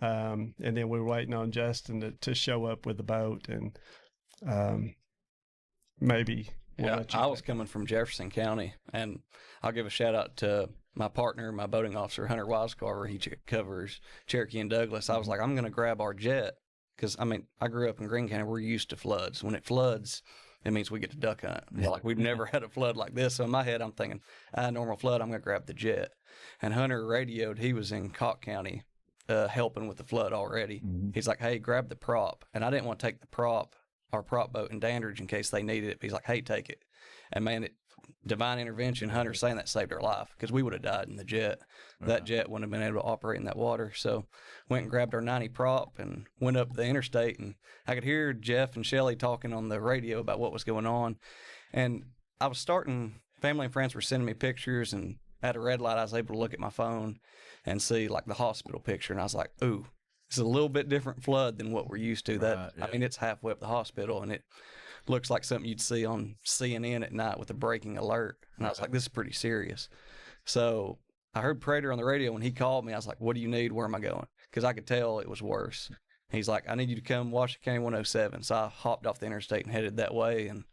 Speaker 12: And then we're waiting on Justin to show up with the boat, and maybe.
Speaker 13: Yeah, I was coming from Jefferson County, and I'll give a shout out to my partner, my boating officer, Hunter Wisecarver. He covers Cherokee and Douglas. I was like, I'm going to grab our jet, because, I grew up in Greene County. We're used to floods. When it floods, it means we get to duck hunt. Like, we've never had a flood like this. So in my head, I'm thinking, normal flood, I'm going to grab the jet. And Hunter radioed, he was in Cocke County helping with the flood already. He's like, hey, grab the prop. And I didn't want to take the prop, our prop boat in Dandridge, in case they needed it. He's like, hey, take it. And man, divine intervention, Hunter saying that saved our life, because we would have died in the jet. That jet wouldn't have been able to operate in that water. So went and grabbed our 90 prop and went up the interstate, and I could hear Jeff and Shelly talking on the radio about what was going on. And I was family and friends were sending me pictures, and at a red light, I was able to look at my phone and see like the hospital picture. And I was like, ooh, it's a little bit different flood than what we're used to. It's halfway up the hospital, and it looks like something you'd see on CNN at night with a breaking alert. And I was like, this is pretty serious. So I heard Prater on the radio. When he called me, I was like, what do you need? Where am I going? Because I could tell it was worse. He's like, I need you to come Washington County 107. So I hopped off the interstate and headed that way. And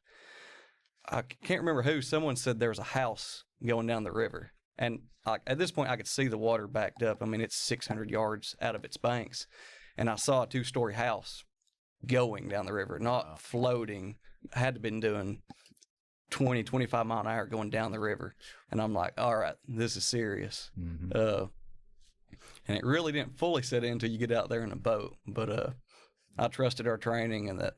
Speaker 13: I can't remember who. Someone said there was a house going down the river. And at this point, I could see the water backed up. It's 600 yards out of its banks. And I saw a 2-story house going down the river, not floating. I had to been doing 20, 25 mile an hour going down the river. And I'm like, all right, this is serious. And it really didn't fully set in until you get out there in a boat. But I trusted our training, and that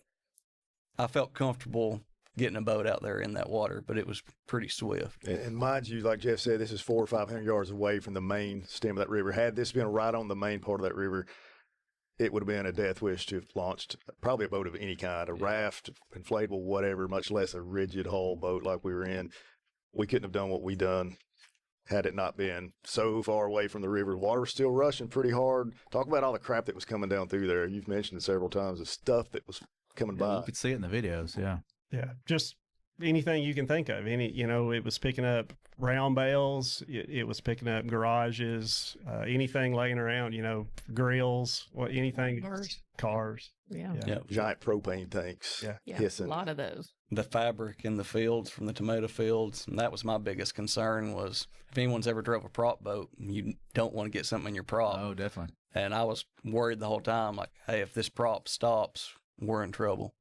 Speaker 13: I felt comfortable getting a boat out there in that water, but it was pretty swift.
Speaker 9: And mind you, like Jeff said, this is 400 or 500 yards away from the main stem of that river. Had this been right on the main part of that river, it would have been a death wish to have launched probably a boat of any kind, a raft, inflatable, whatever, much less a rigid hull boat like we were in. We couldn't have done what we done had it not been so far away from the river. Water was still rushing pretty hard. Talk about all the crap that was coming down through there. You've mentioned it several times, the stuff that was coming by.
Speaker 7: You could see it in the videos, yeah.
Speaker 12: Yeah, just anything you can think of. It was picking up round bales. It was picking up garages, anything laying around, grills, anything. Cars.
Speaker 10: Yeah.
Speaker 9: Giant propane tanks.
Speaker 10: Yeah.
Speaker 9: Hissing.
Speaker 10: A lot of those.
Speaker 13: The fabric in the fields from the tomato fields, and that was my biggest concern was if anyone's ever drove a prop boat, you don't want to get something in your prop.
Speaker 7: Oh, definitely.
Speaker 13: And I was worried the whole time, like, hey, if this prop stops, we're in trouble.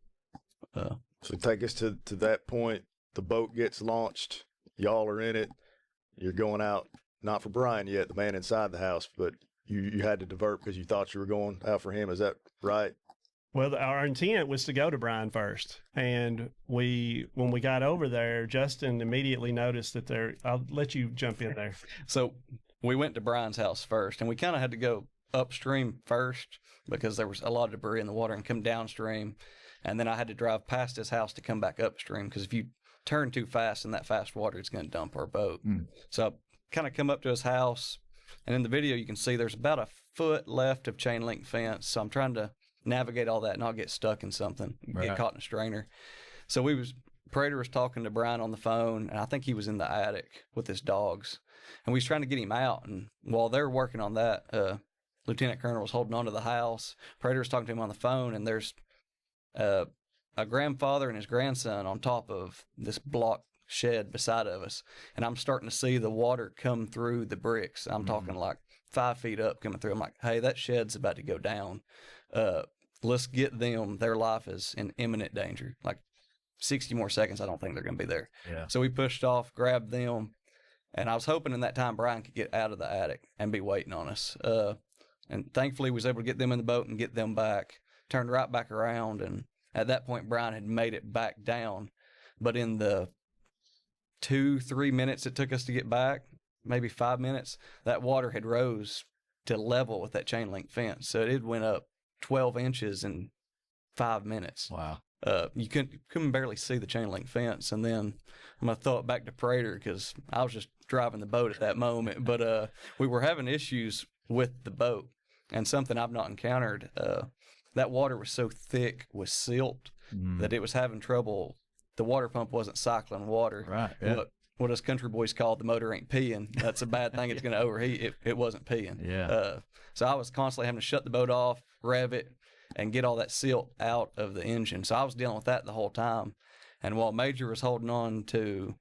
Speaker 9: So take us to that point. The boat gets launched. Y'all are in it. You're going out, not for Brian yet, the man inside the house, but you had to divert because you thought you were going out for him. Is that right?
Speaker 12: Well, our intent was to go to Brian first. And when we got over there, Justin immediately noticed that I'll let you jump in there.
Speaker 13: So we went to Brian's house first, and we kind of had to go upstream first because there was a lot of debris in the water and come downstream. And then I had to drive past his house to come back upstream because if you turn too fast in that fast water, it's going to dump our boat. So I kind of come up to his house, and in the video you can see there's about a foot left of chain link fence. So I'm trying to navigate all that and not get stuck in something, get caught in a strainer. So Prater was talking to Brian on the phone, and I think he was in the attic with his dogs, and we was trying to get him out. And while they're working on that, Lieutenant Colonel was holding on to the house. Prater was talking to him on the phone, and there's a grandfather and his grandson on top of this block shed beside of us, and I'm starting to see the water come through the bricks. I'm talking like 5 feet up coming through. I'm like, hey, that shed's about to go down. Let's get them. Their life is in imminent danger. Like 60 more seconds, I don't think they're going to be there.
Speaker 7: Yeah.
Speaker 13: So we pushed off, grabbed them, and I was hoping in that time Brian could get out of the attic and be waiting on us. And thankfully, we was able to get them in the boat and get them back. Turned right back around, and at that point, Brian had made it back down. But in the 2-3 minutes it took us to get back, maybe 5 minutes, that water had rose to level with that chain link fence. So it went up 12 inches in 5 minutes.
Speaker 7: Wow.
Speaker 13: You couldn't barely see the chain link fence. And then I'm going to throw it back to Prater because I was just driving the boat at that moment. But we were having issues with the boat, and something I've not encountered. That water was so thick with silt that it was having trouble. The water pump wasn't cycling water.
Speaker 7: Right. Yeah.
Speaker 13: What us country boys call the motor ain't peeing. That's a bad thing. It's going to overheat. It wasn't peeing.
Speaker 7: Yeah.
Speaker 13: So I was constantly having to shut the boat off, rev it, and get all that silt out of the engine. So I was dealing with that the whole time. And while Major was holding on to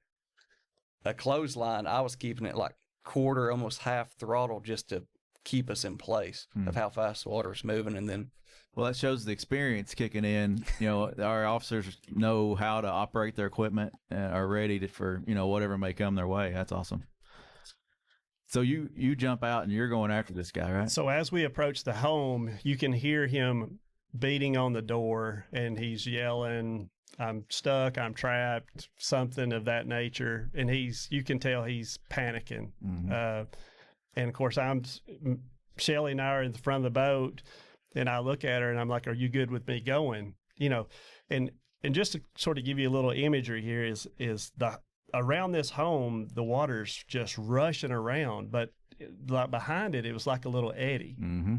Speaker 13: a clothesline, I was keeping it like quarter, almost half throttle just to keep us in place of how fast the water was moving. And then
Speaker 7: well, that shows the experience kicking in. Our officers know how to operate their equipment and are ready for whatever may come their way. That's awesome. So you jump out and you're going after this guy, right?
Speaker 12: So as we approach the home, you can hear him beating on the door, and he's yelling, "I'm stuck, I'm trapped," something of that nature. And you can tell he's panicking. And of course, Shelly and I are in the front of the boat. And I look at her and I'm like, "Are you good with me going?" And just to sort of give you a little imagery here is around this home, the water's just rushing around, but like behind it, it was like a little eddy.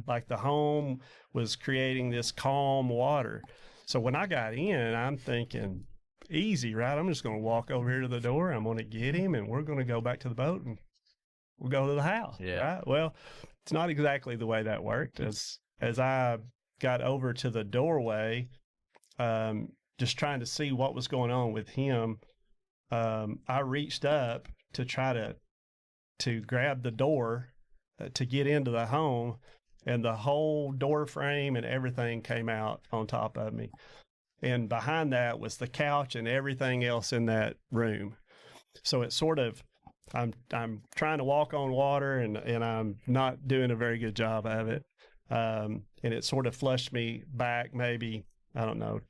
Speaker 12: Like the home was creating this calm water. So when I got in, I'm thinking, easy, right? I'm just going to walk over here to the door. I'm going to get him, and we're going to go back to the boat, and we'll go to the house.
Speaker 7: Yeah.
Speaker 12: Right? Well, it's not exactly the way that worked. As I got over to the doorway, just trying to see what was going on with him, I reached up to try to grab the door to get into the home, and the whole door frame and everything came out on top of me. And behind that was the couch and everything else in that room. So it's sort of, I'm trying to walk on water, and I'm not doing a very good job of it. And it sort of flushed me back maybe, I don't know,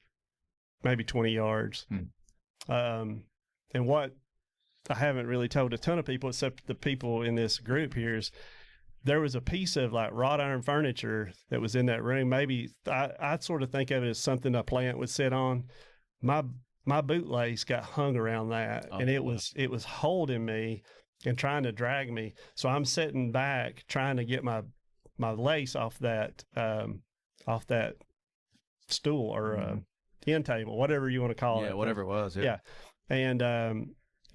Speaker 12: maybe 20 yards. And what I haven't really told a ton of people, except the people in this group here, is there was a piece of like wrought iron furniture that was in that room. Maybe I sort of think of it as something a plant would sit on. My bootlace got hung around that, and it was holding me and trying to drag me. So I'm sitting back trying to get my lace off that stool or end table, whatever you want to call it.
Speaker 7: Yeah, whatever it was.
Speaker 12: Yeah. and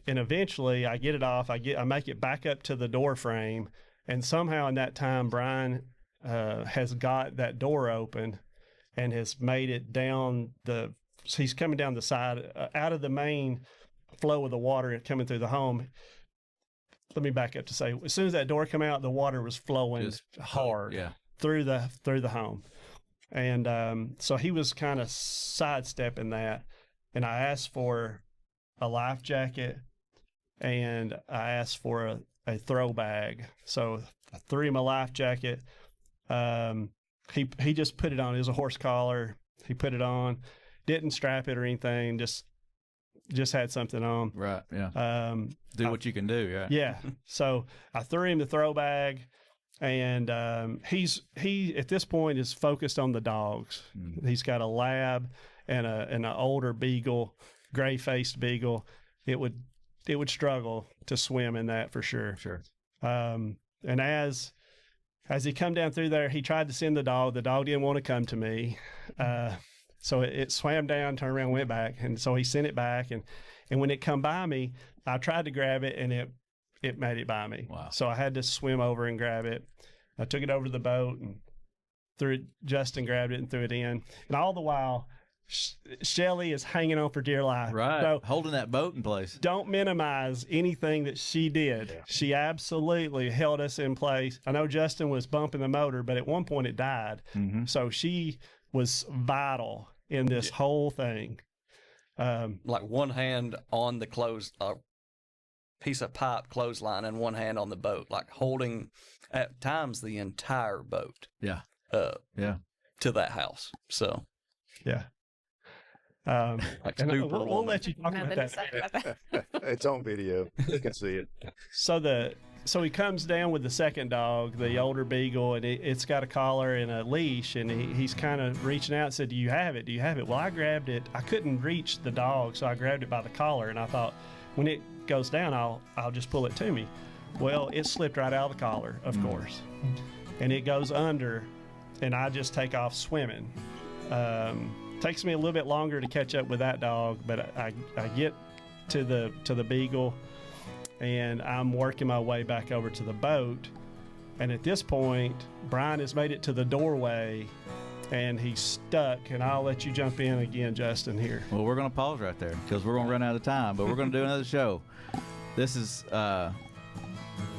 Speaker 12: eventually I get it off. I make it back up to the door frame, and somehow in that time, Brian has got that door open and has made it down he's coming down the side out of the main flow of the water coming through the home. Let me back up to say, as soon as that door came out, the water was flowing hard through the home. And so he was kind of sidestepping that. And I asked for a life jacket, and I asked for a throw bag. So I threw him a life jacket. He just put it on. It was a horse collar. He put it on, didn't strap it or anything, just had something on.
Speaker 7: Right, yeah. Do what you can do, yeah.
Speaker 12: Yeah. So I threw him the throw bag, and he at this point is focused on the dogs. He's got a lab and an older beagle, gray-faced beagle. It would struggle to swim in that for sure.
Speaker 7: Sure.
Speaker 12: And as he come down through there, he tried to send the dog. The dog didn't want to come to me. So it swam down, turned around, went back. And so he sent it back. And when it come by me, I tried to grab it, and it made it by me.
Speaker 7: Wow.
Speaker 12: So I had to swim over and grab it. I took it over to the boat and threw it. Justin grabbed it and threw it in. And all the while, Shelly is hanging on for dear life.
Speaker 7: Right.
Speaker 12: So
Speaker 7: holding that boat in place.
Speaker 12: Don't minimize anything that she did. Yeah. She absolutely held us in place. I know Justin was bumping the motor, but at one point it died.
Speaker 7: Mm-hmm.
Speaker 12: So she was vital in this whole thing.
Speaker 13: Like one hand on the piece of pipe clothesline and one hand on the boat, like holding at times the entire boat.
Speaker 7: Yeah.
Speaker 13: To that house. So.
Speaker 12: Yeah.
Speaker 13: Like
Speaker 12: and we'll let you talk about that.
Speaker 9: It's on video. You can see it.
Speaker 12: So he comes down with the second dog, the older beagle, and it's got a collar and a leash, and he's kind of reaching out and said, do you have it? Do you have it? Well, I grabbed it. I couldn't reach the dog, so I grabbed it by the collar, and I thought, when it goes down, I'll just pull it to me. Well, it slipped right out of the collar, of course, and it goes under, and I just take off swimming. Takes me a little bit longer to catch up with that dog, but I get to the beagle, and I'm working my way back over to the boat. And at this point, Brian has made it to the doorway, and he's stuck. And I'll let you jump in again, Justin, here.
Speaker 7: Well, we're going to pause right there because we're going to run out of time, but we're going to do another show. This is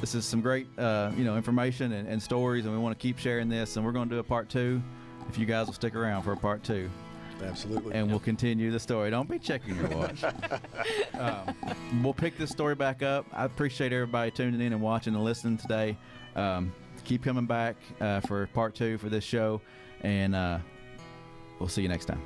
Speaker 7: some great information and stories, and we want to keep sharing this. And we're going to do a part 2 if you guys will stick around for a part 2.
Speaker 9: Absolutely.
Speaker 7: And we'll continue the story. Don't be checking your watch. We'll pick this story back up. I appreciate everybody tuning in and watching and listening today. Keep coming back for part 2 for this show, and we'll see you next time.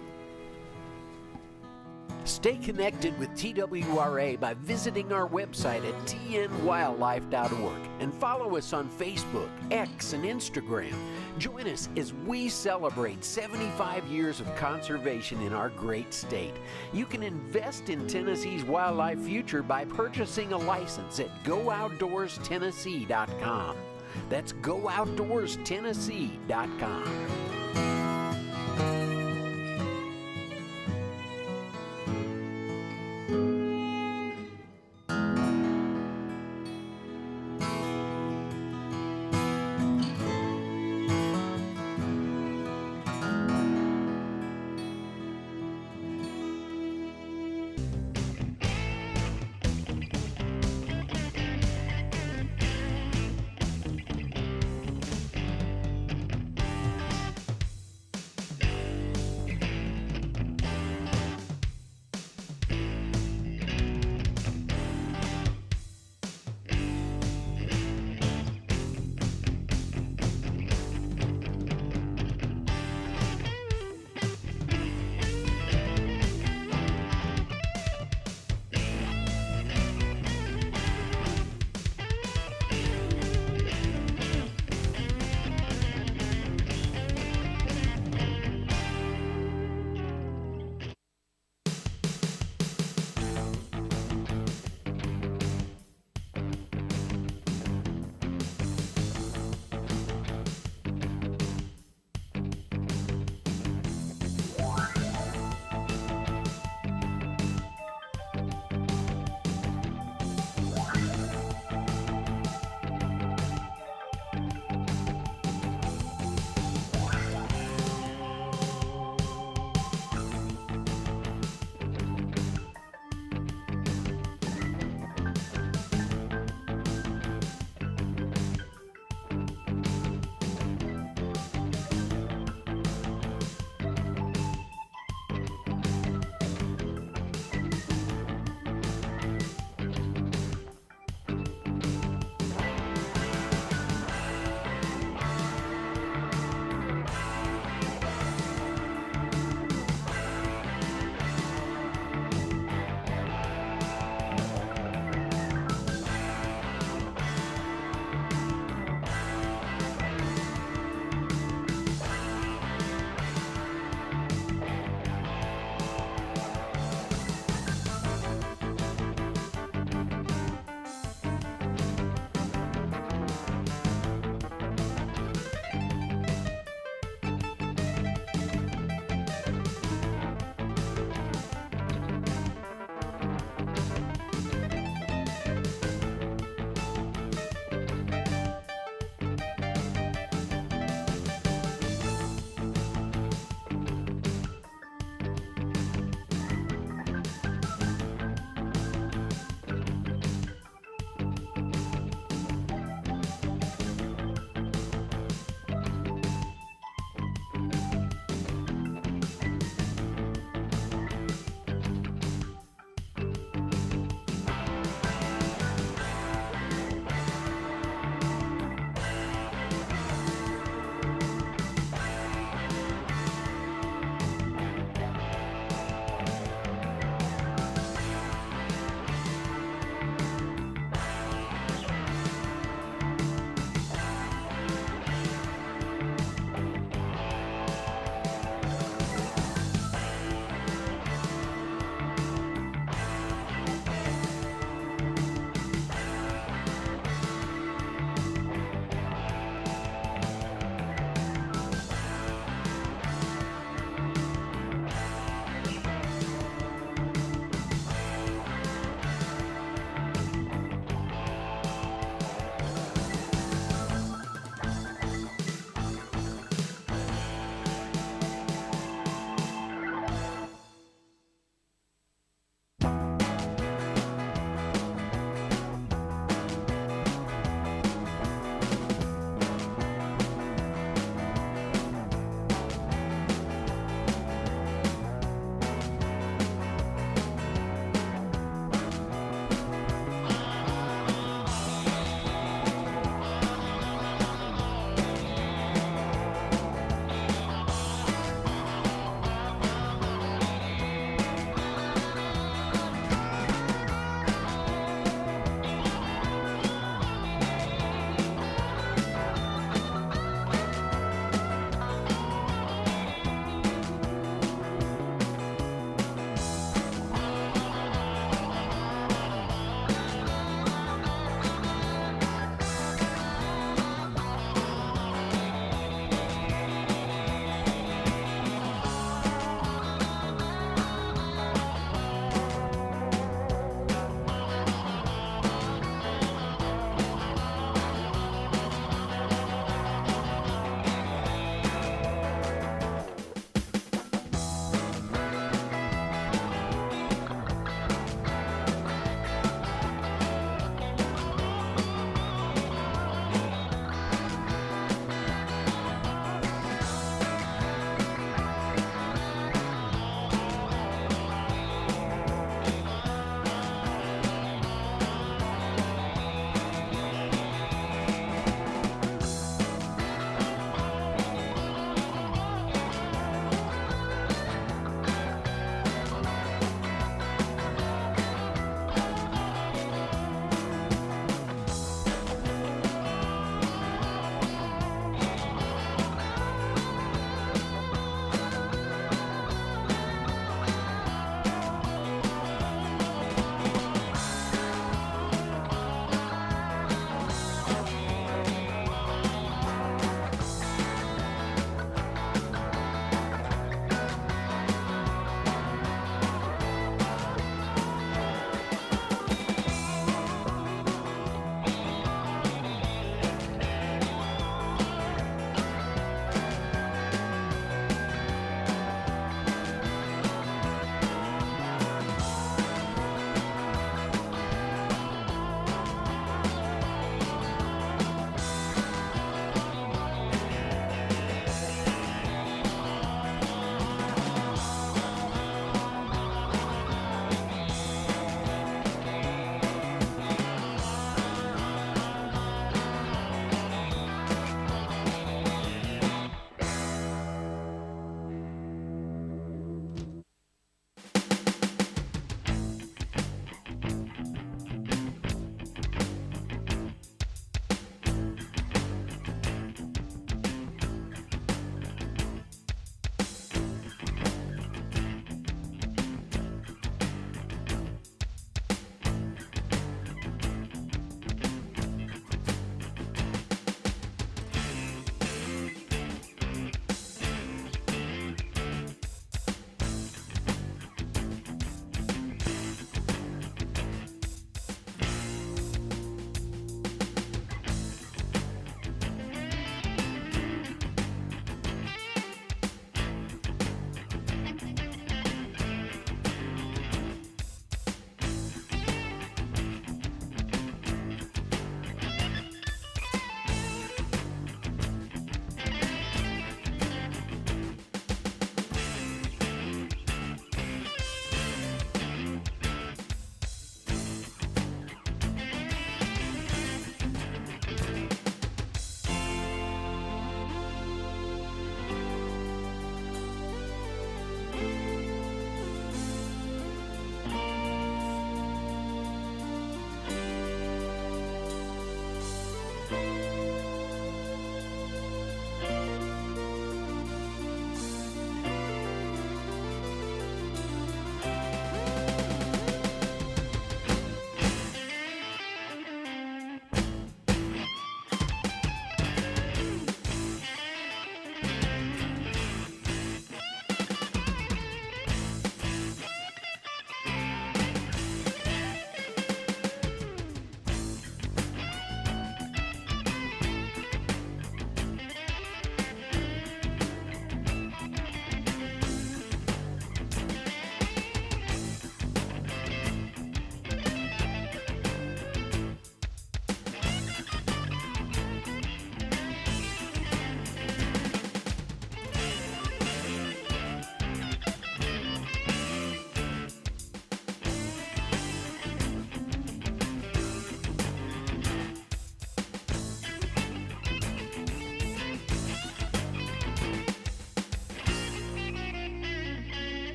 Speaker 6: Stay connected with TWRA by visiting our website at tnwildlife.org and follow us on Facebook, X, and Instagram. Join us as we celebrate 75 years of conservation in our great state. You can invest in Tennessee's wildlife future by purchasing a license at GoOutdoorsTennessee.com. That's GoOutdoorsTennessee.com.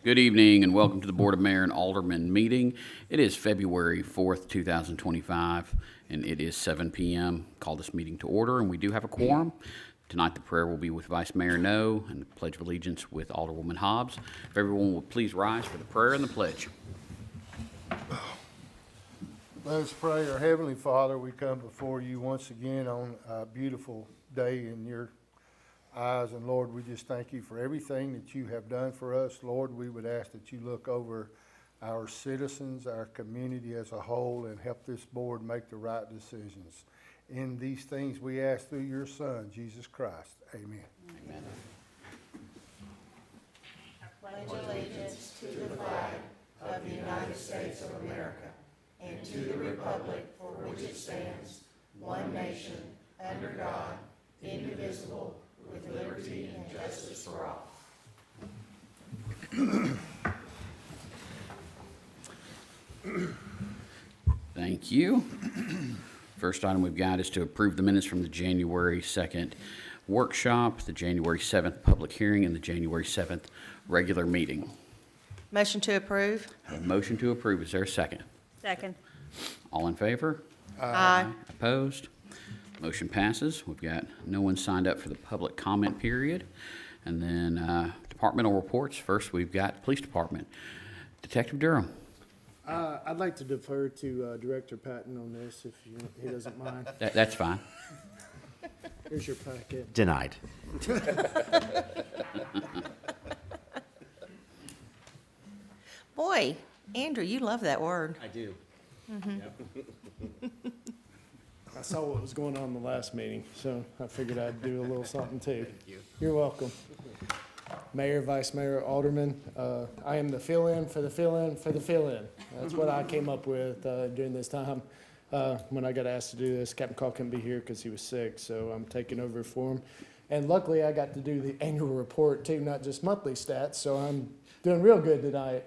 Speaker 8: Good evening and welcome to the Board of Mayor and Alderman meeting. It is February 4th, 2025, and it is 7 p.m. Call this meeting to order, and we do have a quorum. Tonight the prayer will be with Vice Mayor No and the Pledge of Allegiance with Alderwoman Hobbs. If everyone will please rise for the prayer and the pledge.
Speaker 14: Let us pray. Our Heavenly Father, we come before you once again on a beautiful day in your eyes. And Lord, we just thank you for everything that you have done for us. Lord, we would ask that you look over our citizens, our community as a whole, and help this board make the right decisions. In these things we ask through your Son, Jesus Christ. Amen.
Speaker 8: Amen.
Speaker 2: I pledge allegiance to the flag of the United States of America and to the republic for which it stands, one nation, under God, indivisible, with liberty and justice for all.
Speaker 8: Thank you. First item we've got is to approve the minutes from the January 2nd workshop, the January 7th public hearing, and the January 7th regular meeting.
Speaker 2: Motion to approve.
Speaker 8: A motion to approve. Is there a second?
Speaker 2: Second.
Speaker 8: All in favor?
Speaker 2: Aye.
Speaker 8: Opposed? Motion passes. We've got no one signed up for the public comment period. And then departmental reports. First, we've got Police Department. Detective Durham.
Speaker 15: I'd like to defer to Director Patton on this, if he doesn't mind.
Speaker 8: That's fine.
Speaker 15: Here's your packet.
Speaker 16: Denied.
Speaker 2: Boy, Andrew, you love that word.
Speaker 16: I do.
Speaker 15: I saw what was going on in the last meeting, so I figured I'd do a little something too.
Speaker 16: Thank you.
Speaker 15: You're welcome. Mayor, Vice Mayor, Alderman, I am the fill-in for the fill-in for the fill-in. That's what I came up with during this time. When I got asked to do this, Captain Call couldn't be here because he was sick, so I'm taking over for him. And luckily, I got to do the annual report too, not just monthly stats, so I'm doing real good tonight.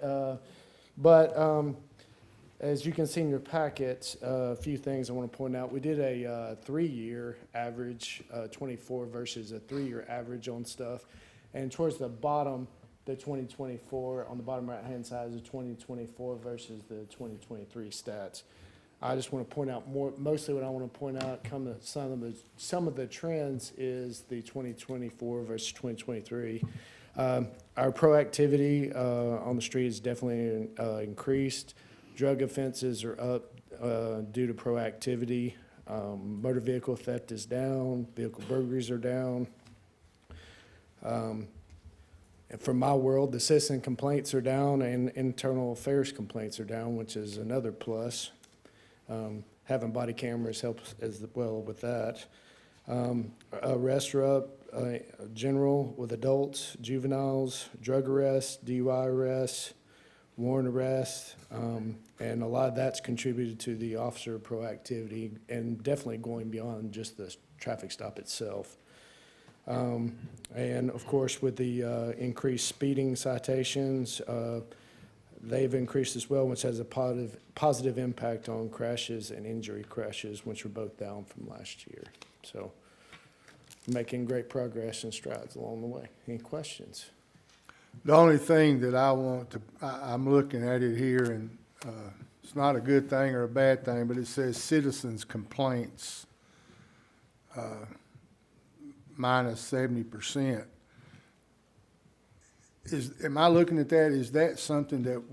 Speaker 15: As you can see in your packet, a few things I want to point out. We did a 3-year average, 24 versus a 3-year average on stuff. And towards the bottom, the 2024, on the bottom right-hand side is the 2024 versus the 2023 stats. I just want to point out mostly what I want to point out, some of the trends is the 2024 versus 2023. Our proactivity on the street is definitely increased. Drug offenses are up due to proactivity. Motor vehicle theft is down. Vehicle burglaries are down. And from my world, the citizen complaints are down and internal affairs complaints are down, which is another plus. Having body cameras helps as well with that. Arrests are up, general with adults, juveniles, drug arrests, DUI arrests, warrant arrests, and a lot of that's contributed to the officer proactivity and definitely going beyond just the traffic stop itself. And of course, with the increased speeding citations, they've increased as well, which has a positive impact on crashes and injury crashes, which were both down from last year. So making great progress and strides along the way. Any questions?
Speaker 14: The only thing that I'm looking at it here, and it's not a good thing or a bad thing, but it says citizens' complaints minus 70%. Am I looking at that? Is that something that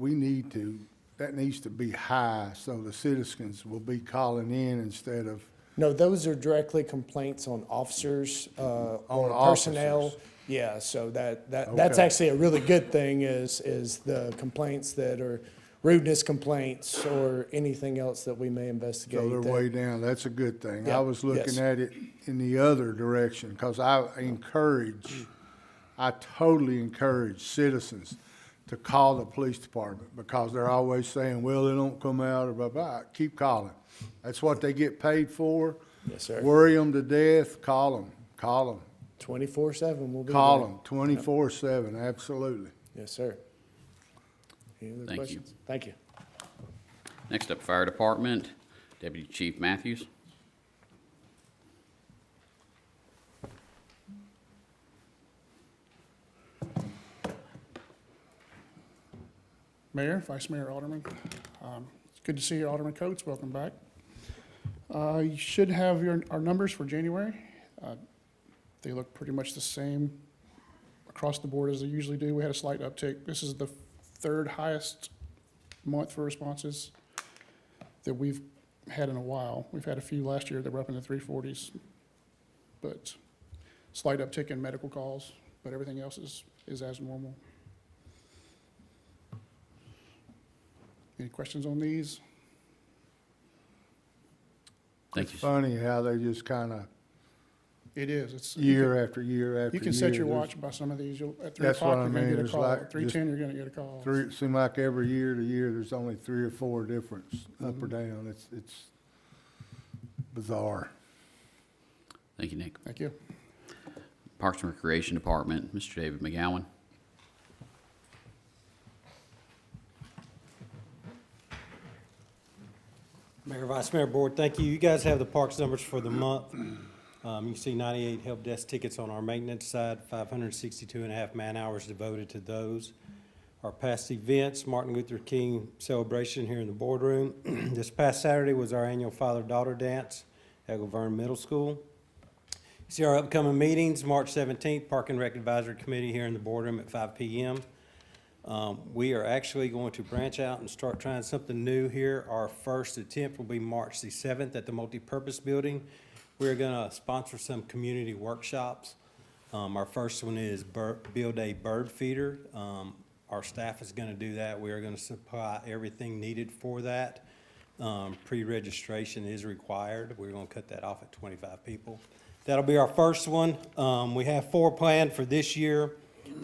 Speaker 14: that needs to be high so the citizens will be calling in instead of?
Speaker 15: No, those are directly complaints on officers, or personnel.
Speaker 14: Officers.
Speaker 15: Yeah, so that's
Speaker 14: Okay.
Speaker 15: actually a really good thing is the complaints that are rudeness complaints or anything else that we may investigate.
Speaker 14: So they're way down. That's a good thing.
Speaker 15: Yeah,
Speaker 14: I was looking
Speaker 15: yes.
Speaker 14: at it in the other direction because I totally encourage citizens to call the police department because they're always saying, well, they don't come out or blah, blah. Keep calling. That's what they get paid for.
Speaker 15: Yes, sir.
Speaker 14: Worry them to death. Call them.
Speaker 15: 24/7 we'll be
Speaker 14: Call
Speaker 15: there.
Speaker 14: them 24/7. Absolutely.
Speaker 15: Yes, sir. Any other
Speaker 8: Thank
Speaker 15: questions?
Speaker 8: you.
Speaker 15: Thank you.
Speaker 8: Next up, Fire Department, Deputy Chief Matthews.
Speaker 1: Mayor, Vice Mayor, Alderman. It's good to see you, Alderman Coates. Welcome back. You should have our numbers for January. They look pretty much the same across the board as they usually do. We had a slight uptick. This is the third highest month for responses that we've had in a while. We've had a few last year that were up in the 340s, but slight uptick in medical calls, but everything else is as normal. Any questions on these?
Speaker 14: It's funny how they just kind of.
Speaker 1: It is. It's
Speaker 14: year after year after year.
Speaker 1: You can set your watch by some of these. At 3 o'clock, you're going to get a call. At 3:10, you're going to get a call.
Speaker 14: It seems like every year to year, there's only 3 or 4 difference, up or down. It's bizarre.
Speaker 8: Thank you, Nick.
Speaker 1: Thank you.
Speaker 8: Parks and Recreation Department, Mr. David McGowan.
Speaker 3: Mayor, Vice Mayor, Board, thank you. You guys have the parks numbers for the month. You can see 98 help desk tickets on our maintenance side, 562.5 man hours devoted to those. Our past events, Martin Luther King celebration here in the boardroom. This past Saturday was our annual father-daughter dance at LaVergne Middle School. See our upcoming meetings, March 17th, Park and Rec Advisory Committee here in the boardroom at 5 p.m. We are actually going to branch out and start trying something new here. Our first attempt will be March the 7th at the multipurpose building. We're going to sponsor some community workshops. Our first one is build a bird feeder. Our staff is going to do that. We are going to supply everything needed for that. Pre-registration is required. We're going to cut that off at 25 people. That'll be our first one. We have 4 planned for this year.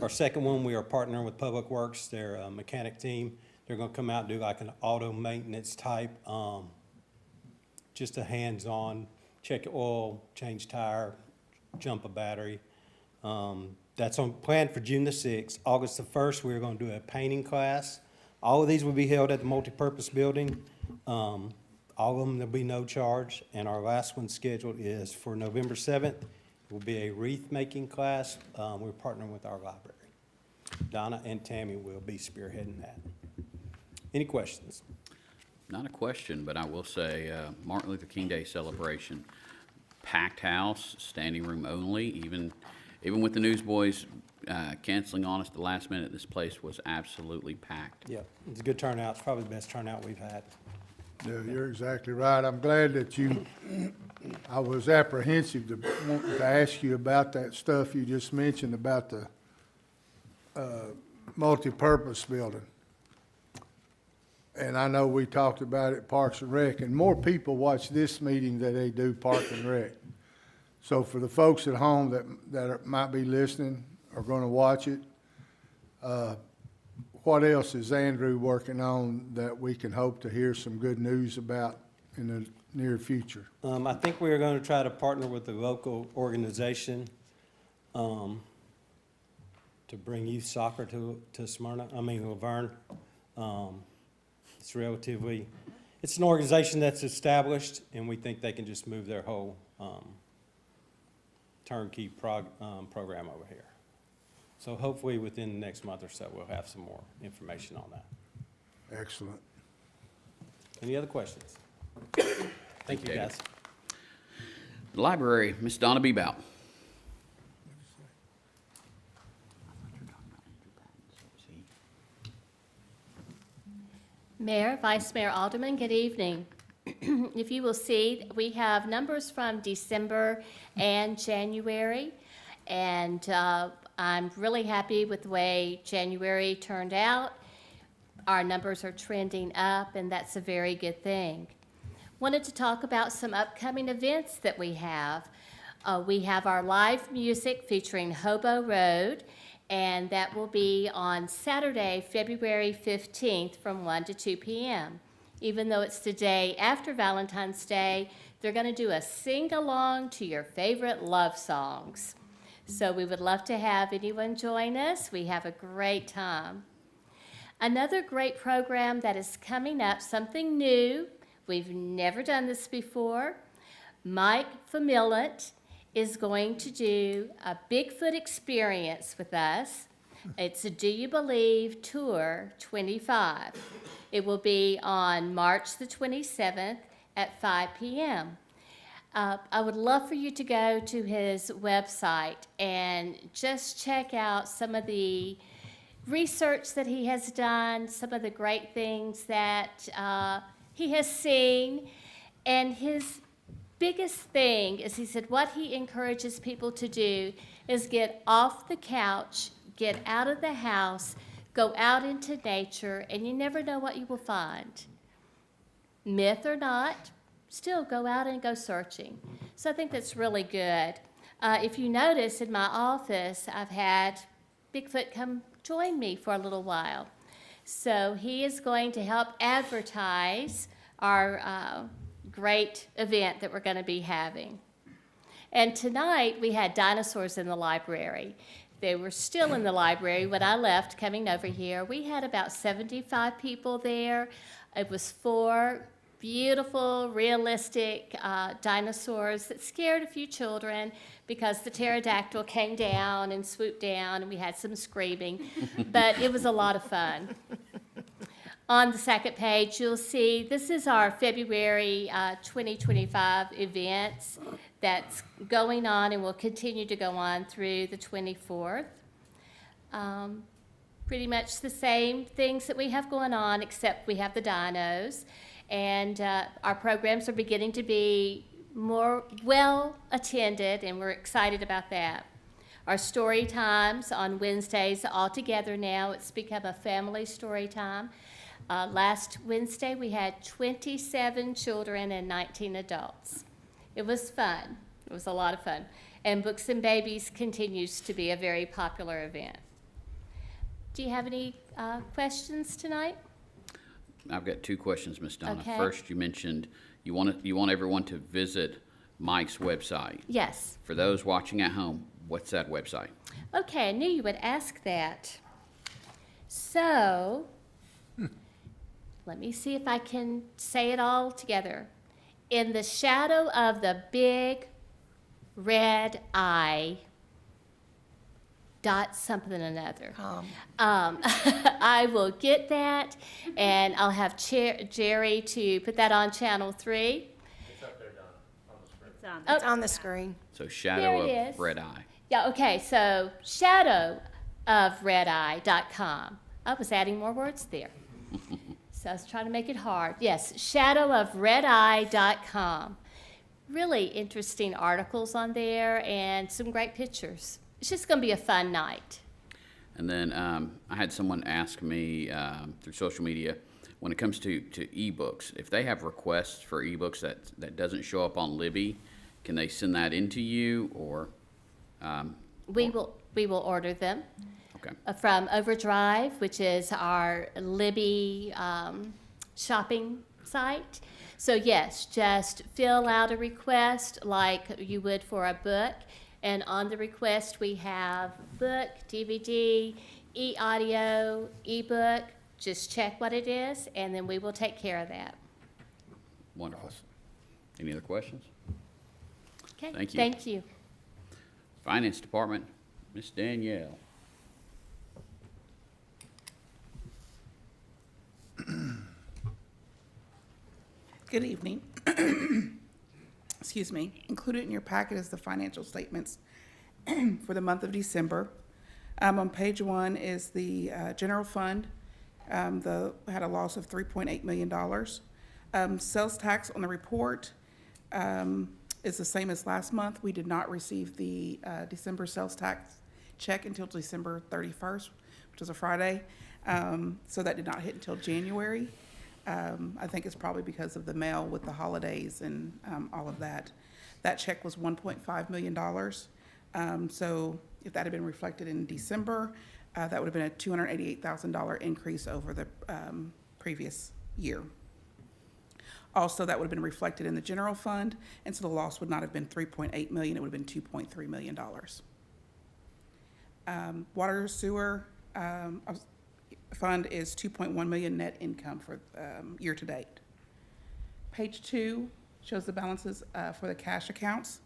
Speaker 3: Our second one, we are partnering with Public Works, their mechanic team. They're going to come out and do like an auto maintenance type, just a hands-on, check oil, change tire, jump a battery. That's on planned for June the 6th. August the 1st, we're going to do a painting class. All of these will be held at the multipurpose building. All of them, there'll be no charge. And our last one scheduled is for November 7th. It will be a wreath making class. We're partnering with our library. Donna and Tammy will be spearheading that. Any questions?
Speaker 8: Not a question, but I will say Martin Luther King Day celebration, packed house, standing room only. Even with the newsboys canceling on us at the last minute, this place was absolutely packed.
Speaker 3: Yeah, it's a good turnout. It's probably the best turnout we've had.
Speaker 14: Yeah, you're exactly right. I'm glad that I was apprehensive to ask you about that stuff you just mentioned about the multi-purpose building. And I know we talked about it, Parks and Rec, and more people watch this meeting than they do Park and Rec. So for the folks at home that might be listening or going to watch it, what else is Andrew working on that we can hope to hear some good news about in the near future?
Speaker 3: I think we are going to try to partner with the local organization to bring youth soccer to LaVergne. It's an organization that's established, and we think they can just move their whole turnkey program over here. So hopefully within the next month or so, we'll have some more information on that.
Speaker 14: Excellent.
Speaker 3: Any other questions? Thank you, guys.
Speaker 8: The library, Ms. Donna Bebout.
Speaker 4: Mayor, Vice Mayor, Alderman, good evening. If you will see, we have numbers from December and January, and I'm really happy with the way January turned out. Our numbers are trending up, and that's a very good thing. Wanted to talk about some upcoming events that we have. We have our live music featuring Hobo Road, and that will be on Saturday, February 15th from 1 to 2 p.m. Even though it's the day after Valentine's Day, they're going to do a sing-along to your favorite love songs. So we would love to have anyone join us. We have a great time. Another great program that is coming up, something new. We've never done this before. Mike Famillant is going to do a Bigfoot experience with us. It's a Do You Believe Tour 25. It will be on March the 27th at 5 p.m. I would love for you to go to his website and just check out some of the research that he has done, some of the great things that he has seen. And his biggest thing is, he said, what he encourages people to do is get off the couch, get out of the house, go out into nature, and you never know what you will find. Myth or not, still go out and go searching. So I think that's really good. If you notice, in my office, I've had Bigfoot come join me for a little while. So he is going to help advertise our great event that we're going to be having. And tonight we had dinosaurs in the library. They were still in the library when I left coming over here. We had about 75 people there. It was 4 beautiful, realistic dinosaurs that scared a few children because the pterodactyl came down and swooped down and we had some screaming, but it was a lot of fun. On the second page, you'll see this is our February 2025 events that's going on and will continue to go on through the 24th. Pretty much the same things that we have going on, except we have the dinos. And our programs are beginning to be more well attended, and we're excited about that. Our story times on Wednesdays all together now. It's become a family story time. Last Wednesday, we had 27 children and 19 adults. It was fun. It was a lot of fun. And Books and Babies continues to be a very popular event. Do you have any questions tonight?
Speaker 8: I've got 2 questions, Ms. Donna.
Speaker 4: Okay.
Speaker 8: First, you mentioned you want everyone to visit Mike's website.
Speaker 4: Yes.
Speaker 8: For those watching at home, what's that website?
Speaker 4: Okay, I knew you would ask that. So, let me see if I can say it all together. In the shadow of the big red eye, dot something another. I will get that, and I'll have Jerry to put that on channel 3.
Speaker 11: It's up there, Donna, on the screen.
Speaker 2: It's on the screen.
Speaker 8: So Shadow
Speaker 4: There it
Speaker 8: of
Speaker 4: is.
Speaker 8: Red Eye.
Speaker 4: Yeah, okay, so shadowofredeye.com. I was adding more words there. So I was trying to make it hard. Yes, shadowofredeye.com. Really interesting articles on there and some great pictures. It's just going to be a fun night.
Speaker 8: And then I had someone ask me through social media, when it comes to ebooks, if they have requests for ebooks that doesn't show up on Libby, can they send that into you, or?
Speaker 4: We will order them.
Speaker 8: Okay.
Speaker 4: From Overdrive, which is our Libby shopping site. So yes, just fill out a request like you would for a book. And on the request, we have book, DVD, e-audio, e-book. Just check what it is, and then we will take care of that.
Speaker 8: Wonderful. Any other questions?
Speaker 4: Okay.
Speaker 8: Thank you.
Speaker 4: Thank you.
Speaker 8: Finance Department, Ms. Danielle.
Speaker 16: Good evening. Excuse me. Included in your packet is the financial statements for the month of December. On page 1 is the general fund. Had a loss of $3.8 million. Sales tax on the report is the same as last month. We did not receive the December sales tax check until December 31st, which is a Friday. So that did not hit until January. I think it's probably because of the mail with the holidays and all of that. That check was $1.5 million. So if that had been reflected in December, that would have been a $288,000 increase over the previous year. Also, that would have been reflected in the general fund, and so the loss would not have been $3.8 million, it would have been $2.3 million. Water sewer fund is $2.1 million net income for year to date. Page 2 shows the balances for the cash accounts.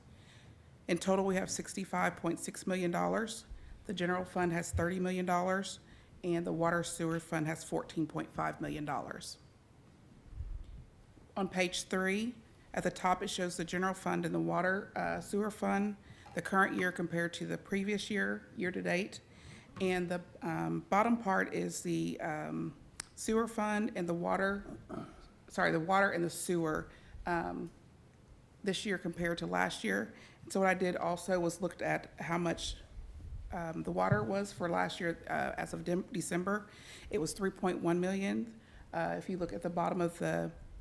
Speaker 16: In total, we have $65.6 million. The general fund has $30 million, and the water sewer fund has $14.5 million. On page 3, at the top, it shows the general fund and the water sewer fund, the current year compared to the previous year, year-to-date. And the bottom part is the sewer fund and the water and the sewer this year compared to last year. So what I did also was looked at how much the water was for last year as of December. It was 3.1 million. If you look at the bottom of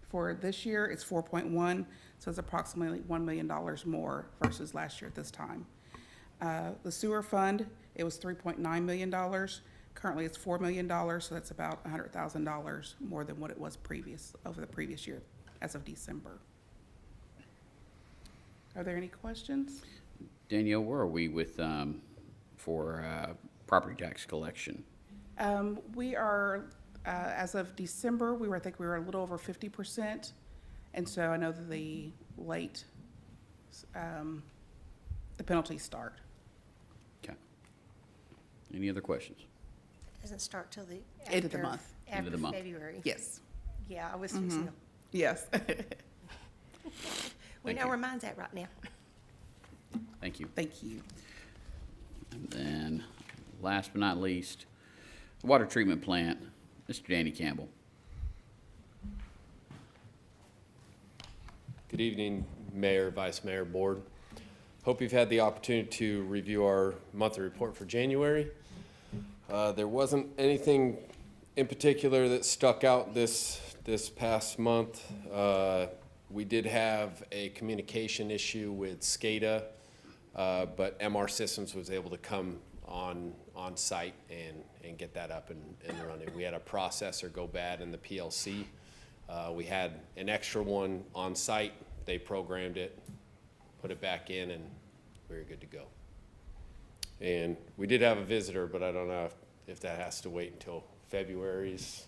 Speaker 16: for this year, it's 4.1, so it's approximately $1 million more versus last year at this time. The sewer fund, it was $3.9 million. Currently, it's $4 million, so that's about $100,000 more than what it was over the previous year as of December. Are there any questions?
Speaker 8: Danielle, where are we with for property tax collection?
Speaker 16: We are, as of December, I think we were a little over 50%. And so I know that the penalties start.
Speaker 8: Okay. Any other questions?
Speaker 2: Doesn't start till the
Speaker 16: End of the month.
Speaker 8: End of the month.
Speaker 2: February.
Speaker 16: Yes.
Speaker 2: Yeah, I was fixing them.
Speaker 16: Yes.
Speaker 2: We know where mine's at right now.
Speaker 8: Thank you.
Speaker 16: Thank you.
Speaker 8: And then, last but not least, the water treatment plant, Mr. Danny Campbell.
Speaker 11: Good evening, Mayor, Vice Mayor, Board. Hope you've had the opportunity to review our monthly report for January. There wasn't anything in particular that stuck out this past month. We did have a communication issue with SCADA, but MR Systems was able to come on site and get that up and running. We had a processor go bad in the PLC. We had an extra one on site. They programmed it, put it back in, and we were good to go. And we did have a visitor, but I don't know if that has to wait until February's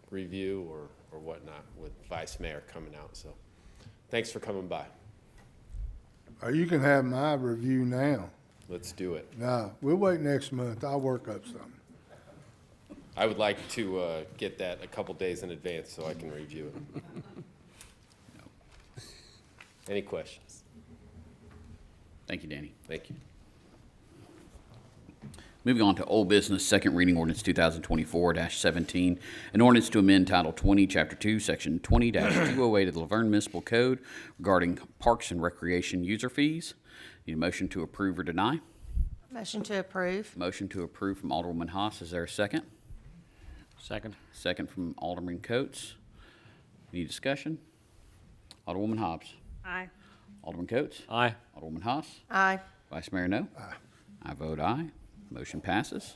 Speaker 11: review or whatnot, with Vice Mayor coming out. So thanks for coming by.
Speaker 14: You can have my review now.
Speaker 11: Let's do it.
Speaker 14: No, we'll wait next month. I'll work up something.
Speaker 11: I would like to get that a couple days in advance so I can review it. Any questions?
Speaker 8: Thank you, Danny.
Speaker 11: Thank you.
Speaker 8: Moving on to old business, second reading ordinance 2024-17, an ordinance to amend Title 20, Chapter 2, Section 20-208 of the LaVergne Municipal Code regarding parks and recreation user fees. Need a motion to approve or deny?
Speaker 2: Motion to approve.
Speaker 8: Motion to approve from Alderwoman Haas. Is there a second?
Speaker 3: Second.
Speaker 8: Second from Alderman Coates. Any discussion? Alderwoman Hobbs.
Speaker 2: Aye.
Speaker 8: Alderman Coates.
Speaker 3: Aye.
Speaker 8: Alderwoman Haas.
Speaker 2: Aye.
Speaker 8: Vice Mayor No. Aye. I vote aye. Motion passes.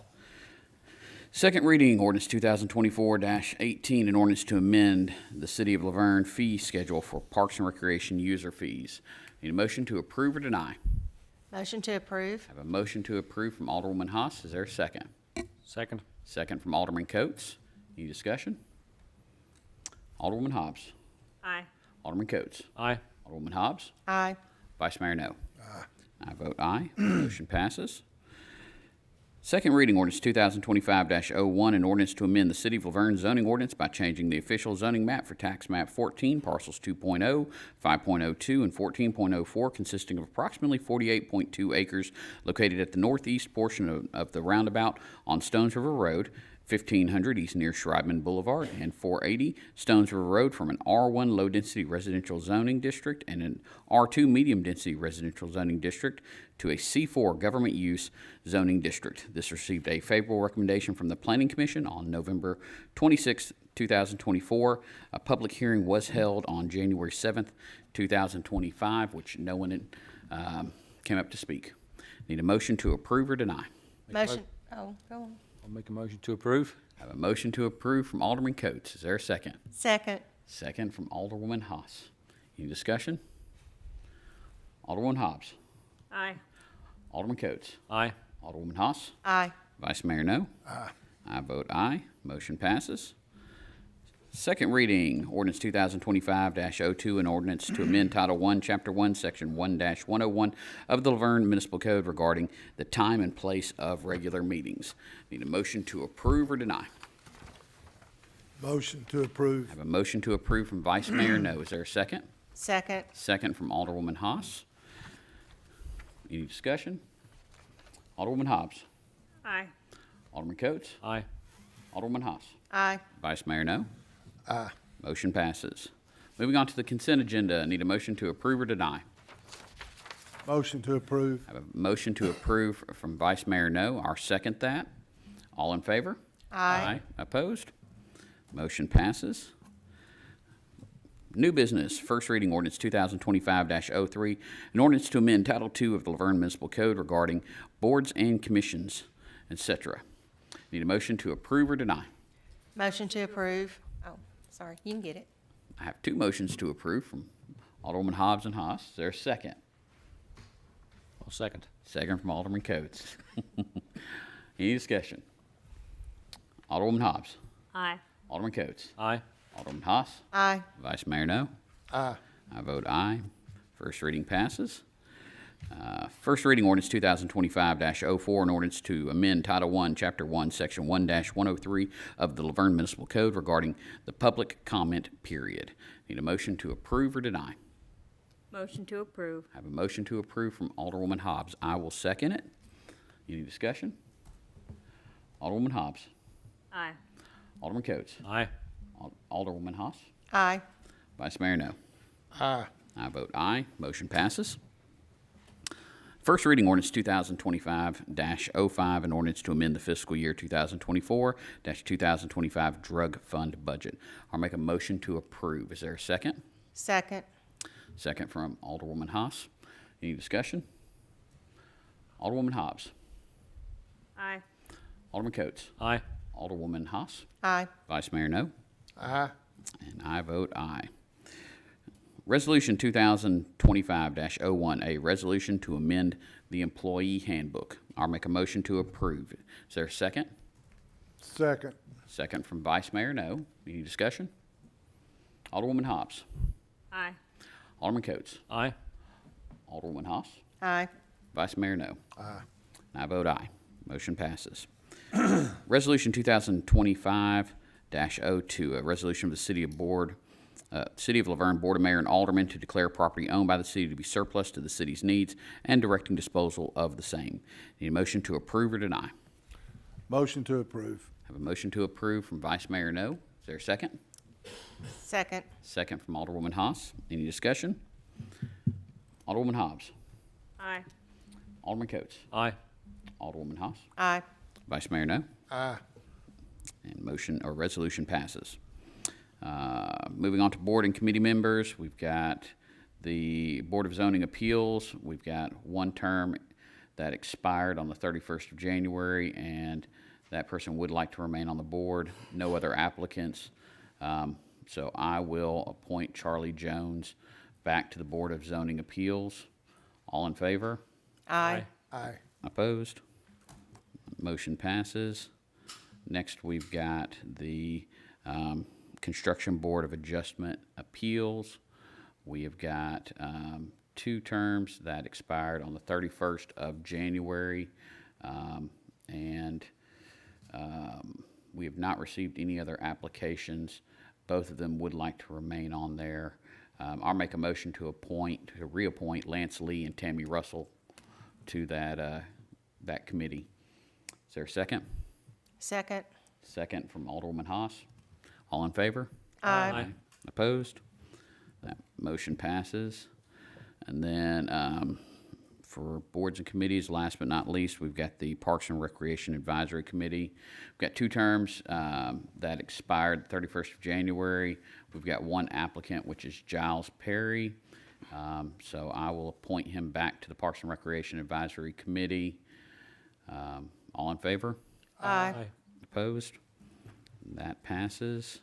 Speaker 8: Second reading, ordinance 2024-18, an ordinance to amend the City of LaVergne fee schedule for parks and recreation user fees. Need a motion to approve or deny?
Speaker 2: Motion to approve.
Speaker 8: I have a motion to approve from Alderwoman Haas. Is there a second?
Speaker 3: Second.
Speaker 8: Second from Alderman Coates. Any discussion? Alderwoman Hobbs.
Speaker 2: Aye.
Speaker 8: Alderman Coates.
Speaker 3: Aye.
Speaker 8: Alderwoman Hobbs.
Speaker 2: Aye.
Speaker 8: Vice Mayor No. Aye. I vote aye. Motion passes. Second reading ordinance 2025-01, an ordinance to amend the City of LaVergne zoning ordinance by changing the official zoning map for tax map 14, parcels 2.0, 5.02, and 14.04, consisting of approximately 48.2 acres located at the northeast portion of the roundabout on Stones River Road, 1500 East near Schreibman Boulevard, and 480 Stones River Road from an R1 low-density residential zoning district and an R2 medium-density residential zoning district to a C4 government use zoning district. This received a favorable recommendation from the Planning Commission on November 26, 2024. A public hearing was held on January 7th, 2025, which no one came up to speak. Need a motion to approve or deny?
Speaker 2: Motion. Oh, go on.
Speaker 3: I'll make a motion to approve.
Speaker 8: I have a motion to approve from Alderman Coates. Is there a second?
Speaker 2: Second.
Speaker 8: Second from Alderwoman Haas. Any discussion? Alderwoman Hobbs.
Speaker 2: Aye.
Speaker 8: Alderman Coates.
Speaker 3: Aye.
Speaker 8: Alderwoman Haas.
Speaker 2: Aye.
Speaker 8: Vice Mayor No. Aye. I vote aye. Motion passes. Second reading, ordinance 2025-02, an ordinance to amend Title I, Chapter 1, Section 1-101 of the LaVergne Municipal Code regarding the time and place of regular meetings. Need a motion to approve or deny?
Speaker 32: Motion to approve.
Speaker 8: Have a motion to approve from Vice Mayor No. Is there a second?
Speaker 2: Second.
Speaker 8: Second from Alderwoman Haas. Any discussion? Alderwoman Hobbs.
Speaker 2: Aye.
Speaker 8: Alderman Coates.
Speaker 3: Aye.
Speaker 8: Alderwoman Haas.
Speaker 2: Aye.
Speaker 8: Vice Mayor No.
Speaker 32: Aye.
Speaker 8: Motion passes. Moving on to the consent agenda. Need a motion to approve or deny?
Speaker 32: Motion to approve.
Speaker 8: I have a motion to approve from Vice Mayor No. I'll second that. All in favor?
Speaker 2: Aye.
Speaker 8: Opposed? Motion passes. New business, first reading ordinance 2025-03, an ordinance to amend Title II of the LaVergne Municipal Code regarding boards and commissions, etc. Need a motion to approve or deny?
Speaker 2: Motion to approve. Oh, sorry, you can get it.
Speaker 8: I have two motions to approve from Alderwoman Hobbs and Haas. Is there a second?
Speaker 3: I'll second.
Speaker 8: Second from Alderman Coates. Any discussion? Alderwoman Hobbs.
Speaker 2: Aye.
Speaker 8: Alderman Coates.
Speaker 3: Aye.
Speaker 8: Alderman Haas.
Speaker 2: Aye.
Speaker 8: Vice Mayor No.
Speaker 32: Aye.
Speaker 8: I vote aye. First reading passes. First reading ordinance 2025-04, an ordinance to amend Title I, Chapter 1, Section 1-103 of the LaVergne Municipal Code regarding the public comment period. Need a motion to approve or deny?
Speaker 2: Motion to approve.
Speaker 8: I have a motion to approve from Alderwoman Hobbs. I will second it. Any discussion? Alderwoman Hobbs.
Speaker 2: Aye.
Speaker 8: Alderman Coates.
Speaker 3: Aye.
Speaker 8: Alderwoman Haas.
Speaker 2: Aye.
Speaker 8: Vice Mayor No.
Speaker 32: Aye.
Speaker 8: I vote aye. Motion passes. First reading ordinance 2025-05, an ordinance to amend the fiscal year 2024-2025 drug fund budget. I'll make a motion to approve. Is there a second?
Speaker 2: Second.
Speaker 8: Second from Alderwoman Haas. Any discussion? Alderwoman Hobbs.
Speaker 2: Aye.
Speaker 8: Alderman Coates.
Speaker 3: Aye.
Speaker 8: Alderwoman Haas.
Speaker 2: Aye.
Speaker 8: Vice Mayor No.
Speaker 32: Aye.
Speaker 8: And I vote aye. Resolution 2025-01, a resolution to amend the employee handbook. I'll make a motion to approve. Is there a second?
Speaker 32: Second.
Speaker 8: Second from Vice Mayor No. Any discussion? Alderwoman Hobbs.
Speaker 2: Aye.
Speaker 8: Alderman Coates.
Speaker 3: Aye.
Speaker 8: Alderwoman Haas.
Speaker 2: Aye.
Speaker 8: Vice Mayor No.
Speaker 32: Aye.
Speaker 8: And I vote aye. Motion passes. Resolution 2025-02, a resolution of the City of LaVergne Board of Mayor and Aldermen to declare property owned by the city to be surplus to the city's needs and directing disposal of the same. Need a motion to approve or deny?
Speaker 32: Motion to approve.
Speaker 8: Have a motion to approve from Vice Mayor No. Is there a second?
Speaker 2: Second.
Speaker 8: Second from Alderwoman Haas. Any discussion? Alderwoman Hobbs.
Speaker 2: Aye.
Speaker 8: Alderman Coates.
Speaker 3: Aye.
Speaker 8: Alderwoman Haas.
Speaker 2: Aye.
Speaker 8: Vice Mayor No.
Speaker 32: Aye.
Speaker 8: And resolution passes. Moving on to board and committee members, we've got the Board of Zoning Appeals. We've got one term that expired on the 31st of January, and that person would like to remain on the board. No other applicants. So I will appoint Charlie Jones back to the Board of Zoning Appeals. All in favor?
Speaker 2: Aye.
Speaker 32: Aye.
Speaker 8: Opposed? Motion passes. Next, we've got the Construction Board of Adjustment Appeals. We have got two terms that expired on the 31st of January, and we have not received any other applications. Both of them would like to remain on there. I'll make a motion to reappoint Lance Lee and Tammy Russell to that committee. Is there a second?
Speaker 2: Second.
Speaker 8: Second from Alderwoman Haas. All in favor?
Speaker 2: Aye.
Speaker 8: Opposed? That motion passes. And then for boards and committees, last but not least, we've got the Parks and Recreation Advisory Committee. We've got two terms that expired 31st of January. We've got one applicant, which is Giles Perry. So I will appoint him back to the Parks and Recreation Advisory Committee. All in favor?
Speaker 2: Aye.
Speaker 8: Opposed? That passes.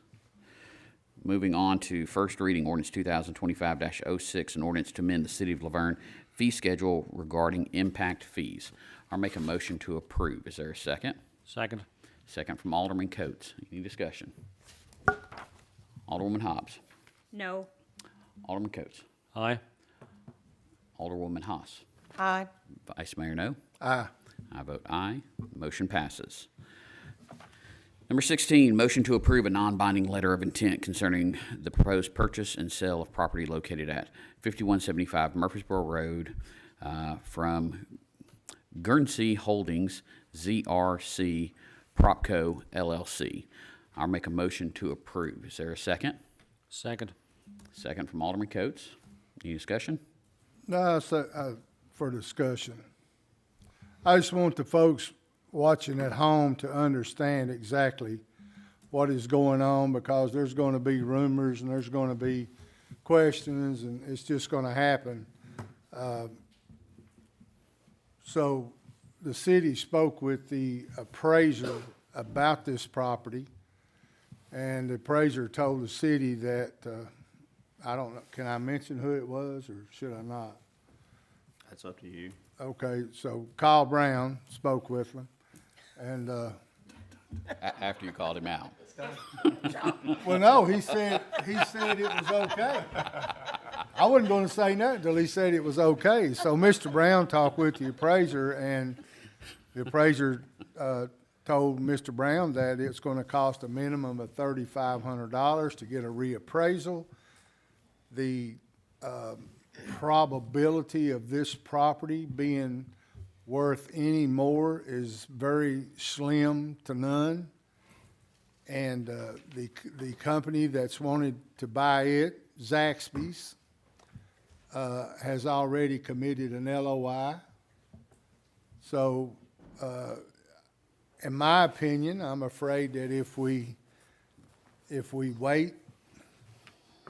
Speaker 8: Moving on to first reading ordinance 2025-06, an ordinance to amend the City of LaVergne fee schedule regarding impact fees. I'll make a motion to approve. Is there a second?
Speaker 3: Second.
Speaker 8: Second from Alderman Coates. Any discussion? Alderwoman Hobbs.
Speaker 17: No.
Speaker 8: Alderman Coates.
Speaker 3: Aye.
Speaker 8: Alderwoman Haas.
Speaker 2: Aye.
Speaker 8: Vice Mayor No.
Speaker 32: Aye.
Speaker 8: I vote aye. Motion passes. Number 16, motion to approve a non-binding letter of intent concerning the proposed purchase and sale of property located at 5175 Murfreesboro Road from Guernsey Holdings, ZRC Propco LLC. I'll make a motion to approve. Is there a second?
Speaker 3: Second.
Speaker 8: Second from Alderman Coates. Any discussion?
Speaker 32: No, for discussion. I just want the folks watching at home to understand exactly what is going on, because there's going to be rumors and there's going to be questions, and it's just going to happen. So the city spoke with the appraiser about this property, and the appraiser told the city that, I don't know, can I mention who it was, or should I not?
Speaker 7: That's up to you.
Speaker 32: Okay, so Kyle Brown spoke with them, and,
Speaker 8: After you called him out.
Speaker 32: well, no, he said it was okay. I wasn't going to say nothing until he said it was okay. So Mr. Brown talked with the appraiser, and the appraiser told Mr. Brown that it's going to cost a minimum of $3,500 to get a reappraisal. The probability of this property being worth any more is very slim to none. And the company that's wanted to buy it, Zaxby's, has already committed an LOI. So, in my opinion, I'm afraid that if we wait,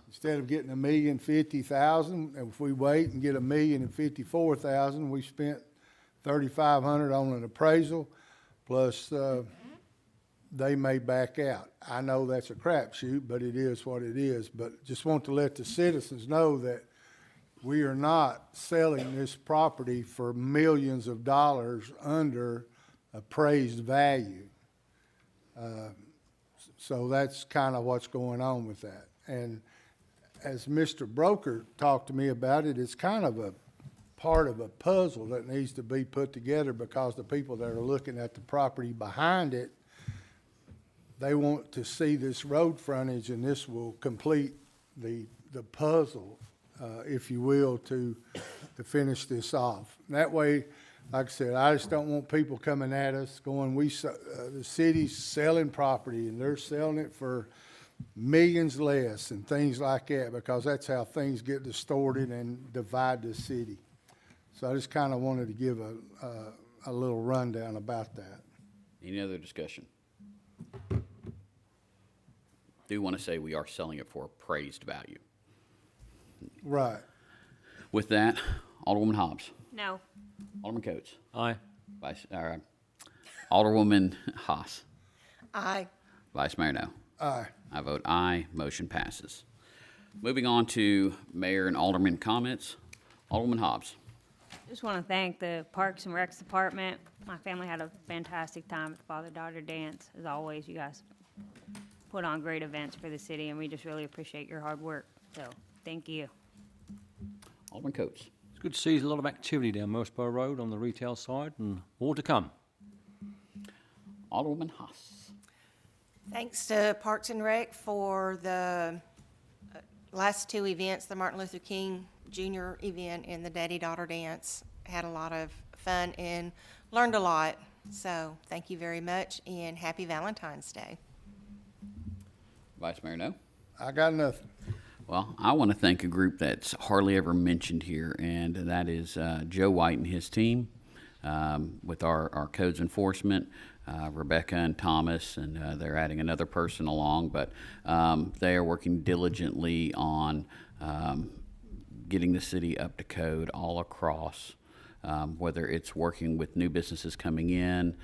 Speaker 32: instead of getting $1,050,000, if we wait and get $1,054,000, we spent $3,500 on an appraisal, plus they may back out. I know that's a crapshoot, but it is what it is. But just want to let the citizens know that we are not selling this property for millions of dollars under appraised value. So that's kind of what's going on with that. And as Mr. Broker talked to me about it, it's kind of a part of a puzzle that needs to be put together, because the people that are looking at the property behind it, they want to see this road frontage, and this will complete the puzzle, if you will, to finish this off. And that way, like I said, I just don't want people coming at us going, the city's selling property and they're selling it for millions less and things like that, because that's how things get distorted and divide the city. So I just kind of wanted to give a little rundown about that.
Speaker 8: Any other discussion? Do want to say we are selling it for appraised value.
Speaker 32: Right.
Speaker 8: With that, Alderwoman Hobbs.
Speaker 17: No.
Speaker 8: Alderman Coates.
Speaker 3: Aye.
Speaker 8: Alderwoman Haas.
Speaker 2: Aye.
Speaker 8: Vice Mayor No.
Speaker 32: Aye.
Speaker 8: I vote aye. Motion passes. Moving on to mayor and alderman comments. Alderwoman Hobbs.
Speaker 17: Just want to thank the Parks and Recs Department. My family had a fantastic time at the father-daughter dance. As always, you guys put on great events for the city, and we just really appreciate your hard work. So, thank you.
Speaker 8: Alderman Coates.
Speaker 3: It's good to see a lot of activity down Murfreesboro Road on the retail side, and more to come.
Speaker 8: Alderwoman Haas.
Speaker 2: Thanks to Parks and Rec for the last two events, the Martin Luther King Jr. event and the daddy-daughter dance. Had a lot of fun and learned a lot. So thank you very much, and happy Valentine's Day.
Speaker 8: Vice Mayor No.
Speaker 32: I got nothing.
Speaker 8: Well, I want to thank a group that's hardly ever mentioned here, and that is Joe White and his team with our codes enforcement, Rebecca and Thomas, and they're adding another person along, but they are working diligently on getting the city up to code all across, whether it's working with new businesses coming in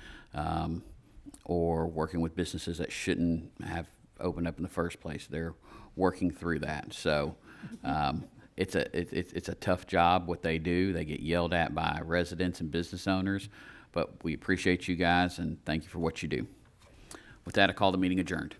Speaker 8: or working with businesses that shouldn't have opened up in the first place. They're working through that. So it's a tough job what they do. They get yelled at by residents and business owners, but we appreciate you guys and thank you for what you do. With that, I call the meeting adjourned.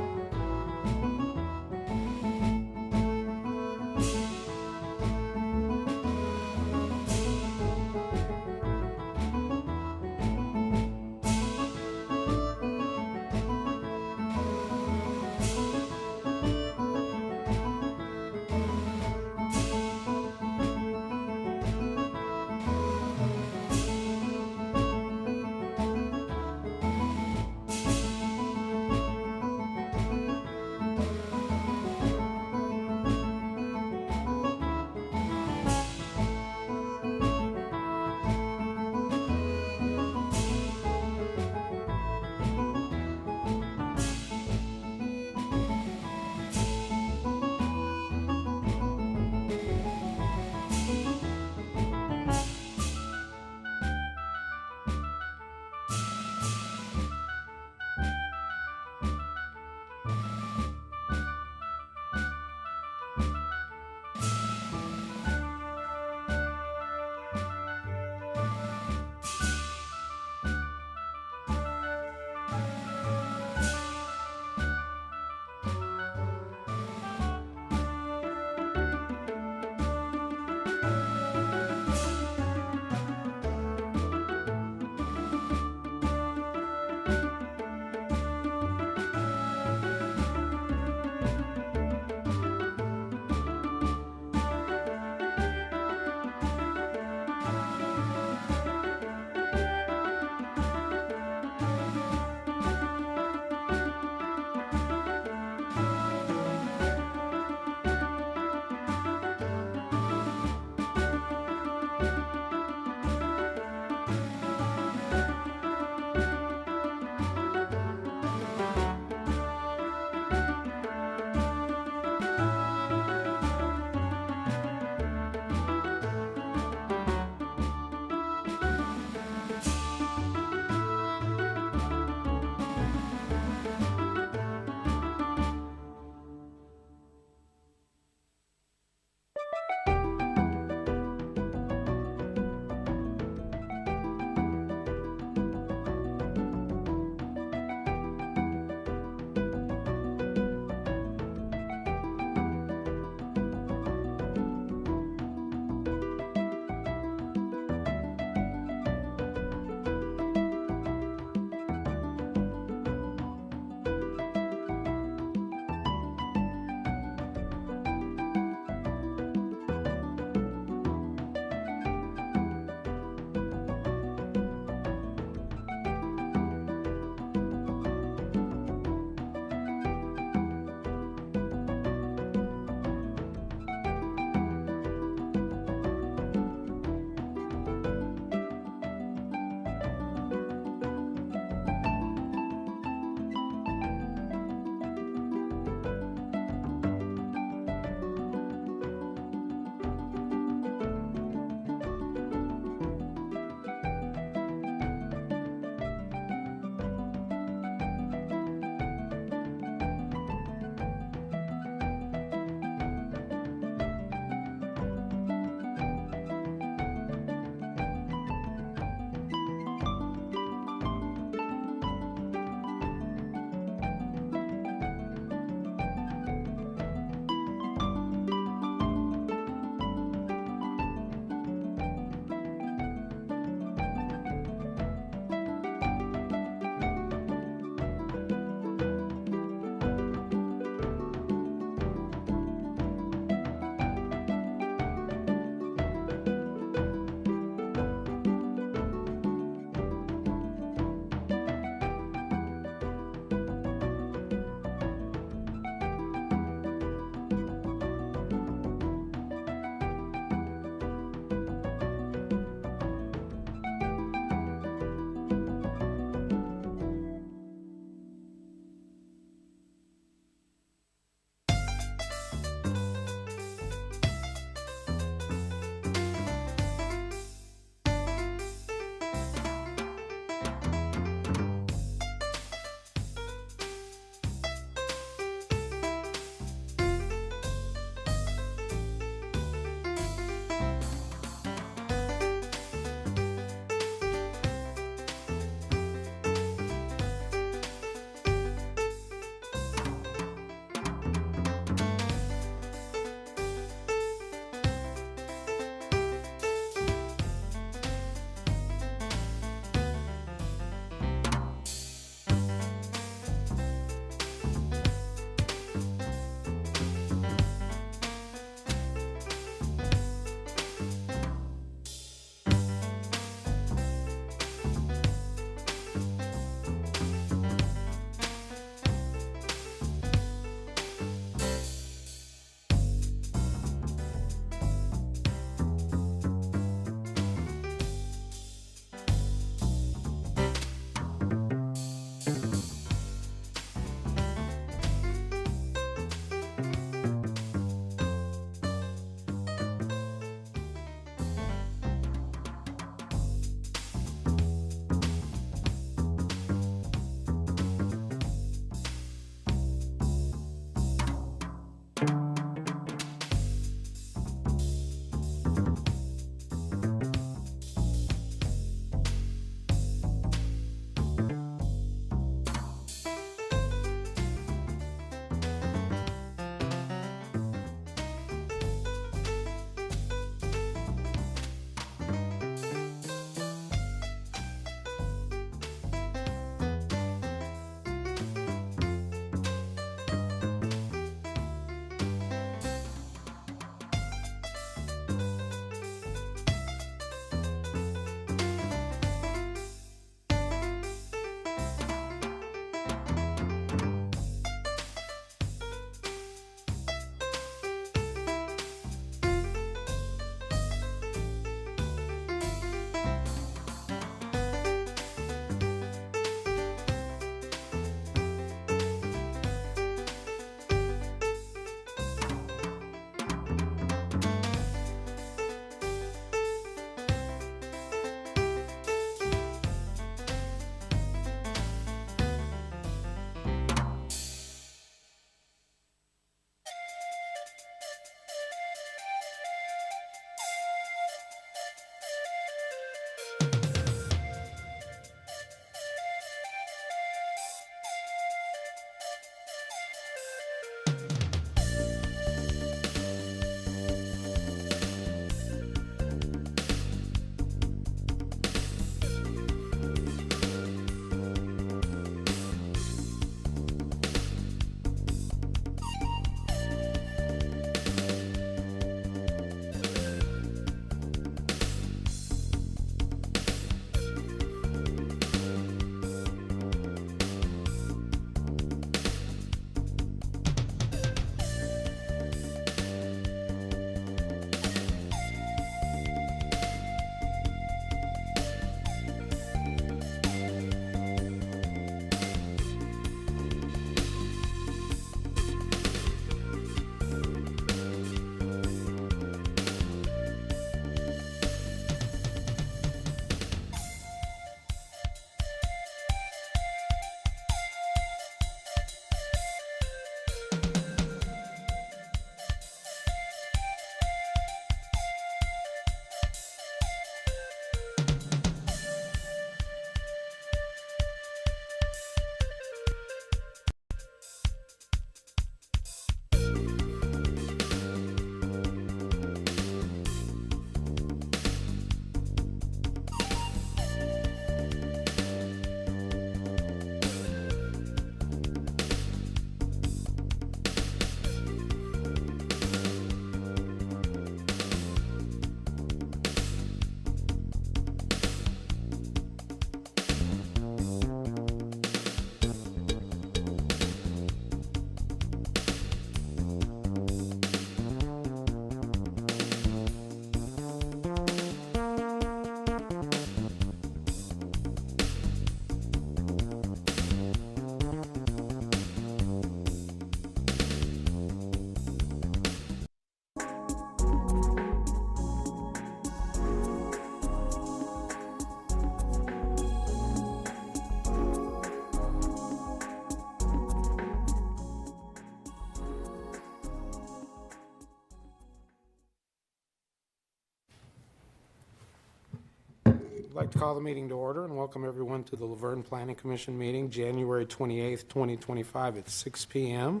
Speaker 18: I'd like to call the meeting to order and welcome everyone to the LaVergne Planning Commission meeting, January 28th, 2025 at 6 p.m.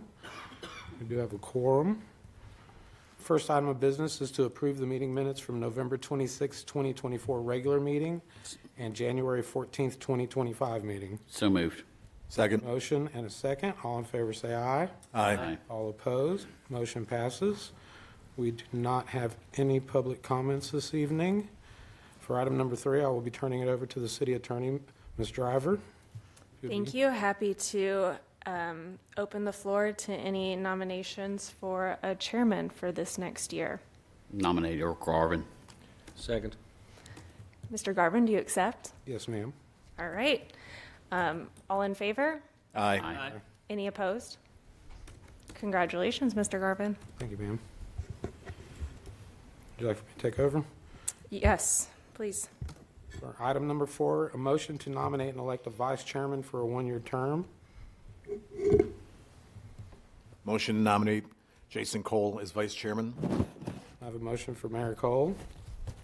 Speaker 18: We do have a quorum. First item of business is to approve the meeting minutes from November 26th, 2024 regular meeting and January 14th, 2025 meeting.
Speaker 8: So moved.
Speaker 18: Second. Motion and a second. All in favor say aye.
Speaker 8: Aye.
Speaker 18: All opposed? Motion passes. We do not have any public comments this evening. For item number 3, I will be turning it over to the city attorney, Ms. Driver.
Speaker 19: Thank you. Happy to open the floor to any nominations for a chairman for this next year.
Speaker 8: Nominate Earl Garvin.
Speaker 18: Second.
Speaker 19: Mr. Garvin, do you accept?
Speaker 18: Yes, ma'am.
Speaker 19: All right. All in favor?
Speaker 18: Aye. Aye.
Speaker 19: Any opposed? Congratulations, Mr. Garvin.
Speaker 18: Thank you, ma'am. Would you like for me to take over?
Speaker 19: Yes, please.
Speaker 18: For item number 4, a motion to nominate and elect a vice chairman for a one-year term.
Speaker 22: Motion to nominate Jason Cole as vice chairman.
Speaker 18: I have a motion for Mayor Cole.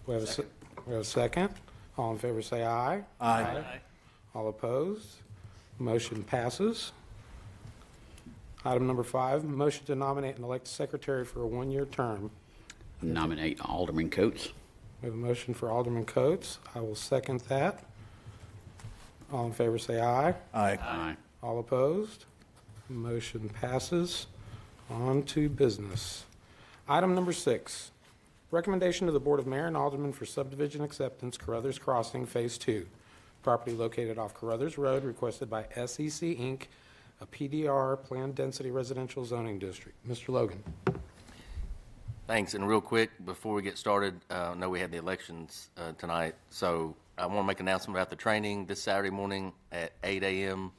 Speaker 18: We have a second. All in favor say aye.
Speaker 22: Aye.
Speaker 18: All opposed? Motion passes. Item number 5, motion to nominate and elect a secretary for a one-year term.
Speaker 8: Nominate Alderman Coates.
Speaker 18: We have a motion for Alderman Coates. I will second that. All in favor say aye.
Speaker 22: Aye.
Speaker 8: Aye.
Speaker 18: All opposed? Motion passes. On to business. Item number 6, recommendation to the Board of Mayor and Aldermen for subdivision acceptance, Carruthers Crossing, Phase 2. Property located off Carruthers Road, requested by SEC Inc., a PDR, Planned Density Residential Zoning District. Mr. Logan.
Speaker 23: Thanks, and real quick, before we get started, I know we had the elections tonight, so I want to make an announcement about the training this Saturday morning at 8 a.m.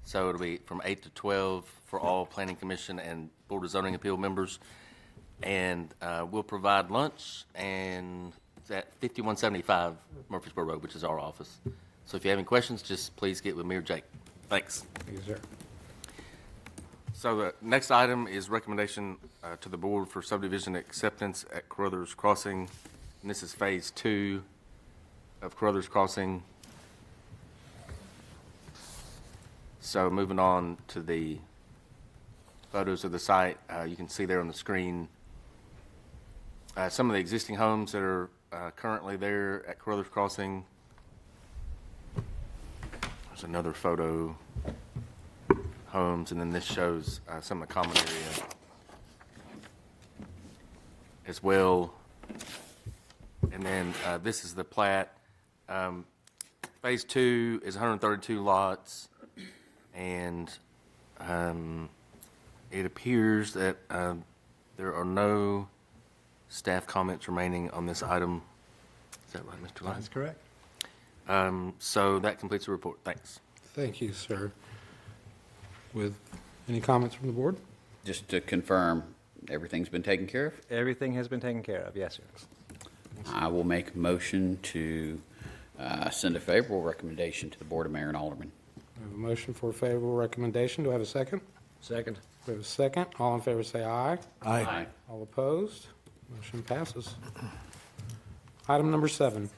Speaker 23: So it'll be from 8 to 12 for all Planning Commission and Board of Zoning Appeal members. And we'll provide lunch, and it's at 5175 Murfreesboro Road, which is our office. So if you have any questions, just please get with me or Jake. Thanks.
Speaker 18: Thank you, sir.
Speaker 23: So the next item is recommendation to the board for subdivision acceptance at Carruthers Crossing. And this is Phase 2 of Carruthers Crossing. So moving on to the photos of the site, you can see there on the screen some of the existing homes that are currently there at Carruthers Crossing. There's another photo, homes, and then this shows some of the common area as well. And then this is the plat. Phase 2 is 132 lots, and it appears that there are no staff comments remaining on this item. Is that right, Mr. Lyon?
Speaker 18: That's correct.
Speaker 23: So that completes the report. Thanks.
Speaker 18: Thank you, sir. With any comments from the board?
Speaker 8: Just to confirm, everything's been taken care of?
Speaker 24: Everything has been taken care of, yes, sir.
Speaker 8: I will make a motion to send a favorable recommendation to the Board of Mayor and Aldermen.
Speaker 18: We have a motion for a favorable recommendation. Do I have a second?
Speaker 24: Second.
Speaker 18: We have a second. All in favor say aye.
Speaker 22: Aye.
Speaker 8: Aye.
Speaker 18: All opposed? Motion passes. Item number 7.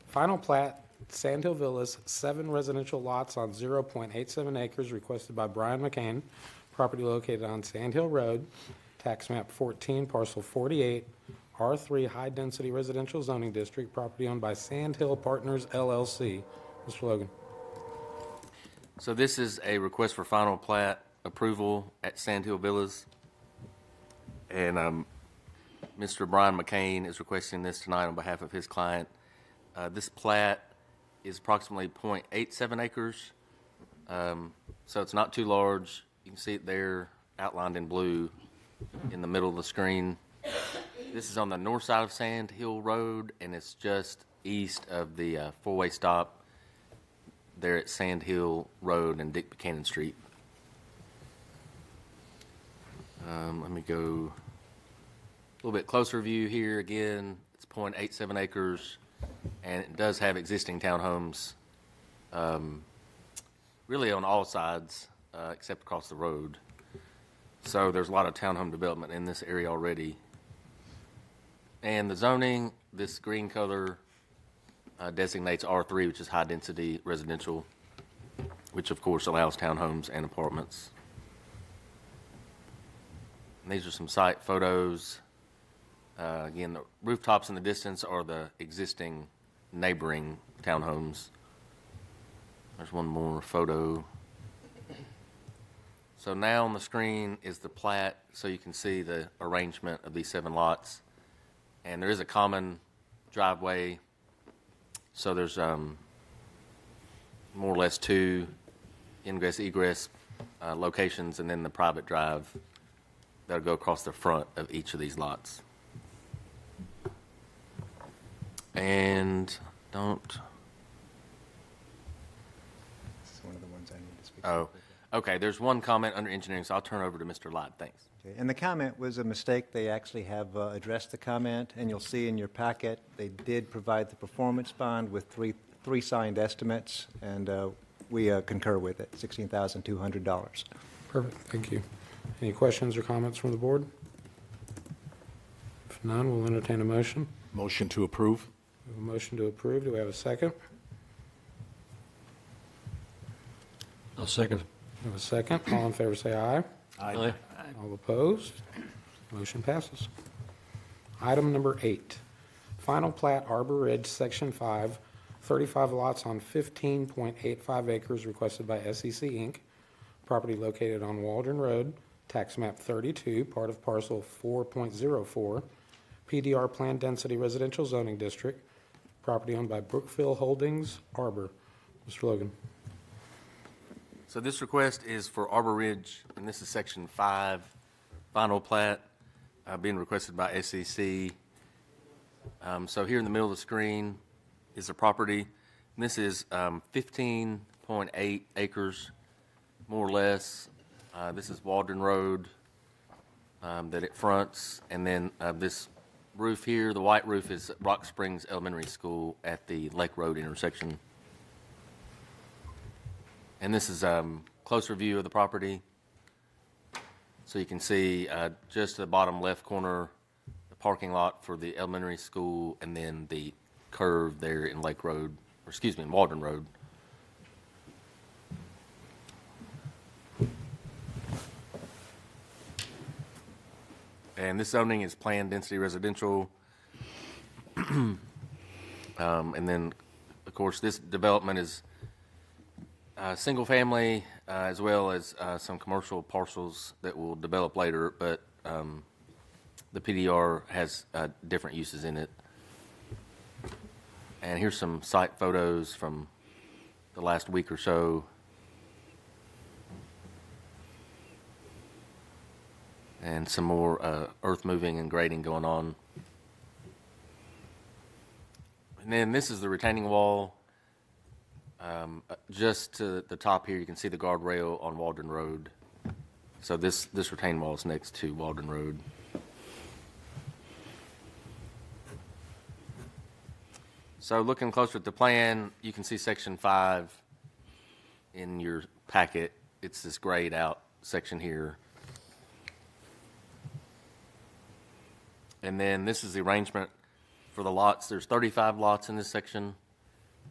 Speaker 18: Final plat, Sandhill Villas, 7 residential lots on 0.87 acres requested by Brian McCain. Property located on Sandhill Road, tax map 14, parcel 48, R3 High Density Residential Zoning District, property owned by Sandhill Partners LLC. Mr. Logan.
Speaker 23: So this is a request for final plat approval at Sandhill Villas. And Mr. Brian McCain is requesting this tonight on behalf of his client. This plat is approximately 0.87 acres. So it's not too large. You can see it there outlined in blue in the middle of the screen. This is on the north side of Sand Hill Road, and it's just east of the four-way stop there at Sand Hill Road and Dick Buchanan Street. Let me go a little bit closer view here again. It's 0.87 acres, and it does have existing townhomes really on all sides except across the road. So there's a lot of townhome development in this area already. And the zoning, this green color designates R3, which is high-density residential, which of course allows townhomes and apartments. And these are some site photos. Again, the rooftops in the distance are the existing neighboring townhomes. There's one more photo. So now on the screen is the plat, so you can see the arrangement of these 7 lots. And there is a common driveway, so there's more or less 2 ingress-egress locations, and then the private drive that'll go across the front of each of these lots. And don't.
Speaker 5: This is one of the ones I need to speak
Speaker 23: Oh, okay. There's one comment under engineering, so I'll turn over to Mr. Lott. Thanks.
Speaker 5: Okay. And the comment was a mistake. They actually have addressed the comment, and you'll see in your packet they did provide the performance bond with three signed estimates, and we concur with it, $16,200.
Speaker 18: Perfect, thank you. Any questions or comments from the board? If none, we'll entertain a motion.
Speaker 22: Motion to approve.
Speaker 18: We have a motion to approve. Do we have a second?
Speaker 10: I'll second.
Speaker 18: We have a second. All in favor say aye.
Speaker 10: Aye.
Speaker 18: All opposed? Motion passes. Item number 8, final plat Arbor Ridge, Section 5, 35 lots on 15.85 acres requested by SEC Inc., property located on Waldron Road, tax map 32, part of parcel 4.04, PDR Planned Density Residential Zoning District, property owned by Brookfield Holdings, Arbor. Mr. Logan.
Speaker 23: So this request is for Arbor Ridge, and this is Section 5, final plat, being requested by SEC. So here in the middle of the screen is the property. And this is 15.8 acres, more or less. This is Waldron Road that it fronts, and then this roof here, the white roof, is Rock Springs Elementary School at the Lake Road intersection. And this is a closer view of the property. So you can see just the bottom left corner, the parking lot for the elementary school, and then the curve there in Lake Road, or excuse me, in Waldron Road. And this zoning is planned density residential. And then, of course, this development is single family as well as some commercial parcels that will develop later, but the PDR has different uses in it. And here's some site photos from the last week or so. And some more earth moving and grading going on. And then this is the retaining wall. Just to the top here, you can see the guardrail on Waldron Road. So this retaining wall is next to Waldron Road. So looking closer at the plan, you can see Section 5 in your packet. It's this grayed out section here. And then this is the arrangement for the lots. There's 35 lots in this section,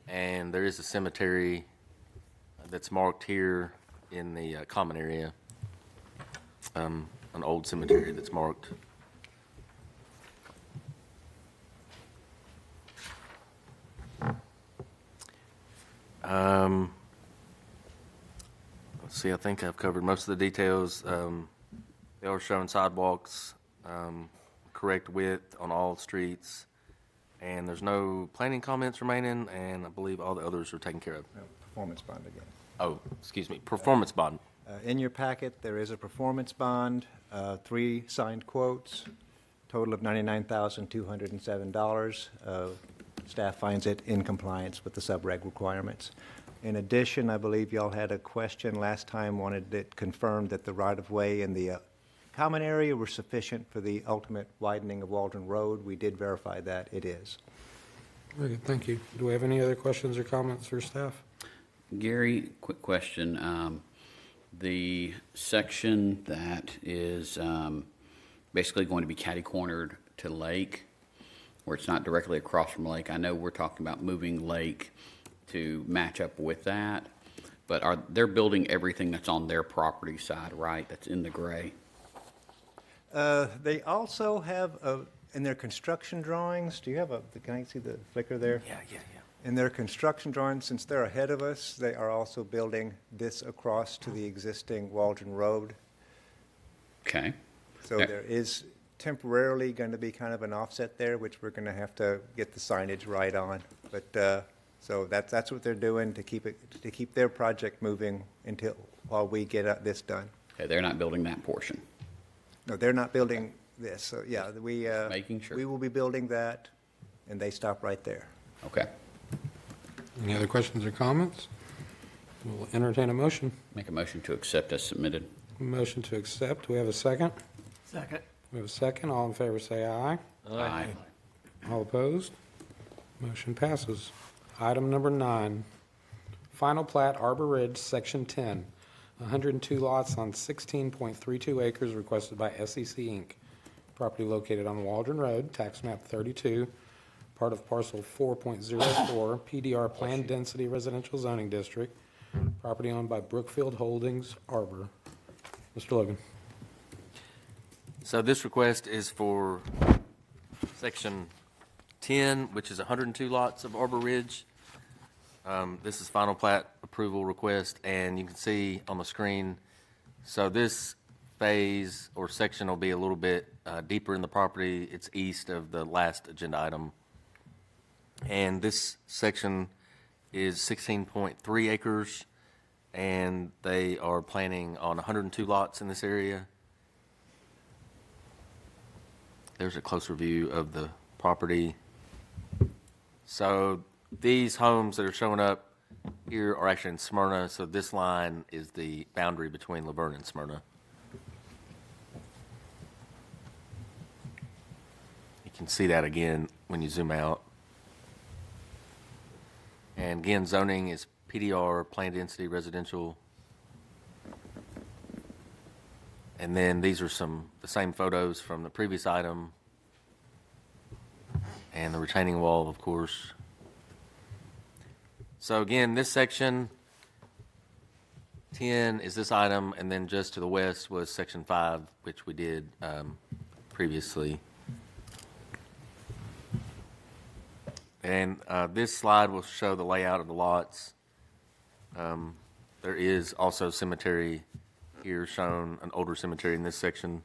Speaker 23: and there is a cemetery that's marked here in the common area, an old cemetery that's marked. Let's see, I think I've covered most of the details. They are showing sidewalks, correct width on all streets, and there's no planning comments remaining, and I believe all the others are taken care of.
Speaker 5: Performance bond again.
Speaker 23: Oh, excuse me, performance bond.
Speaker 5: In your packet, there is a performance bond, 3 signed quotes, total of $99,207. Staff finds it in compliance with the sub-reg requirements. In addition, I believe y'all had a question last time, wanted it confirmed that the right-of-way in the common area were sufficient for the ultimate widening of Waldron Road. We did verify that it is.
Speaker 18: Very good, thank you. Do we have any other questions or comments for staff?
Speaker 8: Gary, quick question. The section that is basically going to be catty-cornered to Lake, where it's not directly across from lake. I know we're talking about moving lake to match up with that, but they're building everything that's on their property side, right? That's in the gray.
Speaker 5: They also have, in their construction drawings, do you have can I see the flicker there?
Speaker 8: Yeah.
Speaker 5: In their construction drawings, since they're ahead of us, they are also building this across to the existing Waldron Road.
Speaker 8: Okay.
Speaker 5: So there is temporarily going to be kind of an offset there, which we're going to have to get the signage right on. But so that's what they're doing to keep their project moving while we get this done.
Speaker 8: Okay, they're not building that portion.
Speaker 5: No, they're not building this. So yeah,
Speaker 8: Making sure.
Speaker 5: we will be building that, and they stop right there.
Speaker 8: Okay.
Speaker 18: Any other questions or comments? We'll entertain a motion.
Speaker 8: Make a motion to accept as submitted.
Speaker 18: Motion to accept. Do we have a second?
Speaker 10: Second.
Speaker 18: We have a second. All in favor say aye.
Speaker 8: Aye.
Speaker 18: All opposed? Motion passes. Item number 9, final plat Arbor Ridge, Section 10, 102 lots on 16.32 acres requested by SEC Inc. Property located on Waldron Road, tax map 32, part of parcel 4.04, PDR Planned Density Residential Zoning District. Property owned by Brookfield Holdings, Arbor. Mr. Logan.
Speaker 23: So this request is for Section 10, which is 102 lots of Arbor Ridge. This is final plat approval request, and you can see on the screen, so this phase or section will be a little bit deeper in the property. It's east of the last agenda item. And this section is 16.3 acres, and they are planning on 102 lots in this area. There's a closer view of the property. So these homes that are showing up here are actually in Smyrna, so this line is the boundary between LaVergne and Smyrna. You can see that again when you zoom out. And again, zoning is PDR, planned density residential. And then these are the same photos from the previous item. And the retaining wall, of course. So again, this section 10 is this item, and then just to the west was section 5, which we did previously. And this slide will show the layout of the lots. There is also cemetery here shown, an older cemetery in this section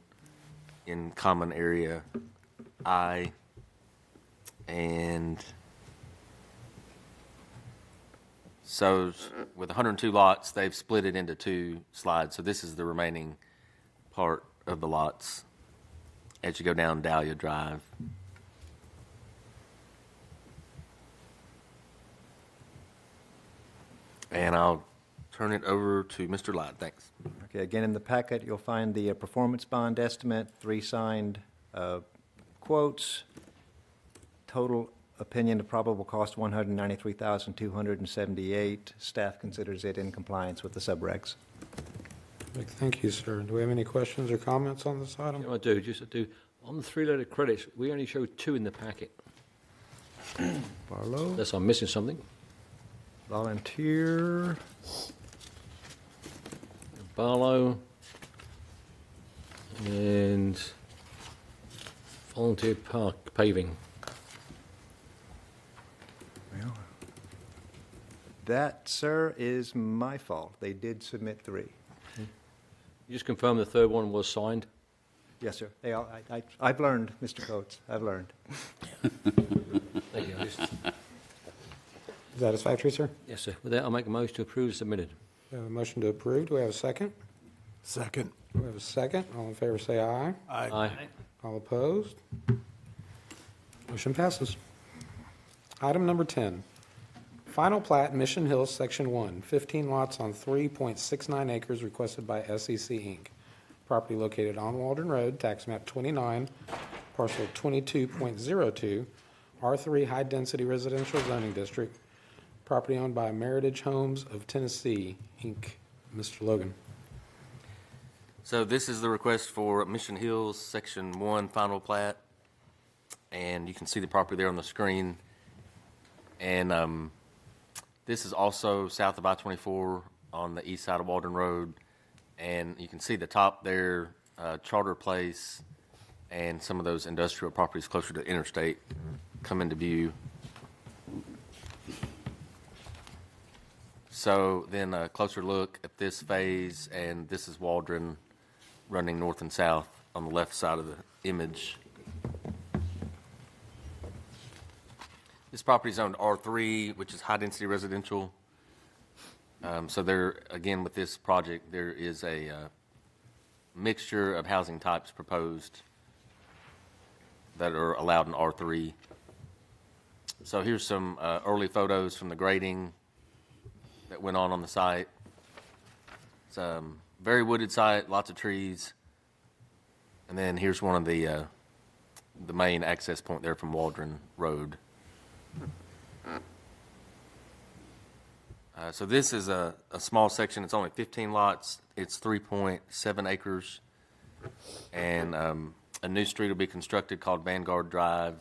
Speaker 23: in common area I. And so with 102 lots, they've split it into 2 slides. So this is the remaining part of the lots as you go down Dahlia Drive. And I'll turn it over to Mr. Light. Thanks.
Speaker 5: Okay, again, in the packet, you'll find the performance bond estimate, 3 signed quotes. Total opinion of probable cost, $193,278. Staff considers it in compliance with the subregs.
Speaker 18: Thank you, sir. Do we have any questions or comments on this item?
Speaker 10: I do. On the 3-letter credits, we only show 2 in the packet.
Speaker 5: Barlow.
Speaker 10: Unless I'm missing something.
Speaker 5: Volunteer.
Speaker 10: Barlow. And Volunteer Park Paving.
Speaker 5: Well, that, sir, is my fault. They did submit 3.
Speaker 10: You just confirm the 3rd one was signed?
Speaker 5: Yes, sir. I've learned, Mr. Coates. I've learned.
Speaker 10: Thank you.
Speaker 18: Satisfactory, sir?
Speaker 10: Yes, sir. With that, I'll make a motion to approve as submitted.
Speaker 18: We have a motion to approve. Do we have a second?
Speaker 22: Second.
Speaker 18: We have a second. All in favor say aye.
Speaker 10: Aye.
Speaker 18: All opposed? Motion passes. Item number 10, final plat Mission Hills, Section 1, 15 lots on 3.69 acres requested by SEC Inc. Property located on Waldron Road, tax map 29, parcel 22.02, R3 High Density Residential Zoning District. Property owned by Meritage Homes of Tennessee, Inc. Mr. Logan.
Speaker 23: So this is the request for Mission Hills, Section 1, final plat. and you can see the property there on the screen. And this is also south of I-24 on the east side of Waldron Road. And you can see the top there, Charter Place, and some of those industrial properties closer to the interstate come into view. So then a closer look at this phase, and this is Waldron running north and south on the left side of the image. This property is owned R3, which is high-density residential. So there, again, with this project, there is a mixture of housing types proposed that are allowed in R3. So here's some early photos from the grading that went on the site. It's a very wooded site, lots of trees. And then here's one of the main access point there from Waldron Road. So this is a small section. It's only 15 lots. It's 3.7 acres. And a new street will be constructed called Vanguard Drive.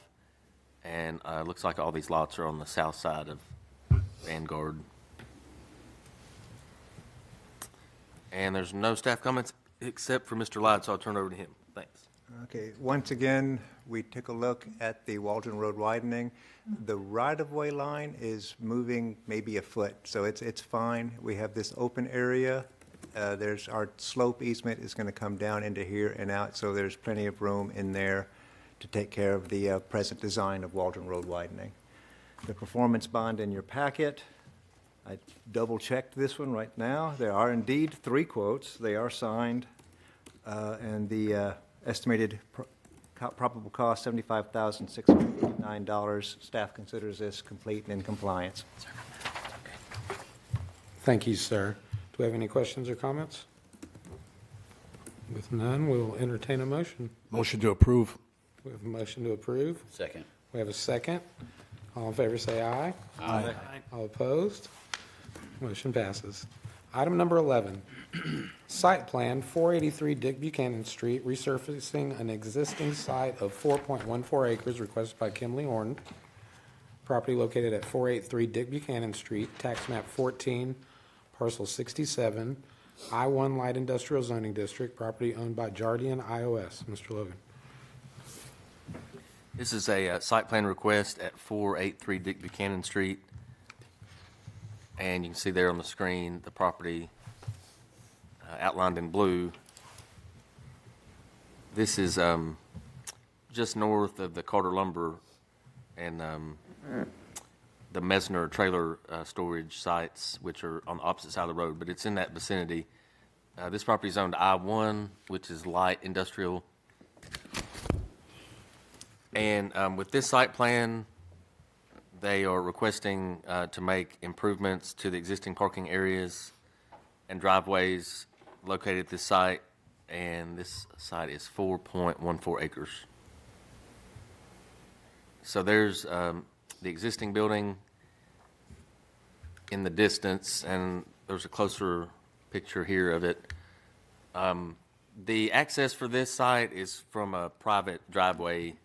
Speaker 23: And it looks like all these lots are on the south side of Vanguard. And there's no staff comments except for Mr. Lyde, so I'll turn it over to him. Thanks.
Speaker 5: Okay, once again, we took a look at the Waldron Road widening. The right-of-way line is moving maybe a foot, so it's fine. We have this open area. There's our slope easement is going to come down into here and out, so there's plenty of room in there to take care of the present design of Waldron Road widening. The performance bond in your packet. I double-checked this one right now. There are indeed 3 quotes. They are signed, and the estimated probable cost, $75,689. Staff considers this complete and in compliance.
Speaker 18: Thank you, sir. Do we have any questions or comments? With none, we will entertain a motion.
Speaker 22: Motion to approve.
Speaker 18: We have a motion to approve.
Speaker 8: Second.
Speaker 18: We have a second. All in favor say aye.
Speaker 22: Aye.
Speaker 18: All opposed? Motion passes. Item number 11, site plan 483 Dick Buchanan Street, resurfacing an existing site of 4.14 acres requested by Kimley Horn. Property located at 483 Dick Buchanan Street, tax map 14, parcel 67, I-1 Light Industrial Zoning District, property owned by Jardian IOS. Mr. Logan.
Speaker 23: This is a site plan request at 483 Dick Buchanan Street. And you can see there on the screen the property outlined in blue. This is just north of the Carter Lumber and the Messner trailer storage sites, which are on the opposite side of the road, but it's in that vicinity. This property is owned I-1, which is light industrial. And with this site plan, they are requesting to make improvements to the existing parking areas and driveways located at this site, and this site is 4.14 acres. So there's the existing building in the distance, and there's a closer picture here of it. The access for this site is from a private driveway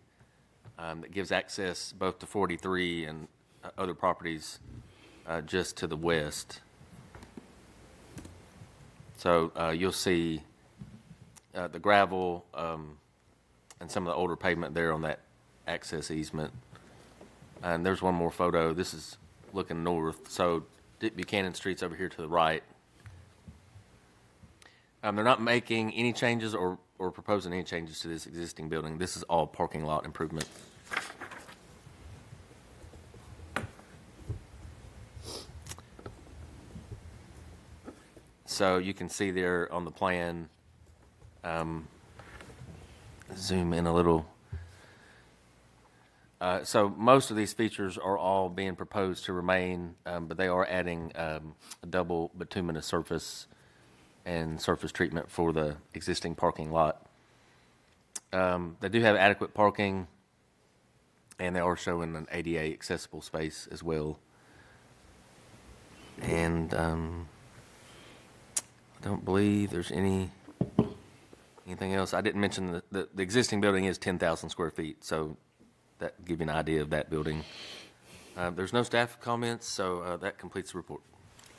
Speaker 23: that gives access both to 43 and other properties just to the west. So you'll see the gravel and some of the older pavement there on that access easement. And there's one more photo. This is looking north. So Dick Buchanan Street's over here to the right. They're not making any changes or proposing any changes to this existing building. This is all parking lot improvement. So you can see there on the plan, zoom in a little. So most of these features are all being proposed to remain, but they are adding a double bituminous surface and surface treatment for the existing parking lot. They do have adequate parking, and they are showing an ADA accessible space as well. And I don't believe there's anything else. I didn't mention the existing building is 10,000 square feet, so that give you an idea of that building. There's no staff comments, so that completes the report.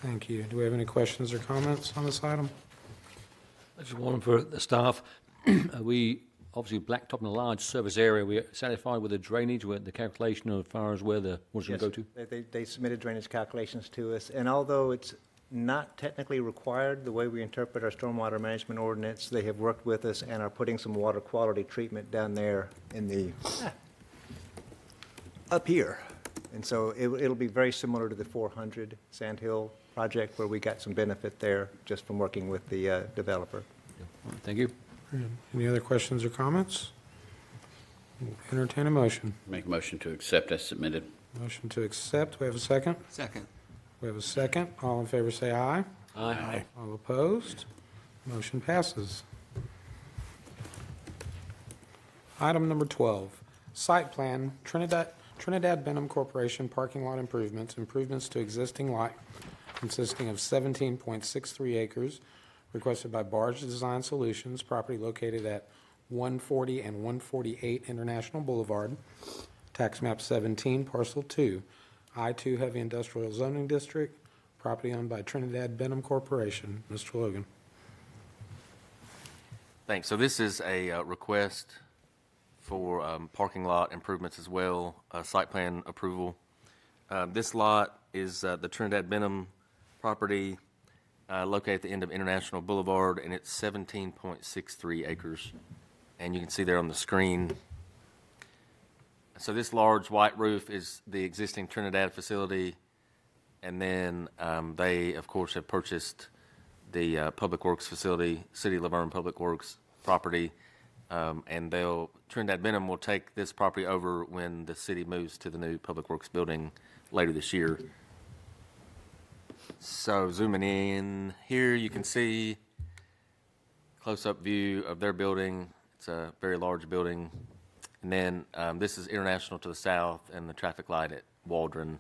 Speaker 18: Thank you. Do we have any questions or comments on this item?
Speaker 10: I just one for the staff. We obviously blacktop in a large service area. We're satisfied with the drainage, with the calculation as far as where the water's going to go to?
Speaker 5: They submitted drainage calculations to us, and although it's not technically required, the way we interpret our stormwater management ordinance, they have worked with us and are putting some water quality treatment down there in the, up here. And so it'll be very similar to the 400 Sand Hill project, where we got some benefit there just from working with the developer.
Speaker 10: Thank you.
Speaker 18: Any other questions or comments? Entertain a motion.
Speaker 8: Make a motion to accept as submitted.
Speaker 18: Motion to accept. We have a second?
Speaker 23: Second.
Speaker 18: We have a second. All in favor say aye.
Speaker 10: Aye.
Speaker 18: All opposed? Motion passes. Item number 12, site plan, Trinidad Benham Corporation parking lot improvements to existing lot consisting of 17.63 acres, requested by Barge Design Solutions, property located at 140 and 148 International Boulevard, tax map 17, parcel 2, I-2 Heavy Industrial Zoning District, property owned by Trinidad Benham Corporation. Mr. Logan.
Speaker 23: Thanks. So this is a request for parking lot improvements as well, site plan approval. This lot is the Trinidad Benham property located at the end of International Boulevard, and it's 17.63 acres. And you can see there on the screen. So this large white roof is the existing Trinidad facility, and then they, of course, have purchased the Public Works facility, City of LaVergne Public Works property, and Trinidad Benham will take this property over when the city moves to the new Public Works building later this year. So zooming in here, you can see close-up view of their building. It's a very large building. And then this is International to the south and the traffic light at Waldron.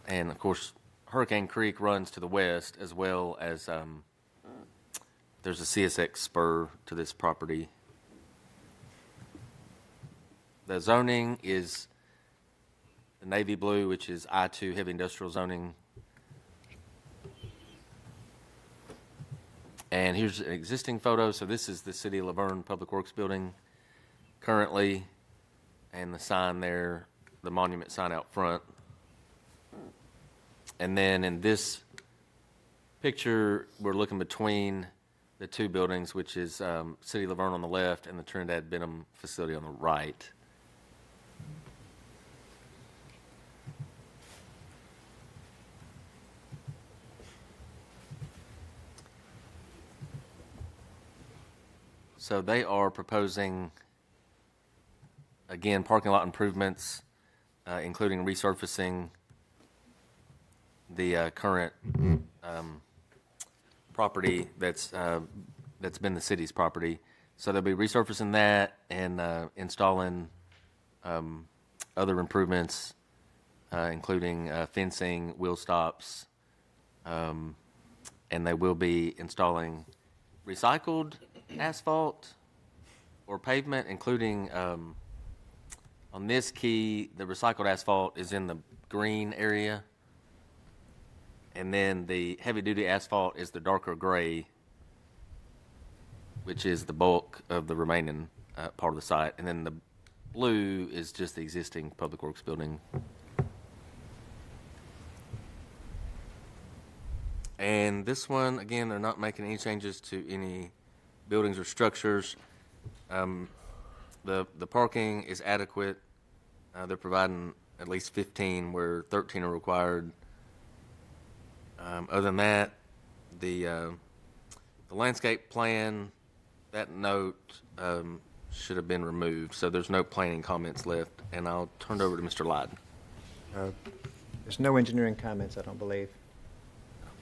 Speaker 23: And, of course, Hurricane Creek runs to the west, as well as there's a CSX spur to this property. The zoning is the navy blue, which is I-2 heavy industrial zoning. And here's an existing photo. So this is the City of LaVergne Public Works building currently, and the sign there, the monument sign out front. And then in this picture, we're looking between the two buildings, which is City of LaVergne on the left and the Trinidad Benham facility on the right. So they are proposing, again, parking lot improvements, including resurfacing the current property that's been the city's property. So they'll be resurfacing that and installing other improvements, including fencing, wheel stops, and they will be installing recycled asphalt or pavement, including on this key, the recycled asphalt is in the green area, and then the heavy-duty asphalt is the darker gray, which is the bulk of the remaining part of the site, and then the blue is just the existing Public Works building. And this one, again, they're not making any changes to any buildings or structures. The parking is adequate. They're providing at least 15 where 13 are required. Other than that, the landscape plan, that note should have been removed, so there's no planning comments left, and I'll turn it over to Mr. Lyden.
Speaker 5: There's no engineering comments, I don't believe.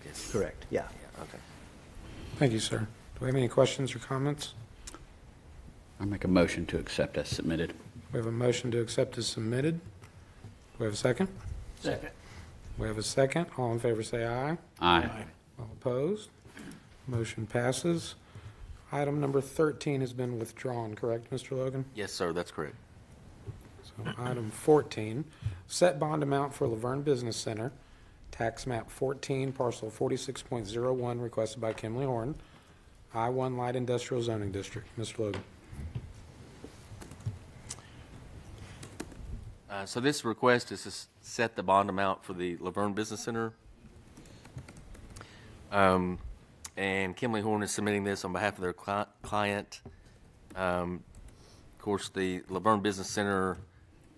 Speaker 23: Yes.
Speaker 5: Correct, yeah.
Speaker 23: Okay.
Speaker 18: Thank you, sir. Do we have any questions or comments?
Speaker 8: I make a motion to accept as submitted.
Speaker 18: We have a motion to accept as submitted. Do we have a second?
Speaker 10: Second.
Speaker 18: We have a second. All in favor say aye.
Speaker 8: Aye.
Speaker 18: All opposed? Motion passes. Item number 13 has been withdrawn, correct, Mr. Logan?
Speaker 23: Yes, sir, that's correct.
Speaker 18: So item 14, set bond amount for LaVergne Business Center, tax map 14, parcel 46.01, requested by Kimley Horn, I-1 Light Industrial Zoning District. Mr. Logan.
Speaker 23: So this request is to set the bond amount for the LaVergne Business Center. And Kimley Horn is submitting this on behalf of their client. Of course, the LaVergne Business Center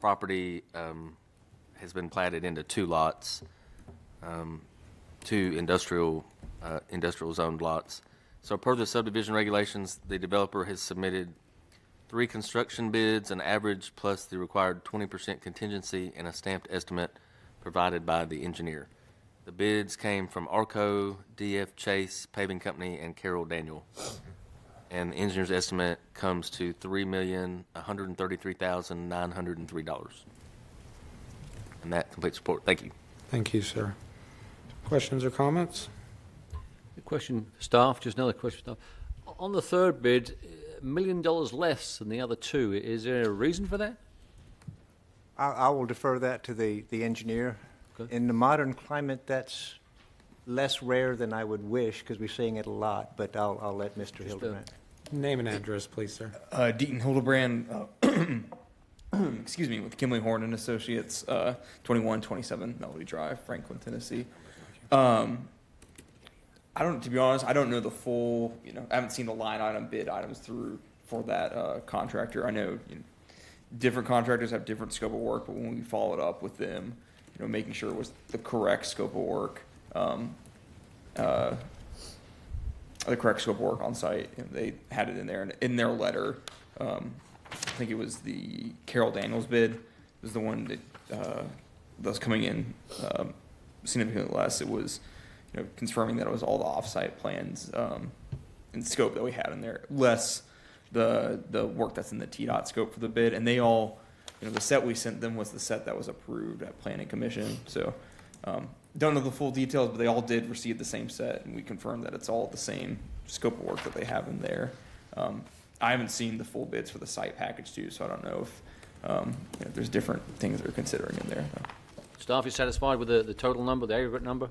Speaker 23: property has been platted into 2 lots, 2 industrial zoned lots. So per the subdivision regulations, the developer has submitted 3 construction bids, an average plus the required 20% contingency, and a stamped estimate provided by the engineer. The bids came from Arco, DF Chase Paving Company, and Carroll Daniel. And the engineer's estimate comes to $3,133,903. And that completes the report. Thank you.
Speaker 18: Thank you, sir. Questions or comments?
Speaker 10: A question for staff, just another question for staff. On the third bid, $1 million less than the other 2. Is there a reason for that?
Speaker 5: I will defer that to the engineer.
Speaker 10: Okay.
Speaker 5: In the modern climate, that's less rare than I would wish, because we're seeing it a lot, but I'll let Mr. Hildebrand.
Speaker 18: Name and address, please, sir.
Speaker 9: Deaton Hildebrand, excuse me, with Kimley Horn and Associates, 2127 Melody Drive, Franklin, Tennessee. To be honest, I don't know the full, I haven't seen the line item bid items through for that contractor. I know, different contractors have different scope of work, but when we followed up with them, making sure it was the correct scope of work, the correct scope of work on site. They had it in there, and in their letter, I think it was the Carroll Daniels bid was the one that was coming in significantly less. It was, confirming that it was all the offsite plans and scope that we had in there, less the work that's in the TDOT scope for the bid, and they all, the set we sent them was the set that was approved at Planning Commission. So. Don't know the full details, but they all did receive the same set, and we confirmed that it's all the same scope of work that they have in there. I haven't seen the full bids for the site package too, so I don't know if there's different things they're considering in there.
Speaker 10: Staff, is satisfied with the total number, the aggregate number?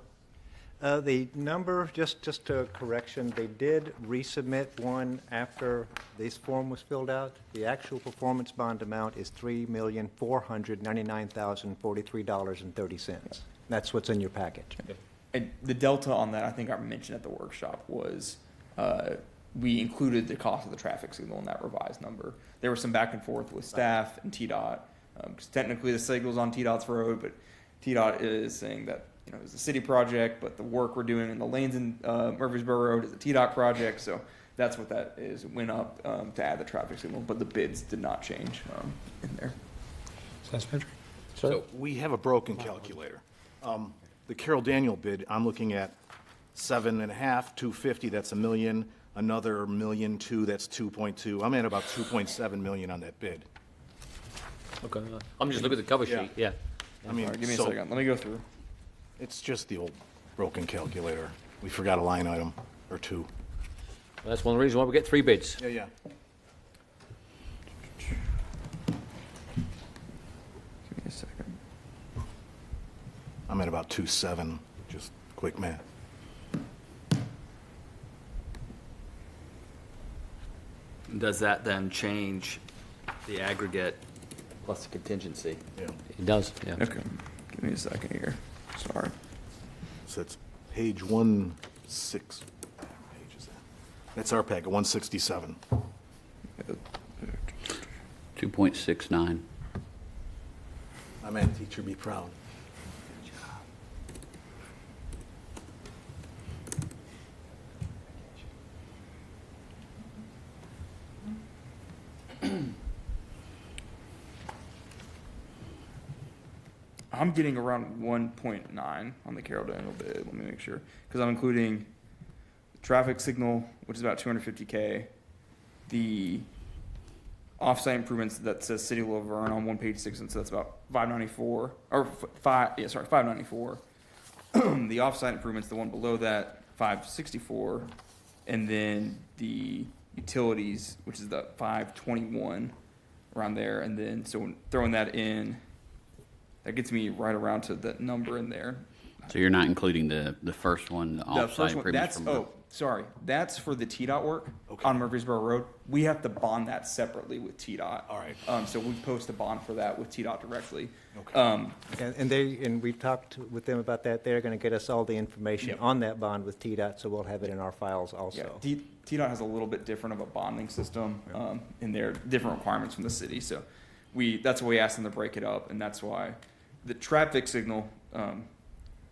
Speaker 5: The number, just a correction, they did resubmit one after this form was filled out. The actual performance bond amount is $3,499,043.30. That's what's in your package.
Speaker 9: And the delta on that, I think I mentioned at the workshop, was we included the cost of the traffic signal in that revised number. There was some back and forth with staff and TDOT, because technically the signal's on TDOT's road, but TDOT is saying that it's a city project, but the work we're doing in the lanes in Murfreesboro Road is a TDOT project, so that's what that is. It went up to add the traffic signal, but the bids did not change in there.
Speaker 22: So we have a broken calculator. The Carroll Daniel bid, I'm looking at 7.5, 250, that's $1 million, another $1.2 million, that's 2.2. I'm at about 2.7 million on that bid.
Speaker 10: Okay. I'm just looking at the cover sheet, yeah.
Speaker 22: I mean,
Speaker 9: Give me a second. Let me go through.
Speaker 22: It's just the old broken calculator. We forgot a line item or 2.
Speaker 10: Well, that's one of the reasons why we get 3 bids.
Speaker 22: Yeah.
Speaker 9: Give me a second.
Speaker 22: I'm at about 2.7, just quick math.
Speaker 12: Does that then change the aggregate plus the contingency?
Speaker 22: Yeah.
Speaker 10: It does, yeah.
Speaker 9: Okay. Give me a second here. Sorry.
Speaker 22: So it's page 16. Page is that? That's our packet, 167.
Speaker 8: 2.69.
Speaker 22: My math teacher be proud.
Speaker 9: I'm getting around 1.9 on the Carroll Daniel bid. Let me make sure, because I'm including the traffic signal, which is about $250K, the off-site improvements that says City of LaVergne on one page 6, and so that's about 594 or 594. The off-site improvements, the one below that, 564, and then the utilities, which is the 521 around there, and then so when throwing that in, that gets me right around to that number in there.
Speaker 8: So you're not including the first one, the
Speaker 9: The
Speaker 8: offsite
Speaker 9: first one,
Speaker 8: improvements
Speaker 9: that's,
Speaker 8: from.
Speaker 9: oh, sorry, that's for the TDOT work on Murfreesboro Road. We have to bond that separately with TDOT.
Speaker 22: All right.
Speaker 9: So we post a bond for that with TDOT directly.
Speaker 22: Okay.
Speaker 5: And we talked with them about that. They're going to get us all the information
Speaker 9: Yep.
Speaker 5: on that bond with TDOT, so we'll have it in our files
Speaker 9: Yeah,
Speaker 5: also.
Speaker 9: TDOT has a little bit different of a bonding system, in their different requirements from the city. So that's why we asked them to break it up, and that's why the traffic signal,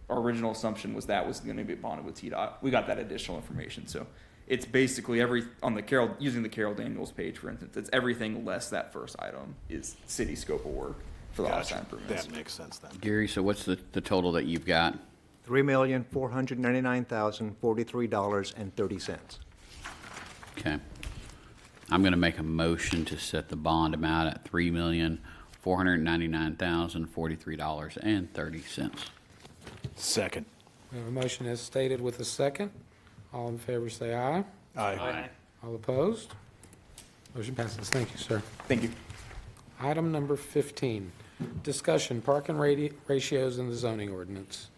Speaker 9: our original assumption was that was going to be bonded with TDOT. We got that additional information, so it's basically using the Carol Daniels page, for instance, it's everything less that first item is city scope of work for the offsite improvements.
Speaker 22: That makes sense then.
Speaker 8: Gary, so what's the total that you've got?
Speaker 5: $3,499,043.30.
Speaker 8: Okay. I'm going to make a motion to set the bond amount at $3,499,043.30.
Speaker 22: Second.
Speaker 18: We have a motion as stated with a second. All in favor say aye.
Speaker 22: Aye.
Speaker 18: All opposed? Motion passes. Thank you, sir.
Speaker 9: Thank you.
Speaker 18: Item number 15, discussion parking ratios in the zoning ordinance.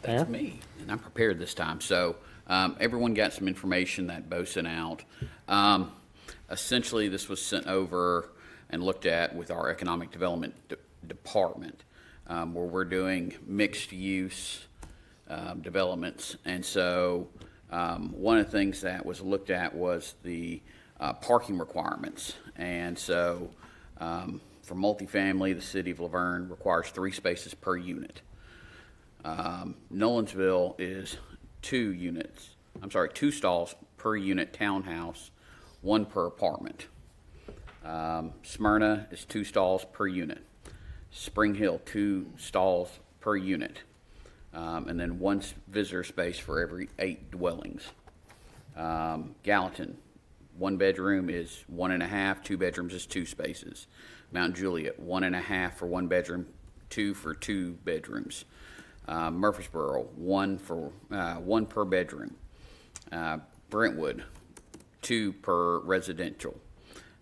Speaker 8: That's me, and I'm prepared this time. So everyone got some information that Bo sent out. Essentially, this was sent over and looked at with our economic development department, where we're doing mixed use developments. And so one of the things that was looked at was the parking requirements. And so for multifamily, the city of LaVergne requires 3 spaces per unit. Nolensville is 2 stalls per unit townhouse, 1 per apartment. Smyrna is 2 stalls per unit. Spring Hill, 2 stalls per unit. And then 1 visitor space for every 8 dwellings. Gallatin, 1 bedroom is 1.5, 2 bedrooms is 2 spaces. Mount Juliet, 1.5 for 1 bedroom, 2 for 2 bedrooms. Murfreesboro, 1 per bedroom. Brentwood, 2 per residential.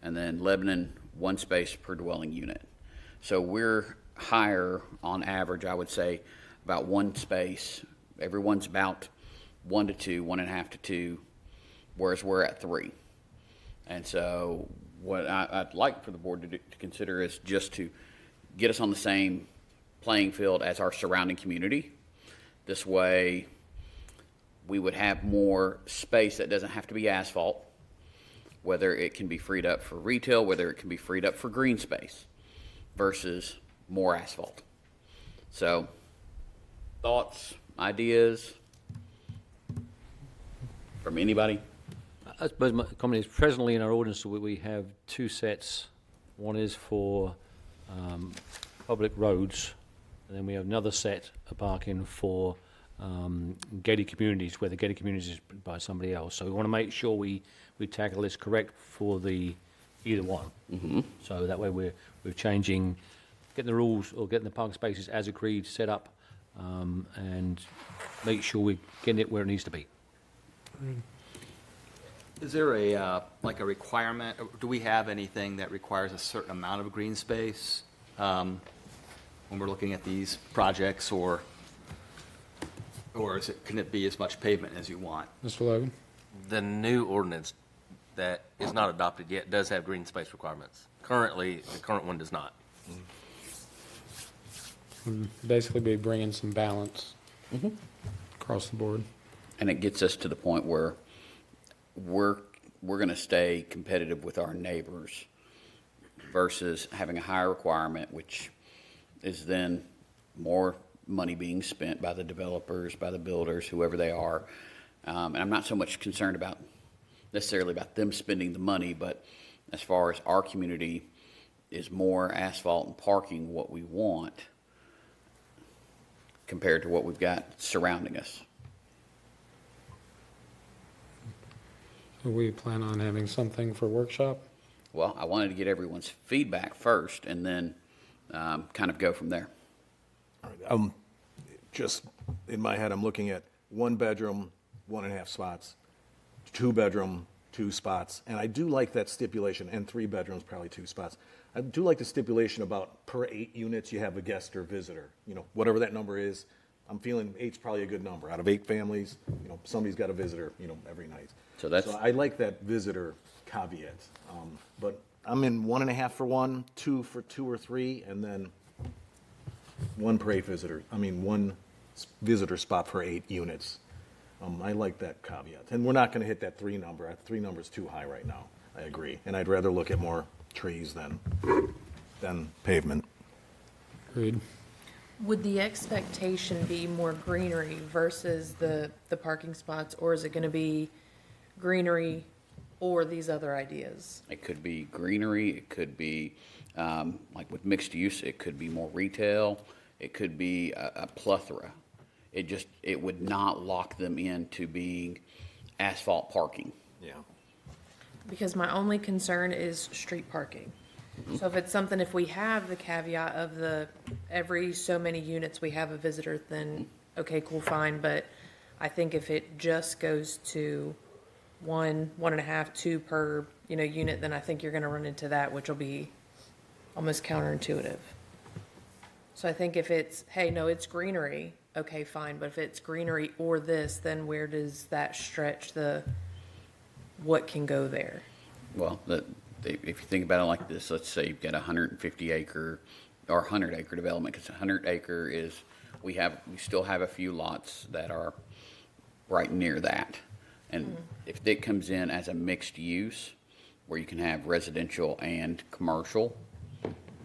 Speaker 8: And then Lebanon, 1 space per dwelling unit. So we're higher on average, I would say, about 1 space. Everyone's about 1 to 2, 1.5 to 2, whereas we're at 3. And so what I'd like for the board to consider is just to get us on the same playing field as our surrounding community. This way, we would have more space that doesn't have to be asphalt, whether it can be freed up for retail, whether it can be freed up for green space, versus more asphalt. So, thoughts, ideas from anybody?
Speaker 10: I suppose my comment is presently in our ordinance we have 2 sets. One is for public roads, and then we have another set of parking for gated communities, where the gated communities is by somebody else. So we want to make sure we tackle this correct for either one.
Speaker 8: Mm-hmm.
Speaker 10: So that way we're changing, getting the rules or getting the parking spaces as agreed set up, and make sure we're getting it where it needs to be.
Speaker 12: Is there a requirement, or do we have anything that requires a certain amount of green space when we're looking at these projects, or can it be as much pavement as you want?
Speaker 18: Mr. Logan?
Speaker 23: The new ordinance that is not adopted yet does have green space requirements. Currently, the current one does not.
Speaker 18: Basically be bringing some balance across the board.
Speaker 8: And it gets us to the point where we're going to stay competitive with our neighbors versus having a higher requirement, which is then more money being spent by the developers, by the builders, whoever they are. And I'm not so much concerned necessarily about them spending the money, but as far as our community is more asphalt and parking what we want compared to what we've got surrounding us.
Speaker 18: So we plan on having something for workshop?
Speaker 8: Well, I wanted to get everyone's feedback first and then kind of go from there.
Speaker 22: All right. Just in my head, I'm looking at 1 bedroom, 1.5 spots, 2 bedroom, 2 spots. And I do like that stipulation, and 3 bedrooms, probably 2 spots. I do like the stipulation about per 8 units, you have a guest or visitor. You know, whatever that number is, I'm feeling 8's probably a good number. Out of 8 families, you know, somebody's got a visitor, you know, every night.
Speaker 8: So that's-
Speaker 22: I like that visitor caveat. But I'm in 1.5 for 1, 2 for 2 or 3, and then 1 per 8 visitors. I mean, 1 visitor spot per 8 units. I like that caveat. And we're not going to hit that 3 number. 3 number is too high right now. I agree. And I'd rather look at more trees than pavement.
Speaker 18: Agreed.
Speaker 6: Would the expectation be more greenery versus the parking spots, or is it going to be greenery or these other ideas?
Speaker 8: It could be greenery, it could be, like with mixed use, it could be more retail, it could be a plethora. It would not lock them into being asphalt parking.
Speaker 22: Yeah.
Speaker 6: Because my only concern is street parking. So if we have the caveat of every so many units we have a visitor, then okay, cool, fine. But I think if it just goes to 1, 1.5, 2 per, unit, then I think you're gonna run into that, which will be almost counterintuitive. So I think if it's, hey, no, it's greenery, okay, fine. But if it's greenery or this, then where does that stretch what can go there?
Speaker 8: Well, if you think about it like this, let's say you've got a 150 acre or 100 acre development, because 100 acre is, we still have a few lots that are right near that. And if it comes in as a mixed use, where you can have residential and commercial,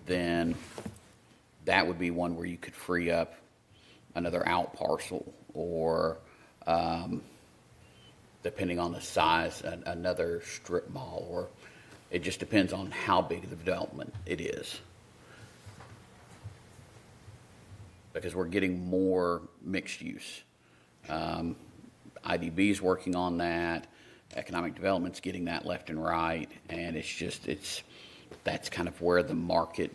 Speaker 8: then that would be one where you could free up another out parcel, or depending on the size, another strip mall, or it just depends on how big the development it is. Because we're getting more mixed use. IDB is working on that. Economic development's getting that left and right, and that's kind of where the market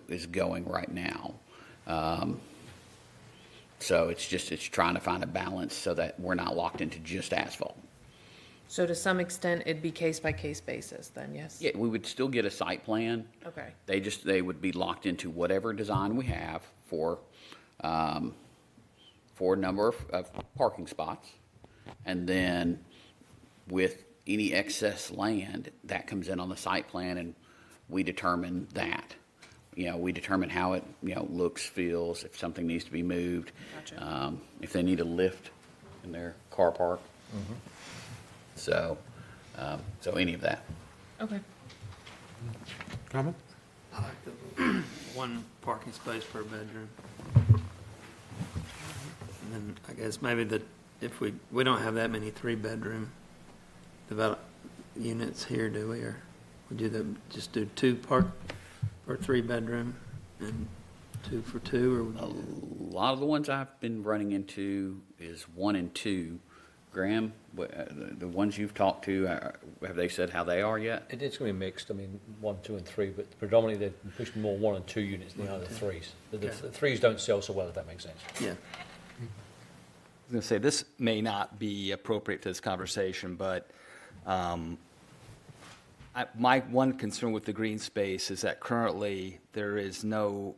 Speaker 8: is going right now. So it's trying to find a balance so that we're not locked into just asphalt.
Speaker 6: So to some extent, it'd be case-by-case basis then, yes?
Speaker 8: Yeah, we would still get a site plan.
Speaker 6: Okay.
Speaker 8: They would be locked into whatever design we have for a number of parking spots. And then with any excess land, that comes in on the site plan, and we determine that. We determine how it, looks, feels, if something needs to be moved.
Speaker 6: Gotcha.
Speaker 8: If they need a lift in their car park. So any of that.
Speaker 6: Okay.
Speaker 18: Comment?
Speaker 13: I like the 1 parking space per bedroom. And then I guess maybe if we don't have that many 3-bedroom develop units here, do we? Or we just do 2 per 3-bedroom and 2 for 2?
Speaker 8: A lot of the ones I've been running into is 1 and 2. Graham, the ones you've talked to, have they said how they are yet?
Speaker 10: It's going to be mixed. I mean, 1, 2, and 3, but predominantly they're pushing more 1 and 2 units than the other 3s. The 3s don't sell so well, if that makes sense.
Speaker 13: Yeah.
Speaker 12: I was going to say, this may not be appropriate for this conversation, but my one concern with the green space is that currently there's no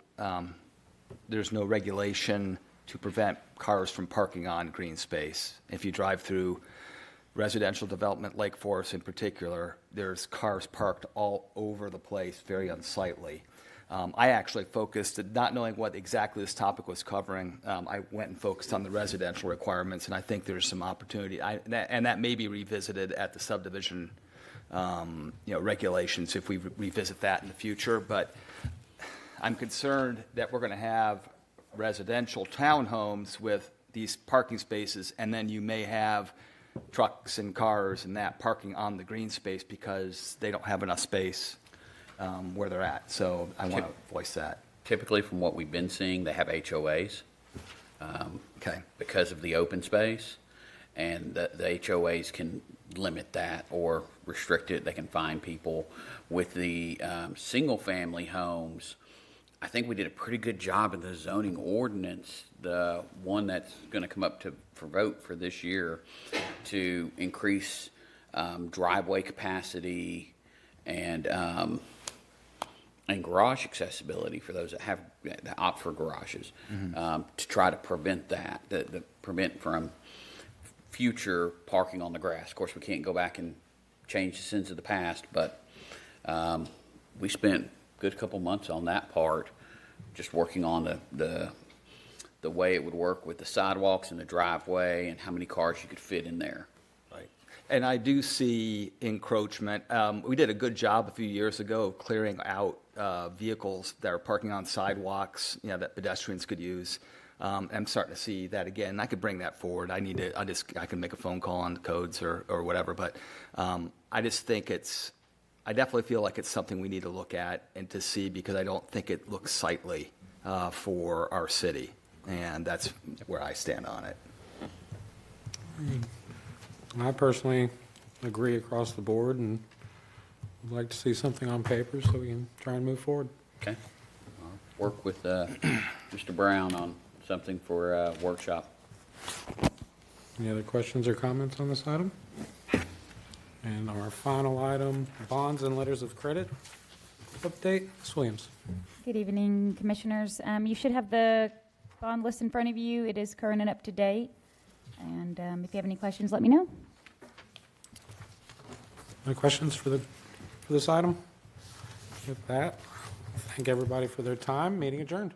Speaker 12: regulation to prevent cars from parking on green space. If you drive through residential development, Lake Forest in particular, there's cars parked all over the place, very unsightly. I actually focused, not knowing what exactly this topic was covering, I went and focused on the residential requirements, and I think there's some opportunity, and that may be revisited at the subdivision regulations if we revisit that in the future. But I'm concerned that we're going to have residential townhomes with these parking spaces, and then you may have trucks and cars and that parking on the green space because they don't have enough space where they're at. So I want to voice that.
Speaker 8: Typically, from what we've been seeing, they have HOAs because of the open space, and the HOAs can limit that or restrict it. They can fine people. With the single-family homes, I think we did a pretty good job in the zoning ordinance, the one that's going to come up for vote for this year, to increase driveway capacity, and garage accessibility for those that opt for garages, to try to prevent that, prevent from future parking on the grass. Of course, we can't go back and change the sins of the past, but we spent a good couple months on that part, just working on the way it would work with the sidewalks and the driveway and how many cars you could fit in there.
Speaker 12: And I do see encroachment. We did a good job a few years ago of clearing out vehicles that are parking on sidewalks, that pedestrians could use. I'm starting to see that again. I could bring that forward. I can make a phone call on the codes or whatever. But I just think I definitely feel like it's something we need to look at and to see, because I don't think it looks sightly for our city. And that's where I stand on it.
Speaker 18: I personally agree across the board and would like to see something on paper so we can try and move forward.
Speaker 8: Okay. I'll work with Mr. Brown on something for a workshop.
Speaker 18: Any other questions or comments on this item? And our final item, bonds and letters of credit update. Ms. Williams.
Speaker 1: Good evening, Commissioners. You should have the bond list in front of you. It is current and up to date. And if you have any questions, let me know.
Speaker 18: Any questions for this item? With that, thank everybody for their time. Meeting adjourned.